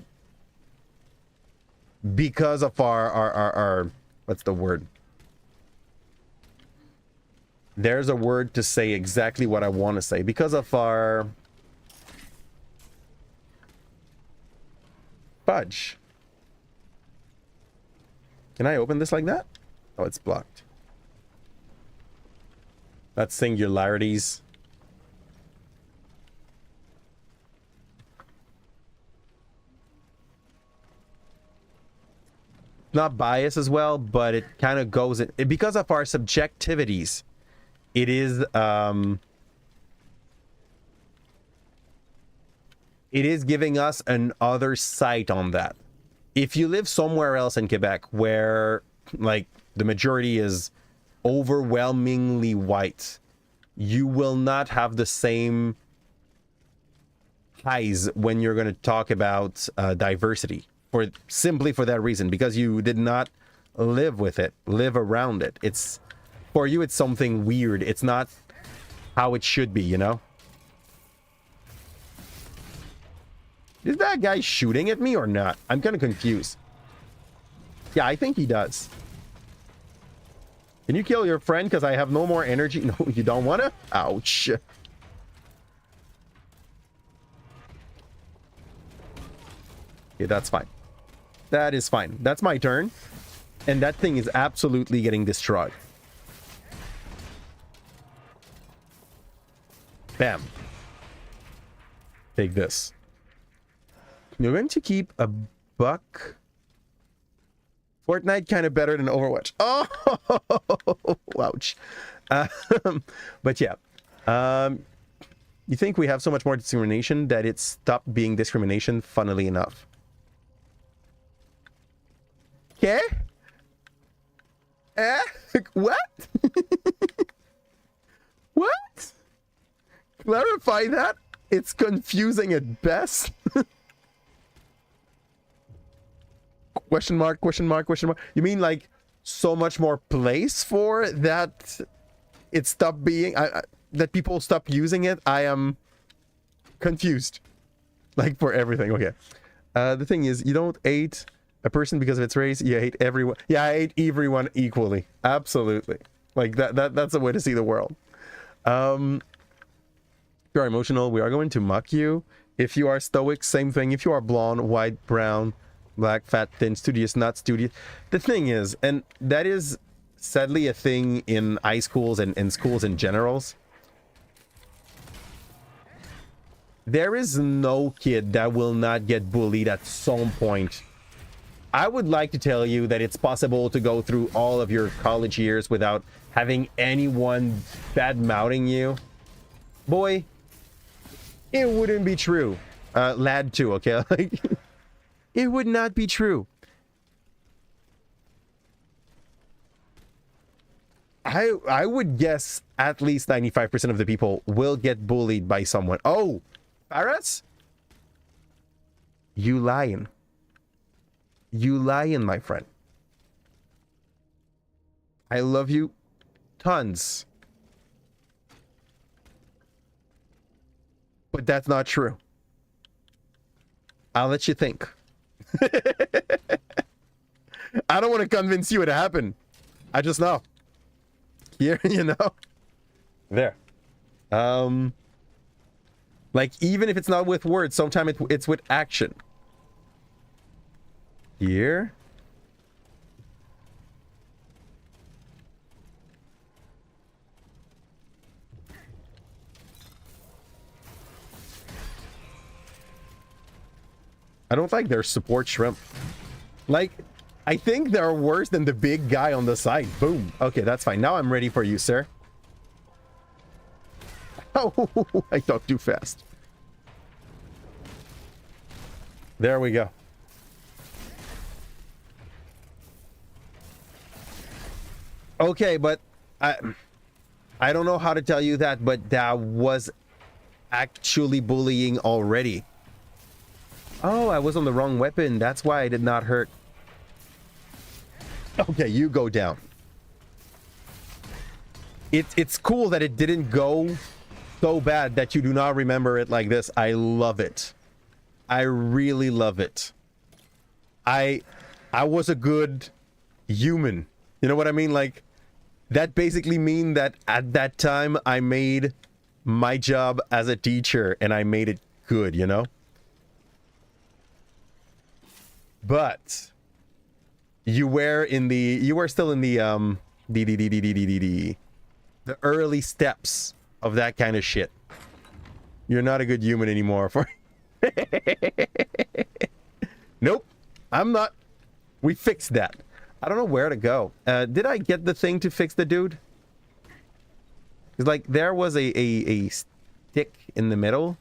because of our what's the word? There's a word to say exactly what I want to say. Because of our fudge. Can I open this like that? Oh, it's blocked. That's singularities. Not bias as well, but it kind of goes in, because of our subjectivities. It is giving us another sight on that. If you live somewhere else in Quebec where, like, the majority is overwhelmingly white, you will not have the same highs when you're going to talk about diversity, simply for that reason, because you did not live with it, live around it. It's, for you, it's something weird. It's not how it should be, you know? Is that guy shooting at me or not? I'm kind of confused. Yeah, I think he does. Can you kill your friend because I have no more energy? No, you don't want to? Ouch. Okay, that's fine. That is fine. That's my turn. And that thing is absolutely getting destroyed. Bam. Take this. You're going to keep a buck. Fortnite kind of better than Overwatch. Oh, ouch. But yeah. You think we have so much more discrimination that it stopped being discrimination, funnily enough. Okay? What? What? Clarify that. It's confusing at best. Question mark, question mark, question mark. You mean like so much more place for that it stopped being, that people stop using it? I am confused. Like for everything. Okay. The thing is, you don't hate a person because of its race. You hate everyone. Yeah, I hate everyone equally. Absolutely. Like that's a way to see the world. If you are emotional, we are going to mock you. If you are stoic, same thing. If you are blonde, white, brown, black, fat, thin, studious, not studious. The thing is, and that is sadly a thing in high schools and schools in generals, there is no kid that will not get bullied at some point. I would like to tell you that it's possible to go through all of your college years without having anyone bad-mouthing you. Boy, it wouldn't be true. Lad too, okay? Like, it would not be true. I would guess at least 95% of the people will get bullied by someone. Oh, Paras? You lying. You lying, my friend. I love you tons. But that's not true. I'll let you think. I don't want to convince you it happened. I just know. Here, you know. There. Like, even if it's not with words, sometimes it's with action. Here. I don't like their support shrimp. Like, I think they're worse than the big guy on the side. Boom. Okay, that's fine. Now I'm ready for you, sir. Oh, I talk too fast. There we go. Okay, but I don't know how to tell you that, but that was actually bullying already. Oh, I was on the wrong weapon. That's why I did not hurt. Okay, you go down. It's cool that it didn't go so bad that you do not remember it like this. I love it. I really love it. I was a good human. You know what I mean? Like, that basically mean that at that time I made my job as a teacher and I made it good, you know? But you were still in the early steps of that kind of shit. You're not a good human anymore for Nope, I'm not. We fixed that. I don't know where to go. Did I get the thing to fix the dude? It's like there was a stick in the middle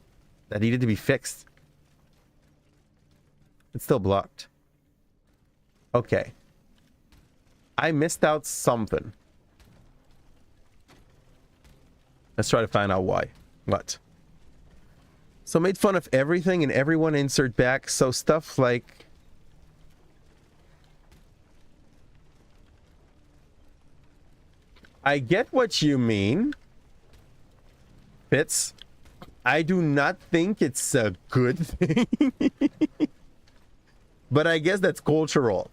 that needed to be fixed. It's still blocked. Okay. I missed out something. Let's try to find out why. What? So made fun of everything and everyone, insert back. So stuff like... I get what you mean. Fitz. I do not think it's a good thing. But I guess that's cultural.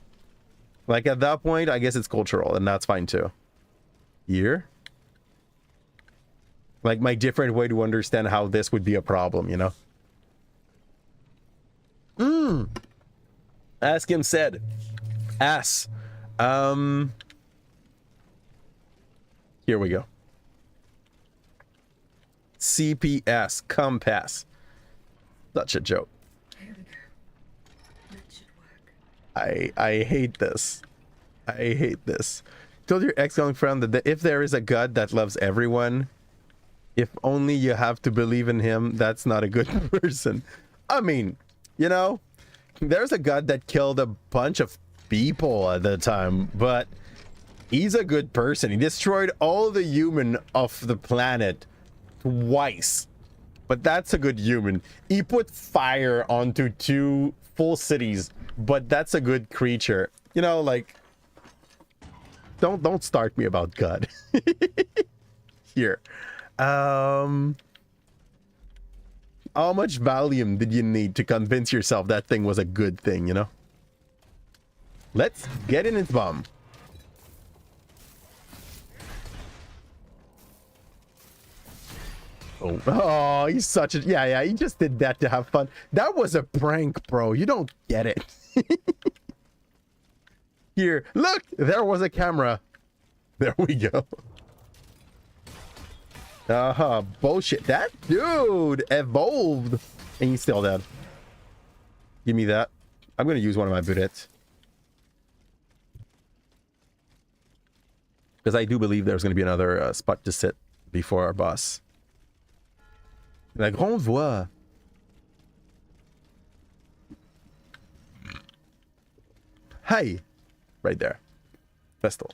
Like at that point, I guess it's cultural, and that's fine too. Here? Like my different way to understand how this would be a problem, you know? Ask him said. Ass. Here we go. CPS. Compass. Such a joke. Here we go. That should work. I hate this. I hate this. Told your ex-girlfriend that if there is a God that loves everyone, if only you have to believe in him, that's not a good person. I mean, you know, there's a God that killed a bunch of people at the time, but he's a good person. He destroyed all the human of the planet twice, but that's a good human. He put fire onto 2 full cities, but that's a good creature. You know, like, don't start me about God. Here. How much Valium did you need to convince yourself that thing was a good thing, you know? Let's get in its bum. Oh, he's such a... Yeah, he just did that to have fun. That was a prank, bro. You don't get it. Here, look! There was a camera. There we go. Bullshit. That dude evolved. And he's still dead. Give me that. I'm going to use one of my bullets. Because I do believe there's going to be another spot to sit before our boss. La grande voix. Hi. Right there. Vestal.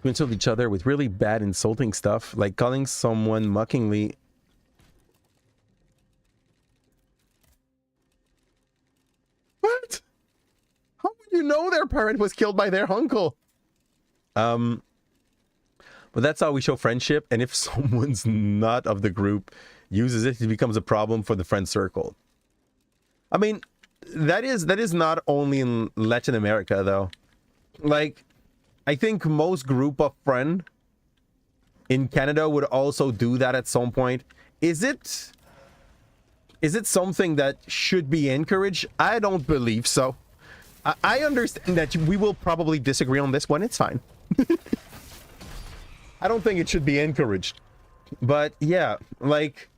We insult each other with really bad insulting stuff, like calling someone mockingly. What? How would you know their parent was killed by their uncle? But that's how we show friendship, and if someone's not of the group uses it, it becomes a problem for the friend circle. I mean, that is not only in Latin America, though. Like, I think most group of friend in Canada would also do that at some point. Is it something that should be encouraged? I don't believe so. I understand that we will probably disagree on this one. It's fine. I don't think it should be encouraged. But yeah, like,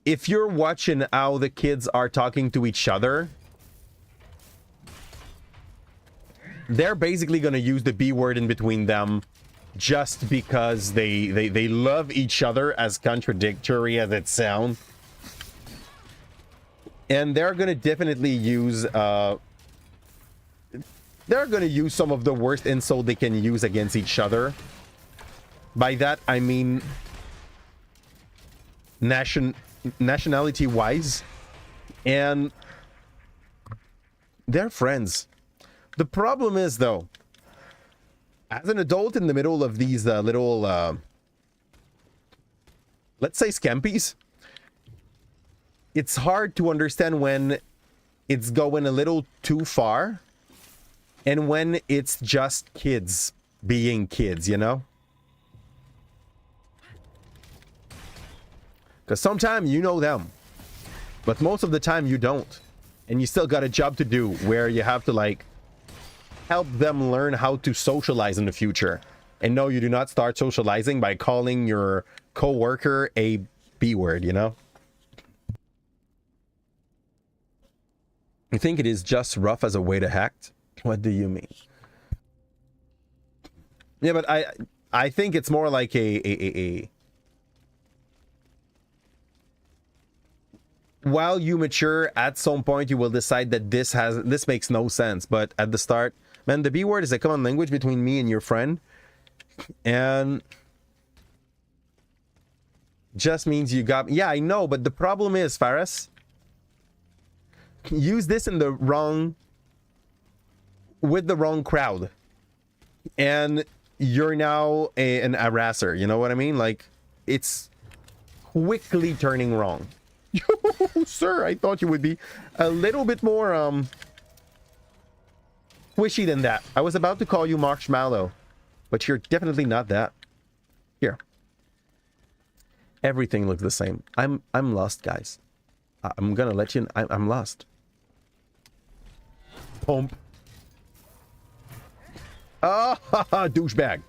if you're watching how the kids are talking to each other, they're basically going to use the B word in between them just because they love each other, as contradictory as it sounds. And they're going to definitely use they're gonna use some of the worst insult they can use against each other. By that, I mean nationality-wise. And they're friends. The problem is, though, as an adult in the middle of these little, let's say scampies, it's hard to understand when it's going a little too far and when it's just kids being kids, you know? Because sometimes you know them, but most of the time you don't. And you still got a job to do where you have to, like, help them learn how to socialize in the future. And no, you do not start socializing by calling your coworker a B word, you know? You think it is just rough as a way to hack? What do you mean? Yeah, but I think it's more like a while you mature, at some point you will decide that this makes no sense. But at the start, man, the B word is a common language between me and your friend, and just means you got. Yeah, I know, but the problem is, Faris, use this in the wrong, with the wrong crowd, and you're now an harasser. You know what I mean? Like, it's quickly turning wrong. Sir, I thought you would be a little bit more squishy than that. I was about to call you Marshmallow, but you're definitely not that. Here, everything looks the same. I'm lost, guys. I'm gonna let you. I'm lost. Pump. Ah, douchebag.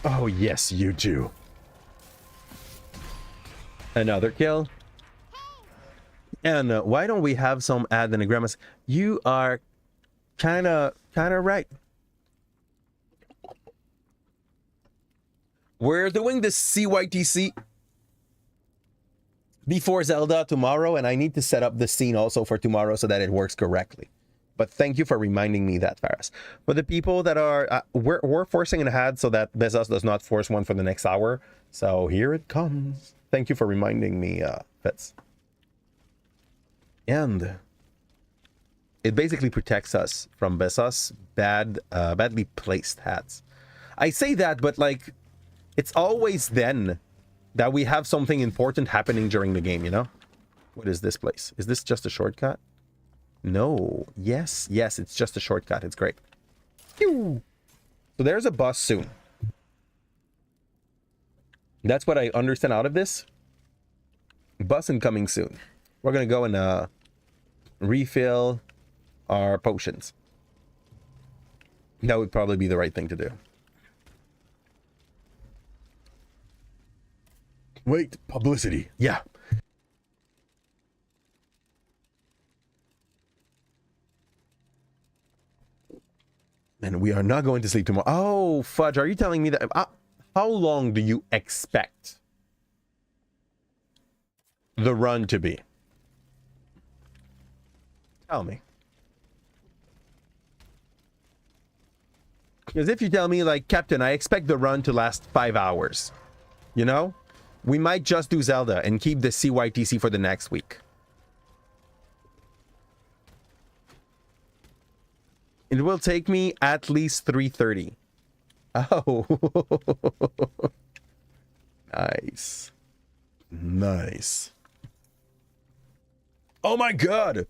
Oh yes, you do. Another kill. And why don't we have some ad enigrammas? You are kind of right. We're doing this CYTC before Zelda tomorrow, and I need to set up the scene also for tomorrow so that it works correctly. But thank you for reminding me that, Faris. For the people that are, we're forcing an ad so that Bezos does not force one for the next hour. So here it comes. Thank you for reminding me, Fitz. And it basically protects us from Bezos' badly placed hats. I say that, but like, it's always then that we have something important happening during the game, you know? What is this place? Is this just a shortcut? No. Yes, it's just a shortcut. It's great. Pew! So there's a bus soon. That's what I understand out of this. Bus incoming soon. We're gonna go and refill our potions. That would probably be the right thing to do. Wait, publicity. Yeah. And we are not going to sleep tomorrow. Oh, fudge. Are you telling me that... how long do you expect the run to be? Tell me. Because if you tell me, like, Captain, I expect the run to last 5 hours, you know? We might just do Zelda and keep the CYTC for the next week. It will take me at least 3:30. Oh. Nice. Nice. Oh my god!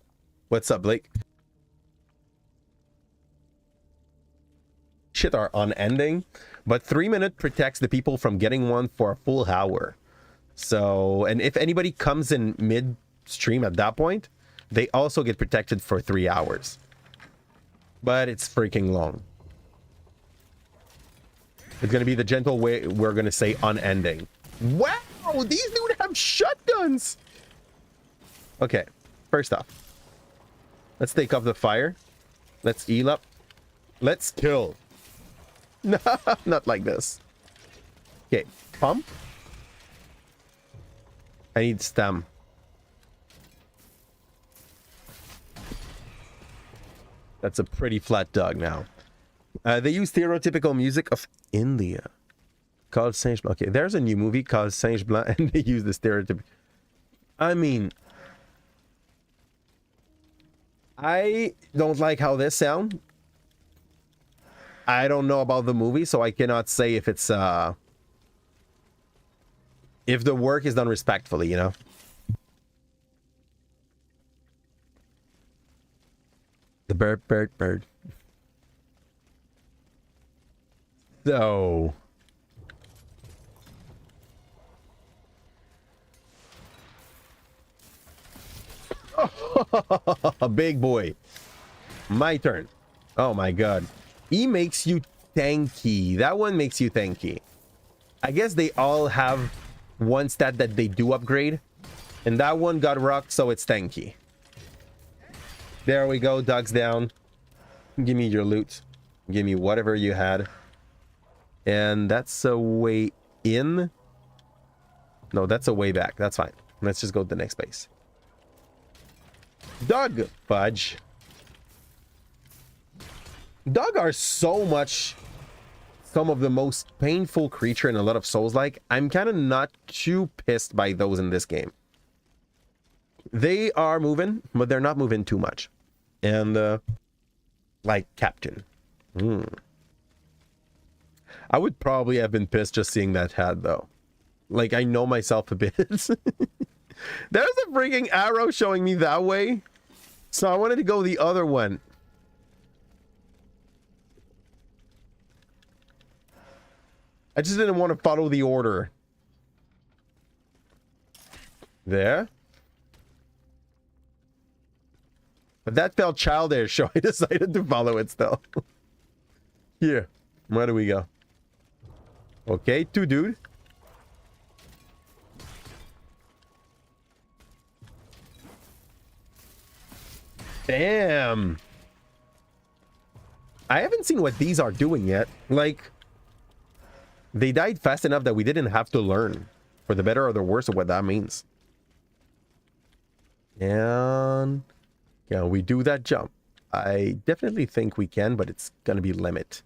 What's up, Blake? Shit are unending, but 3-minute protects the people from getting one for a full hour. So, and if anybody comes in mid-stream at that point, they also get protected for 3 hours. But it's freaking long. It's gonna be the gentle way we're gonna say unending. Wow, these dudes have shotguns! Okay, first off, let's take off the fire. Let's heal up. Let's kill. No, not like this. Okay, pump. I need stem. That's a pretty flat dog now. They use stereotypical music of India. Called Singe Blanc. Okay, there's a new movie called Singe Blanc, and they use the stereotype. I mean, I don't like how this sounds. I don't know about the movie, so I cannot say if it's if the work is done respectfully, you know. The bird. So big boy. My turn. Oh my god. He makes you tanky. That one makes you tanky. I guess they all have one stat that they do upgrade. And that one got rocked, so it's tanky. There we go. Dog's down. Give me your loot. Give me whatever you had. And that's a way in. No, that's a way back. That's fine. Let's just go to the next base. Dog fudge. Dog are so much some of the most painful creature in a lot of Souls-like. I'm kind of not too pissed by those in this game. They are moving, but they're not moving too much. And like Captain. I would probably have been pissed just seeing that hat though. Like, I know myself a bit. There's a freaking arrow showing me that way. So I wanted to go the other one. I just didn't want to follow the order. There. But that felt childish, so I decided to follow it still. Here. Where do we go? Okay, 2 dude. Damn. I haven't seen what these are doing yet. Like, they died fast enough that we didn't have to learn for the better or the worse of what that means. And can we do that jump? I definitely think we can, but it's gonna be limit.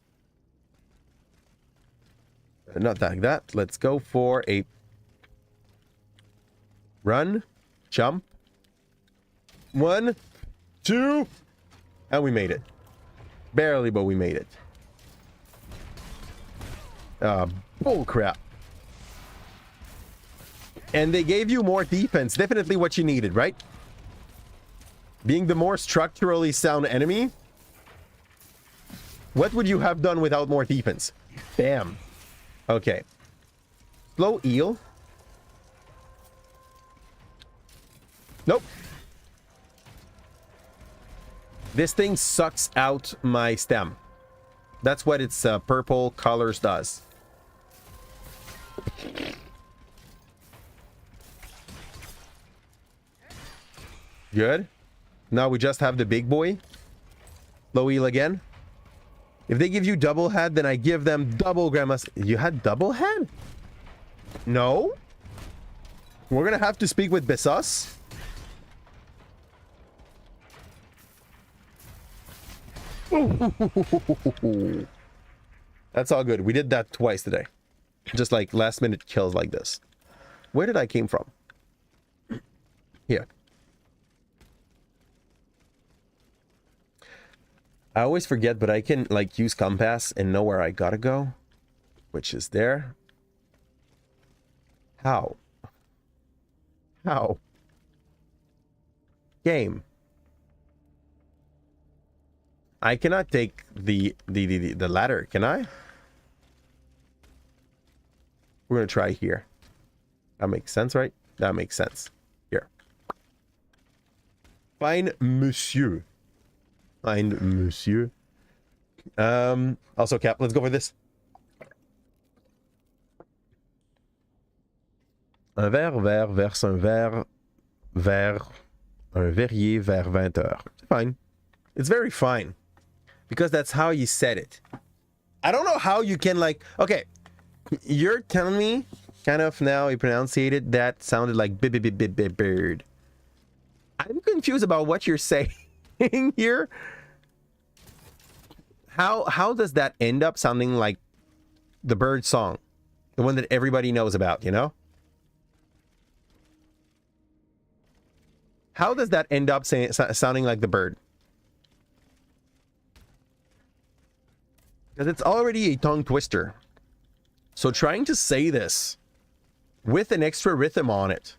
Not like that. Let's go for a run, jump. 1, 2, and we made it. Barely, but we made it. Bull crap. And they gave you more defense. Definitely what you needed, right? Being the more structurally sound enemy. What would you have done without more defense? Bam. Okay. Slow eel. Nope. This thing sucks out my stem. That's what its purple colors does. Good. Now we just have the big boy. Low eel again. If they give you double head, then I give them double grandma's. You had double head? No? We're gonna have to speak with Bessos. That's all good. We did that twice today. Just like last minute kills like this. Where did I came from? Here. I always forget, but I can like use compass and know where I gotta go, which is there. How? How? Game. I cannot take the ladder, can I? We're gonna try here. That makes sense, right? That makes sense. Here. Find Monsieur. Find Monsieur. Also, Cap, let's go for this. Un verre vert verse un verre vers un verrier vers 20 heures. It's fine. It's very fine. Because that's how you said it. I don't know how you can like... Okay. You're telling me, kind of now you pronunciated that sounded like bird. I'm confused about what you're saying here. How does that end up sounding like the bird song? The one that everybody knows about, you know? How does that end up sounding like the bird? Because it's already a tongue twister. So trying to say this with an extra rhythm on it,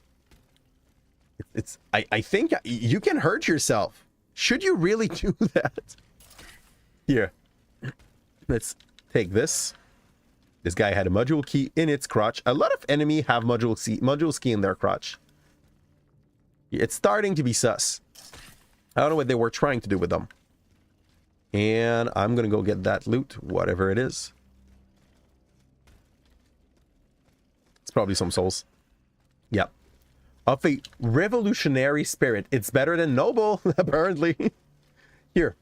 I think you can hurt yourself. Should you really do that? Here. Let's take this. This guy had a module key in its crotch. A lot of enemy have module key in their crotch. It's starting to be sus. I don't know what they were trying to do with them. And I'm gonna go get that loot, whatever it is. It's probably some souls. Yep. Of a revolutionary spirit. It's better than noble, apparently. Here.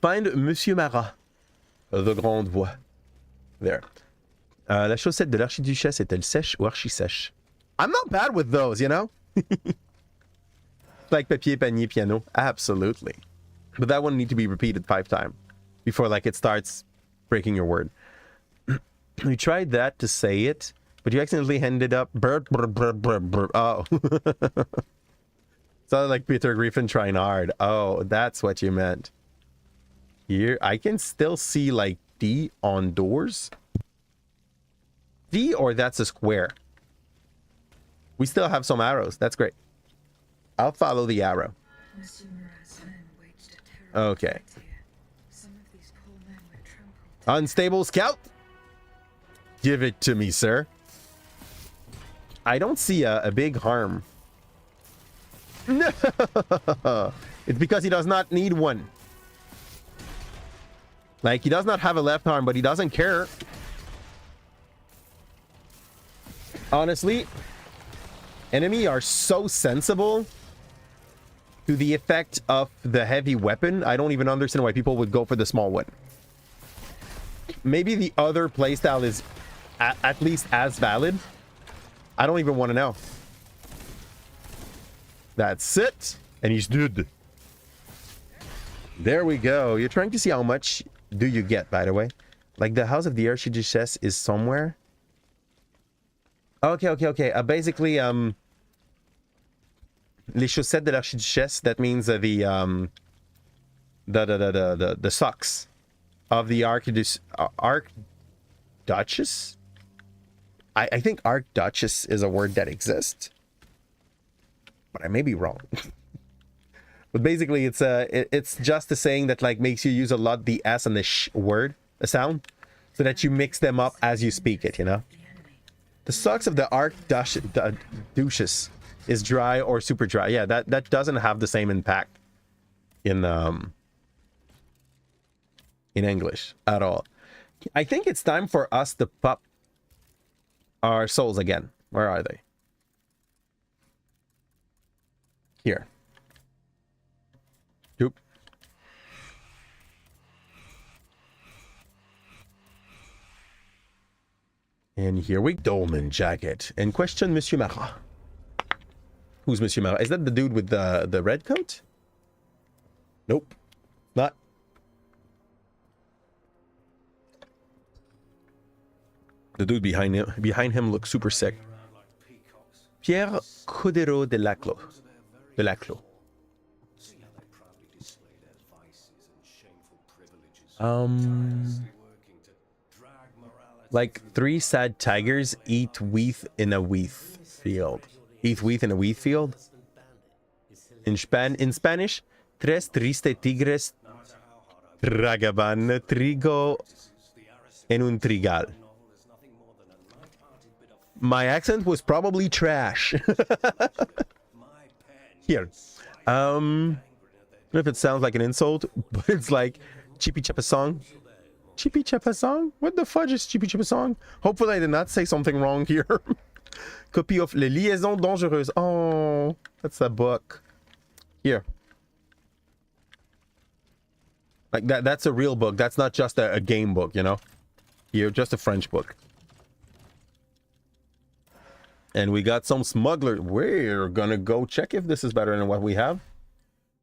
Find Monsieur Marat. The Grande Voix. There. La chaussette de l'archiduchesse est-elle sèche ou archi-sèche? I'm not bad with those, you know? Like papier, panier, piano. Absolutely. But that one need to be repeated 5 times before like it starts breaking your word. You tried that to say it, but you accidentally ended up oh. Sounded like Peter Griffin trying hard. Oh, that's what you meant. Here, I can still see like D on doors. D, or that's a square. We still have some arrows. That's great. I'll follow the arrow. Okay. Unstable scout. Give it to me, sir. I don't see a big harm. No. It's because he does not need one. Like, he does not have a left arm, but he doesn't care. Honestly, enemy are so sensible to the effect of the heavy weapon. I don't even understand why people would go for the small one. Maybe the other playstyle is at least as valid. I don't even want to know. That's it. And he's dead. There we go. You're trying to see how much do you get, by the way. Like the House of the Archiduchesse is somewhere. Okay. Basically, les chaussettes de l'archiduchesse, that means the socks of the Archduchess. I think Archduchess is a word that exists, but I may be wrong. But basically, it's just a saying that like makes you use a lot the S and the sh word, a sound, so that you mix them up as you speak it. You know, the socks of the Archduchess is dry or super dry. Yeah, that doesn't have the same impact in English at all. I think it's time for us to pop our souls again. Where are they? Here. Doop. And here we Dolman jacket. And question Monsieur Marat. Who's Monsieur Marat? Is that the dude with the red coat? Nope. Not. The dude behind him looks super sick. Pierre Codero de Laclos. Like 3 sad tigers eat wheat in a wheat field. Eat wheat in a wheat field? In Spanish, tres triste tigres tragaban trigo en un trigal. My accent was probably trash. Here. I don't know if it sounds like an insult, but it's like Chippy Chappa song. Chippy Chappa song? What the fudge is Chippy Chappa song? Hopefully I did not say something wrong here. Copy of Les Liaisons Dangereuses. Oh, that's a book. Here. Like that's a real book. That's not just a game book, you know? Here, just a French book. And we got some smuggler. We're gonna go check if this is better than what we have.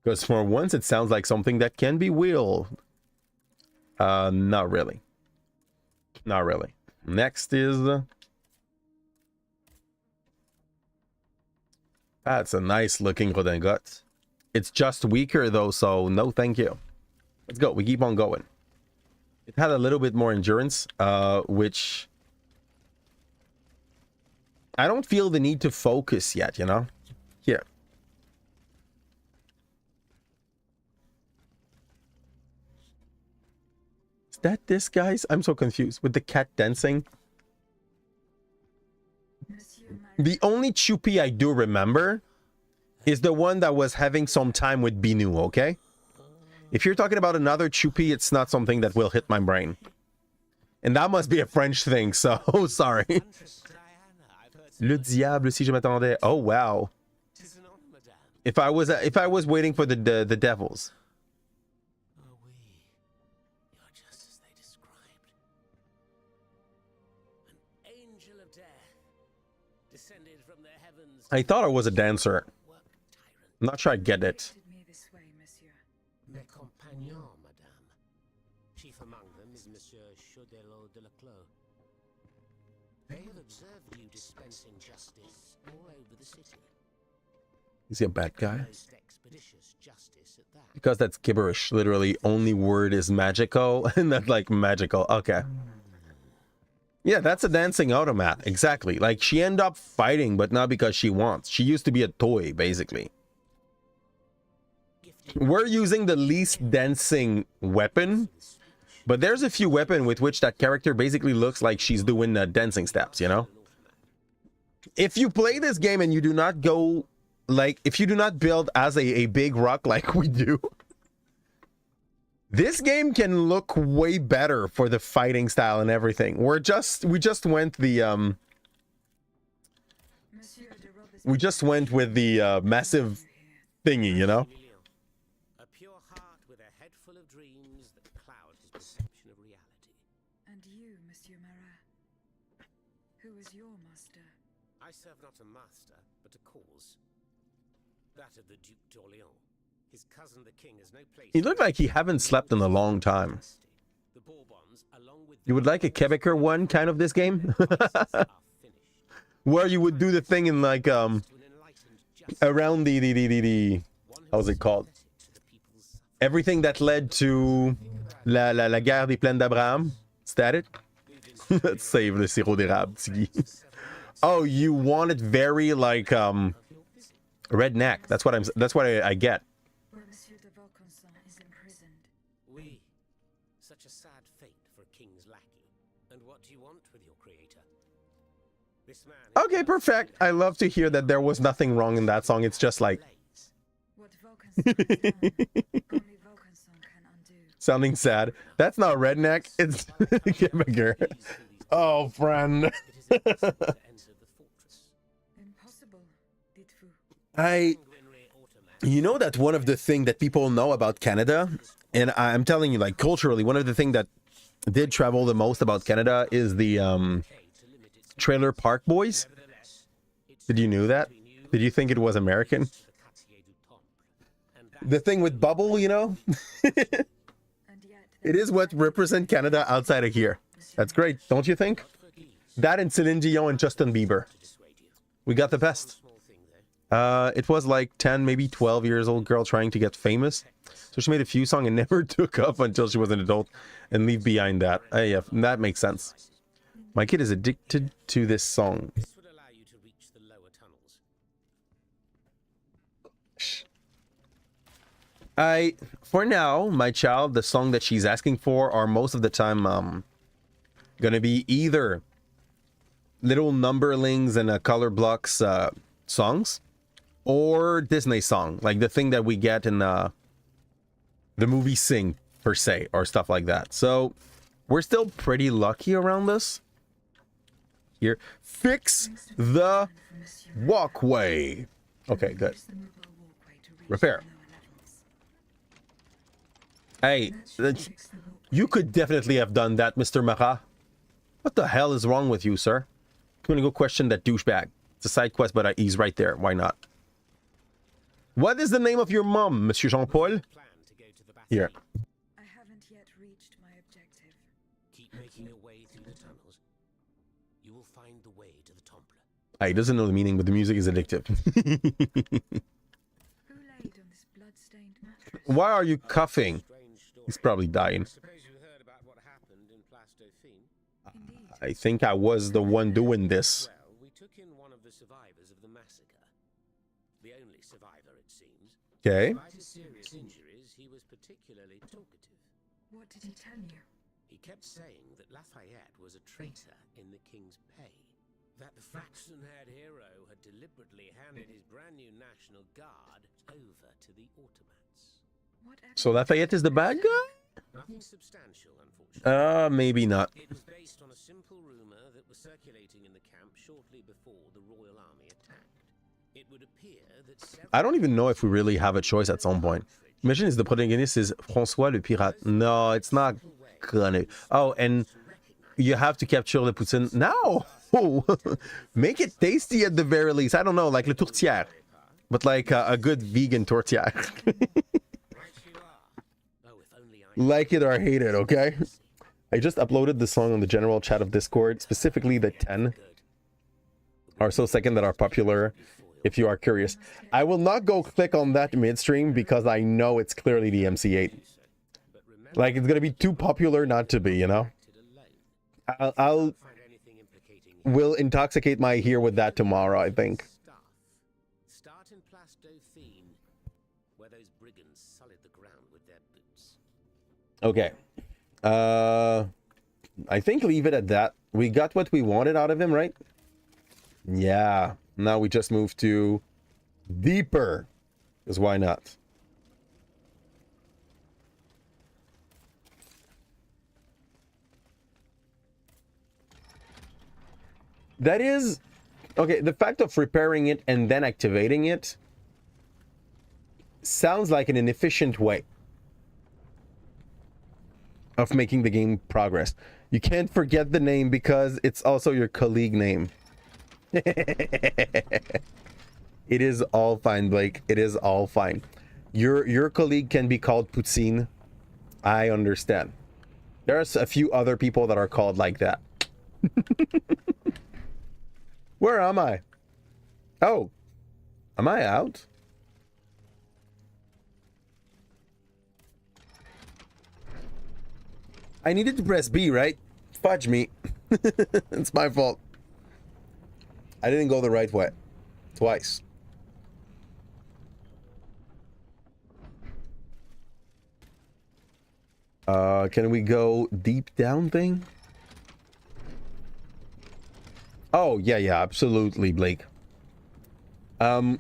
Because for once, it sounds like something that can be wheeled. Not really. Not really. Next is... That's a nice looking redingote. It's just weaker though, so no thank you. Let's go. We keep on going. It had a little bit more endurance, which... I don't feel the need to focus yet, you know? Here. Is that this, guys? I'm so confused with the cat dancing. The only Chupi I do remember is the one that was having some time with Binu, okay? If you're talking about another Chupi, it's not something that will hit my brain. And that must be a French thing, so sorry. Le diable, si je m'attendais. Oh wow. If I was waiting for the devils. You're just as they described. An angel of death, descended from the heavens. I thought I was a dancer. I'm not sure I get it. Me this way, monsieur. Mes compagnons, madame. Chief among them is Monsieur Chaudelot de la Clos. They have observed you dispensing justice all over the city. Is he a bad guy? Most expeditious justice at that. Because that's gibberish. Literally, only word is magical, and that's like magical. Okay. Yeah, that's a dancing automat. Exactly. Like, she ended up fighting, but not because she wants. She used to be a toy, basically. We're using the least dancing weapon, but there's a few weapons with which that character basically looks like she's doing dancing steps, you know? If you play this game and you do not go, like, if you do not build as a big rock like we do, this game can look way better for the fighting style and everything. We just went the we just went with the massive thingy, you know? A pure heart with a head full of dreams that cloud his perception of reality. And you, Monsieur Marat. Who is your master? I serve not a master, but a cause. That of the Duc d'Orléans. His cousin the king has no place. He looked like he haven't slept in a long time. The Bourbons, along with You would like a Quebecer one, kind of, this game? Where you would do the thing in, like, around the how's it called? Everything that led to la guerre des plaines d'Abraham. Is that it? Let's save le sirop d'érable, Tiggy. Oh, you want it very, like, redneck. That's what I get. Where Monsieur de Vaucanson is imprisoned. Oui. Such a sad fate for a king's lackey. And what do you want with your creator? This man. Okay, perfect. I love to hear that there was nothing wrong in that song. It's just like What Vaucanson has done, only Vaucanson can undo. sounding sad. That's not redneck. It's Quebecer. Oh, friend. Impossible, dites-vous. You know that one of the things that people know about Canada, and I'm telling you, like, culturally, one of the things that did travel the most about Canada is the Trailer Park Boys. Did you know that? Did you think it was American? The thing with Bubble, you know? It is what represent Canada outside of here. That's great, don't you think? That and Celine Dion and Justin Bieber. We got the best. It was like 10, maybe 12 years old girl trying to get famous. So she made a few songs and never took off until she was an adult and leave behind that. Yeah, that makes sense. My kid is addicted to this song. This would allow you to reach the lower tunnels. For now, my child, the song that she's asking for are most of the time gonna be either little numberlings and color blocks songs, or Disney song, like the thing that we get in the movie Sing, per se, or stuff like that. So we're still pretty lucky around this. Here, fix the walkway. Okay, good. Repair. Hey, you could definitely have done that, Mr. Marat. What the hell is wrong with you, sir? I'm gonna go question that douchebag. It's a side quest, but he's right there. Why not? What is the name of your mom, Monsieur Jean-Paul? Here. I haven't yet reached my He doesn't know the meaning, but the music is addictive. Who laid on this blood-stained mattress? Why are you coughing? He's probably dying. Suppose you heard about what happened in Place Dauphine? Indeed. I think I was the one doing this. Well, we took in one of the survivors of the massacre. The only survivor, it seems. Okay. Despite his serious injuries, he was particularly talkative. What did he tell you? He kept saying that Lafayette was a traitor in the king's pay. That the flaxen-haired hero had deliberately handed his brand new National Guard over to the Ottomans. What So Lafayette is the bad guy? Nothing substantial, unfortunately. Maybe not. It was based on a simple rumor that was circulating in the camp shortly before the Royal Army attacked. It would appear that I don't even know if we really have a choice at some point. Imagine if the protagonist is François le Pirate. No, it's not gonna. Oh, and you have to capture the poutine. No! Make it tasty at the very least. I don't know, like le tourtière. But like a good vegan tourtière. Like it or hate it, okay? I just uploaded the song on the general chat of Discord, specifically the 10 or so second that are popular, if you are curious. I will not go click on that midstream because I know it's clearly the MC8. Like, it's gonna be too popular not to be, you know? I'll will intoxicate my ear with that tomorrow, I think. Start in Place Dauphine, where those brigands sullied the ground with their boots. Okay. I think leave it at that. We got what we wanted out of him, right? Yeah. Now we just move to deeper. Because why not? That is... Okay, the fact of repairing it and then activating it sounds like an inefficient way of making the game progress. You can't forget the name because it's also your colleague name. It is all fine, Blake. It is all fine. Your colleague can be called Poutine. I understand. There's a few other people that are called like that. Where am I? Oh. Am I out? I needed to press B, right? Fudge me. It's my fault. I didn't go the right way. Twice. Can we go deep down thing? Oh, yeah, absolutely, Blake. I'll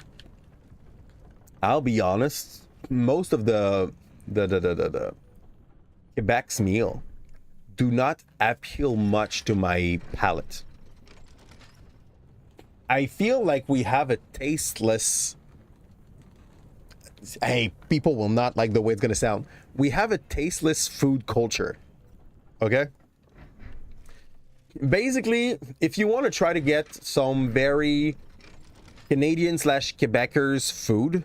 be honest. Most of the Quebec's meal do not appeal much to my palate. I feel like we have a tasteless... Hey, people will not like the way it's gonna sound. We have a tasteless food culture. Okay? Basically, if you want to try to get some very Canadian/Quebecers food,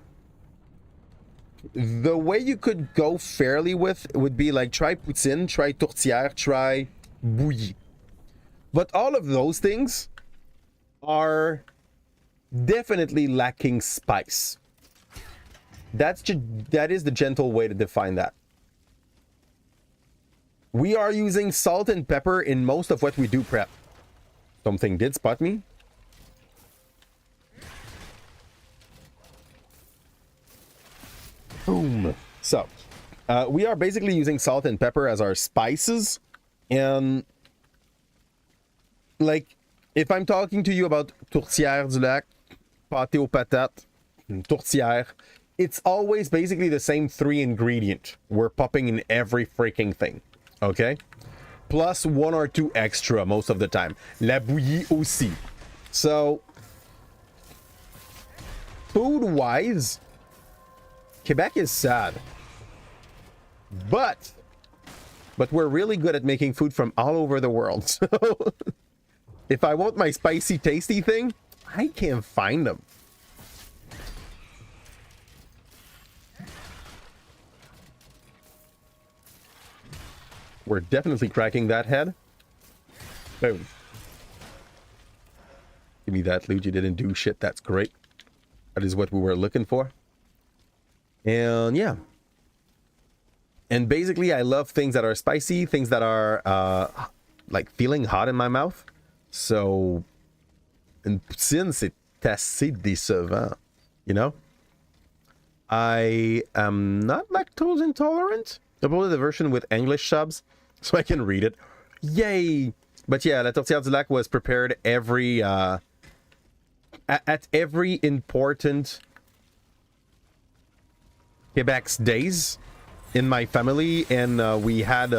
the way you could go fairly with would be like try poutine, try tourtière, try bouillie. But all of those things are definitely lacking spice. That is the gentle way to define that. We are using salt and pepper in most of what we do prep. Something did spot me. Boom. So, we are basically using salt and pepper as our spices. And, like, if I'm talking to you about tourtière du lac, pâté aux patates, tourtière, it's always basically the same 3 ingredient we're popping in every freaking thing. Okay? Plus 1 or 2 extra most of the time. La bouillie aussi. So, food-wise, Quebec is sad. But we're really good at making food from all over the world. So, if I want my spicy, tasty thing, I can't find them. We're definitely cracking that head. Boom. Give me that loot. You didn't do shit. That's great. That is what we were looking for. And yeah. And basically, I love things that are spicy, things that are like feeling hot in my mouth. So, une poutine, c'est assez décevant, you know? I am not lactose intolerant. I bought the version with English subs, so I can read it. Yay! But yeah, La Tortilla du Lac was prepared every at every important Quebec's days in my family, and we had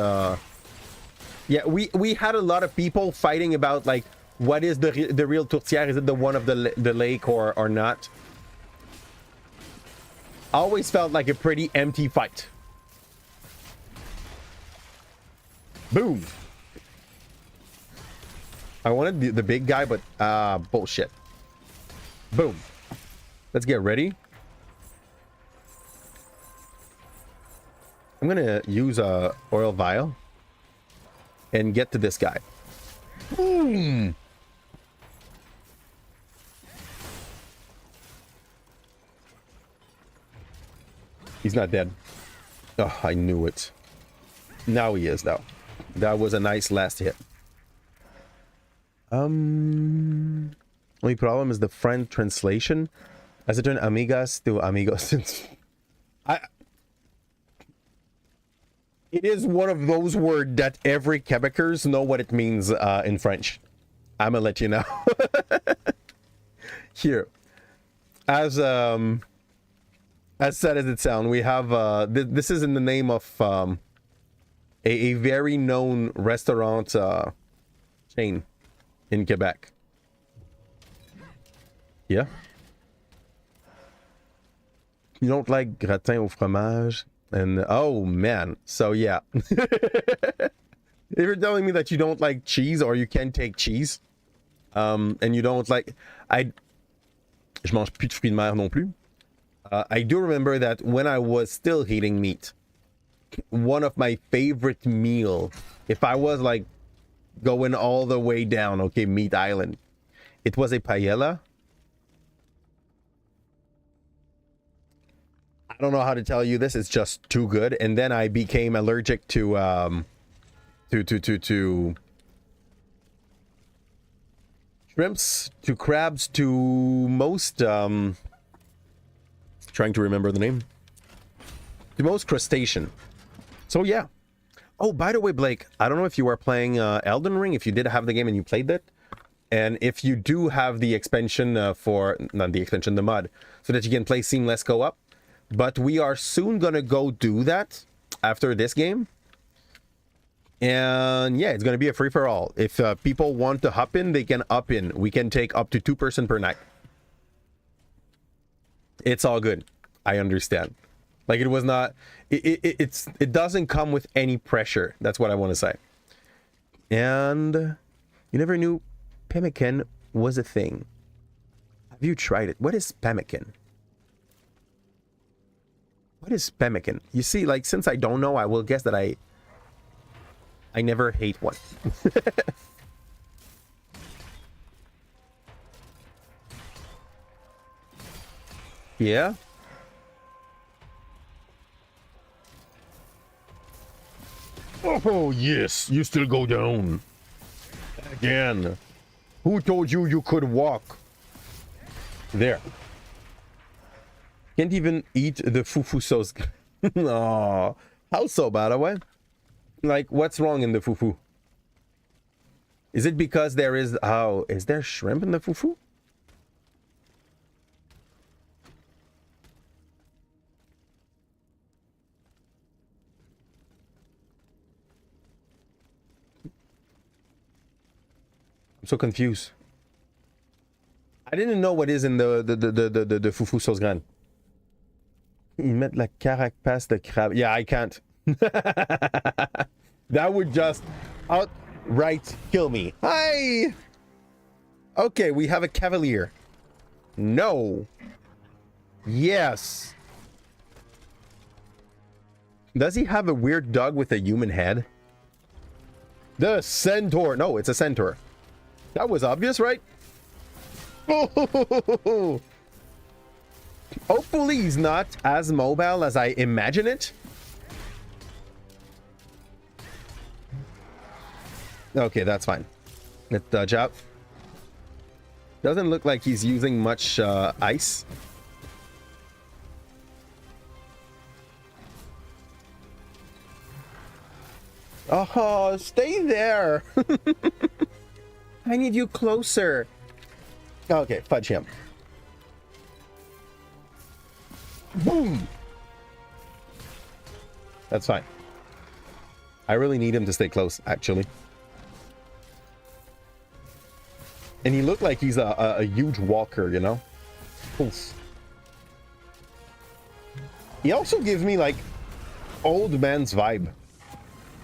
yeah, we had a lot of people fighting about like what is the real tourtière? Is it the one of the lake or not? Always felt like a pretty empty fight. Boom. I wanted the big guy, but bullshit. Boom. Let's get ready. I'm gonna use a oil vial and get to this guy. Boom. He's not dead. Oh, I knew it. Now he is, though. That was a nice last hit. Only problem is the French translation. As it turned amigas to amigos. It is one of those words that every Quebecers know what it means in French. I'm gonna let you know. Here, as sad as it sounds, we have this is in the name of a very known restaurant chain in Quebec. Yeah. You don't like gratin au fromage? And oh man, so yeah. If you're telling me that you don't like cheese or you can't take cheese, and you don't like, je mange plus de fruits de mer non plus. I do remember that when I was still eating meat, one of my favorite meal, if I was like going all the way down, okay, Meat Island, it was a paella. I don't know how to tell you this. It's just too good. And then I became allergic to shrimps, to crabs, to most trying to remember the name. To most crustacean. So yeah. Oh, by the way, Blake, I don't know if you are playing Elden Ring, if you did have the game and you played it. And if you do have the expansion for, not the expansion, the mod, so that you can play seamless co-op. But we are soon gonna go do that after this game. And yeah, it's gonna be a free-for-all. If people want to hop in, they can hop in. We can take up to 2 person per night. It's all good. I understand. Like, it was not... It doesn't come with any pressure. That's what I want to say. And you never knew pemmican was a thing. Have you tried it? What is pemmican? What is pemmican? You see, like, since I don't know, I will guess that I never hate one. Yeah? Oh, yes, you still go down. Again. Who told you you could walk? There. Can't even eat the fufu sauce. Oh, how so, by the way? Like, what's wrong in the fufu? Is it because there is... Oh, is there shrimp in the fufu? I'm so confused. I didn't know what is in the fufu sauce grande. Ils mettent la carapace de crabe. Yeah, I can't. That would just outright kill me. Hi! Okay, we have a cavalier. No. Yes. Does he have a weird dog with a human head? The centaur. No, it's a centaur. That was obvious, right? Hopefully he's not as mobile as I imagine it. Okay, that's fine. Let's dodge out. Doesn't look like he's using much ice. Oh, stay there. I need you closer. Okay, fudge him. Boom. That's fine. I really need him to stay close, actually. And he looked like he's a huge walker, you know? Oof. He also gives me, like, old man's vibe.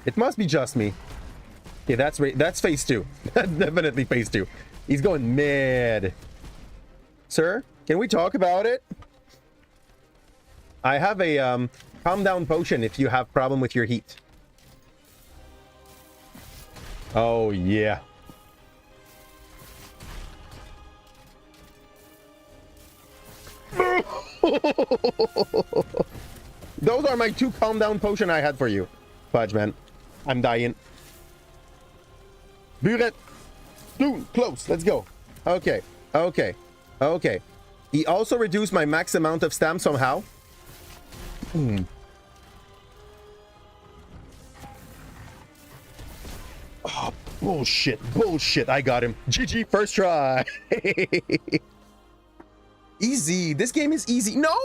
It must be just me. Yeah, that's phase 2. That's definitely phase 2. He's going mad. Sir, can we talk about it? I have a calm down potion if you have problem with your heat. Oh, yeah. Those are my 2 calm down potion I had for you. Fudge, man. I'm dying. Buret. Dude, close. Let's go. Okay. Okay. Okay. He also reduced my max amount of stamp somehow. Oh, bullshit. Bullshit. I got him. GG, first try. Easy. This game is easy. No,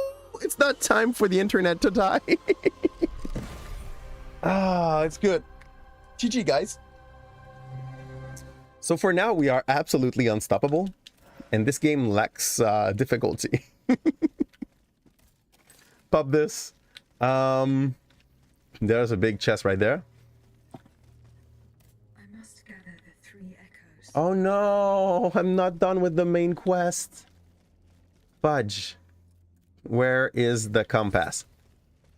it's not time for the internet to die. Ah, it's good. GG, guys. So for now, we are absolutely unstoppable. And this game lacks difficulty. Pop this. There's a big chest right there. I must gather the 3 echoes. Oh no, I'm not done with the main quest. Fudge. Where is the compass?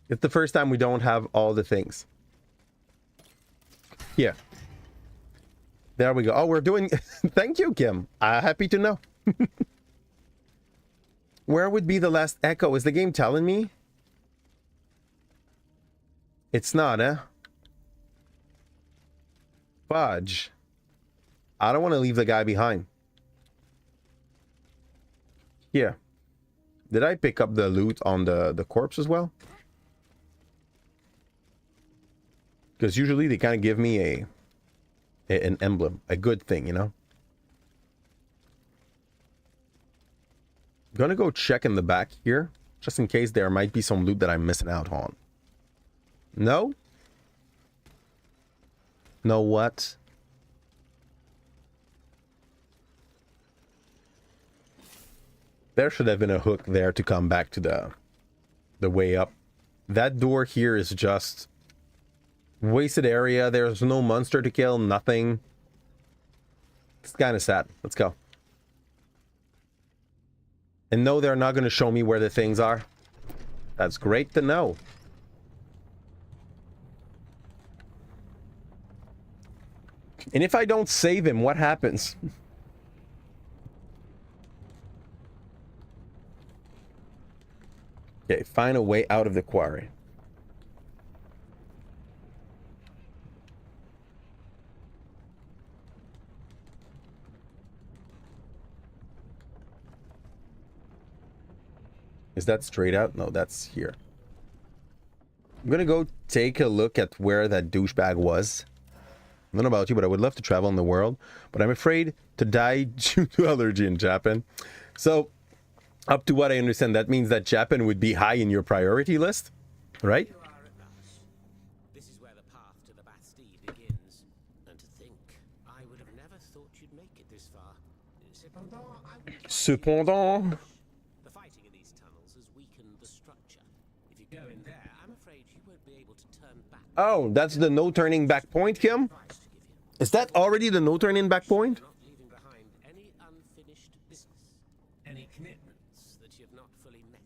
It's the first time we don't have all the things. Here. There we go. Oh, we're doing... Thank you, Kim. Happy to know. Where would be the last echo? Is the game telling me? It's not, eh? Fudge. I don't want to leave the guy behind. Here. Did I pick up the loot on the corpse as well? Because usually they kind of give me an emblem. A good thing, you know? I'm gonna go check in the back here. Just in case there might be some loot that I'm missing out on. No? No what? There should have been a hook there to come back to the way up. That door here is just wasted area. There's no monster to kill, nothing. It's kind of sad. Let's go. And no, they're not going to show me where the things are. That's great to know. And if I don't save him, what happens? Okay, find a way out of the quarry. Is that straight out? No, that's here. I'm gonna go take a look at where that douchebag was. I don't know about you, but I would love to travel in the world. But I'm afraid to die due to allergy in Japan. So, up to what I understand, that means that Japan would be high in your priority list, right? You are at last. This is where the path to the Bastille begins. And to think, I would have never thought you'd make it this far. Cependant, The fighting in these tunnels has weakened the structure. If you go in there, I'm afraid you won't be able to turn back. oh, that's the no turning back point, Kim? Is that already the no turning back point? Not leaving behind any unfinished business, any commitments that you've not fully met.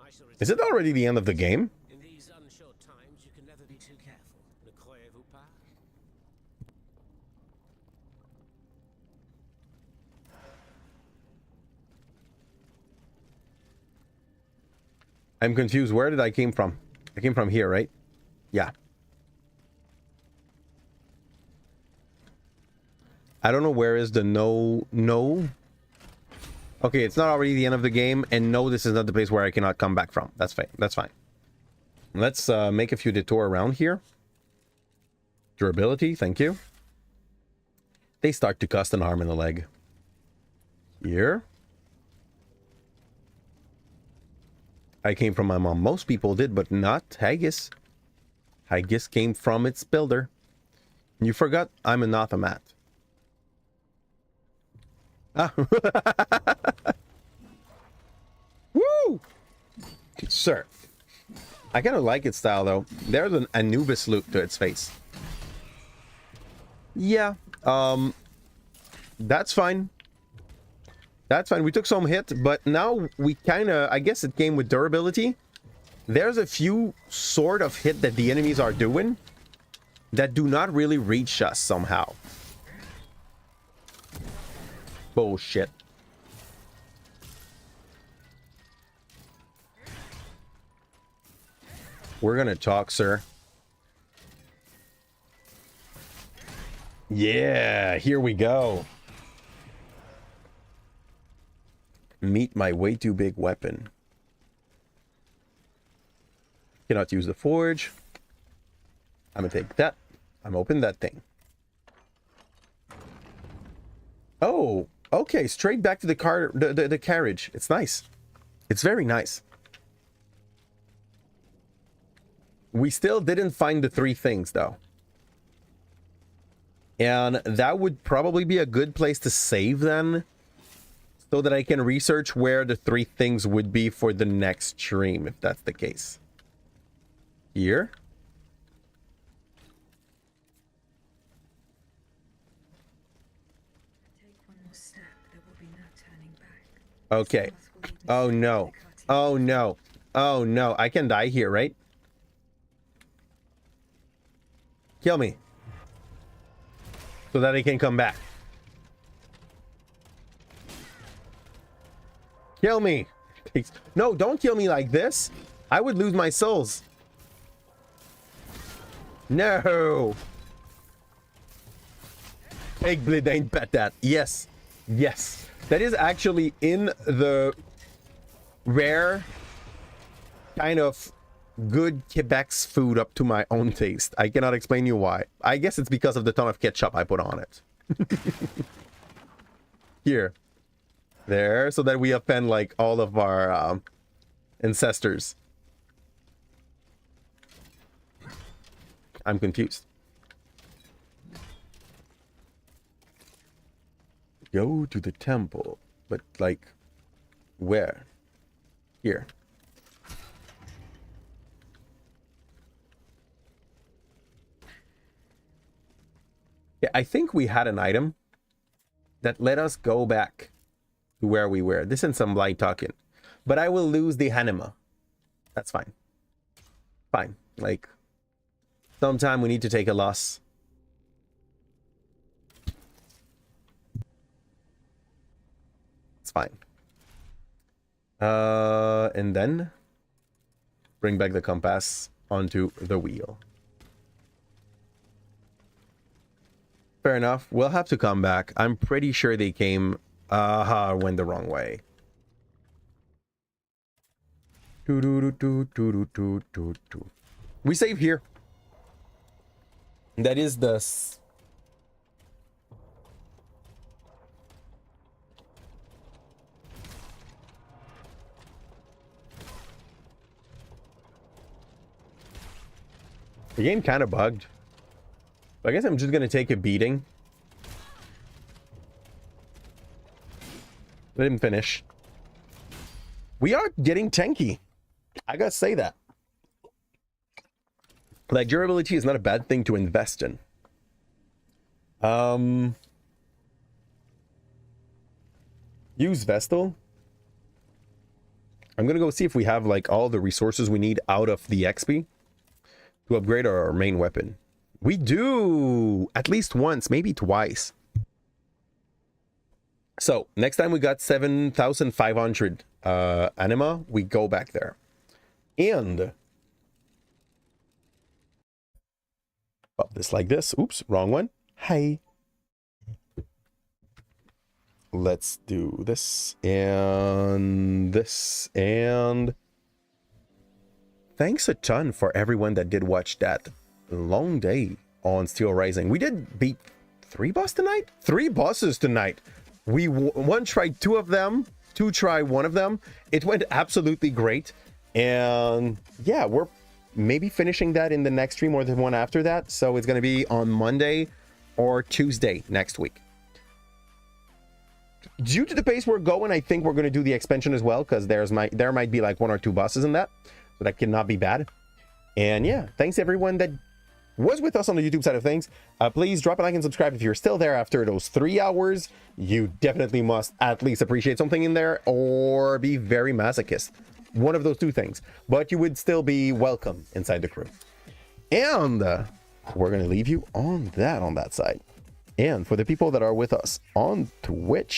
I shall Is it already the end of the game? In these unsure times, you can never be too careful. Ne croyez-vous pas? I'm confused. Where did I came from? I came from here, right? Yeah. I don't know where is the no. Okay, it's not already the end of the game, and no, this is not the place where I cannot come back from. That's fine. That's fine. Let's make a few detour around here. Durability, thank you. They start to cost an arm and a leg. Here. I came from my mom. Most people did, but not Haggis. Haggis came from its builder. You forgot I'm an automat. Ah. Woo! Sir. I kind of like its style, though. There's an Anubis look to its face. Yeah. That's fine. That's fine. We took some hit, but now we kind of... I guess it came with durability. There's a few sort of hit that the enemies are doing that do not really reach us somehow. Bullshit. We're gonna talk, sir. Yeah, here we go. Meet my way too big weapon. Cannot use the forge. I'm gonna take that. I'm open that thing. Oh, okay. Straight back to the car, the carriage. It's nice. It's very nice. We still didn't find the 3 things, though. And that would probably be a good place to save then, so that I can research where the 3 things would be for the next stream, if that's the case. Here. Take one more step, there will be no turning back. Okay. Oh no. Oh no. Oh no. I can die here, right? Kill me. So that I can come back. Kill me. No, don't kill me like this. I would lose my souls. No. Eggblade ain't patat. Yes. Yes. That is actually in the rare kind of good Quebec's food up to my own taste. I cannot explain you why. I guess it's because of the ton of ketchup I put on it. Here. There, so that we offend like all of our ancestors. I'm confused. Go to the temple, but like where? Here. Yeah, I think we had an item that let us go back to where we were. This isn't some blind talking. But I will lose the anima. That's fine. Fine. Like, sometime we need to take a loss. It's fine. And then bring back the compass onto the wheel. Fair enough. We'll have to come back. I'm pretty sure they came... went the wrong way. We save here. That is the... The game kind of bugged. I guess I'm just gonna take a beating. Let him finish. We are getting tanky. I gotta say that. Like, durability is not a bad thing to invest in. Use Vestal. I'm gonna go see if we have like all the resources we need out of the XP to upgrade our main weapon. We do! At least once, maybe twice. So, next time we got 7,500 anima, we go back there. And pop this like this. Oops, wrong one. Hi. Let's do this and this. And thanks a ton for everyone that did watch that long day on Steel Rising. We did beat 3 bosses tonight? 3 bosses tonight. We one tried 2 of them, 2 tried 1 of them. It went absolutely great. And yeah, we're maybe finishing that in the next stream or the one after that. So it's going to be on Monday or Tuesday next week. Due to the pace we're going, I think we're going to do the expansion as well, because there might be like 1 or 2 bosses in that. So that cannot be bad. And yeah, thanks everyone that was with us on the YouTube side of things. Please drop a like and subscribe if you're still there after those 3 hours. You definitely must at least appreciate something in there or be very masochist. One of those 2 things. But you would still be welcome inside the crew. And we're going to leave you on that side. And for the people that are with us on Twitch,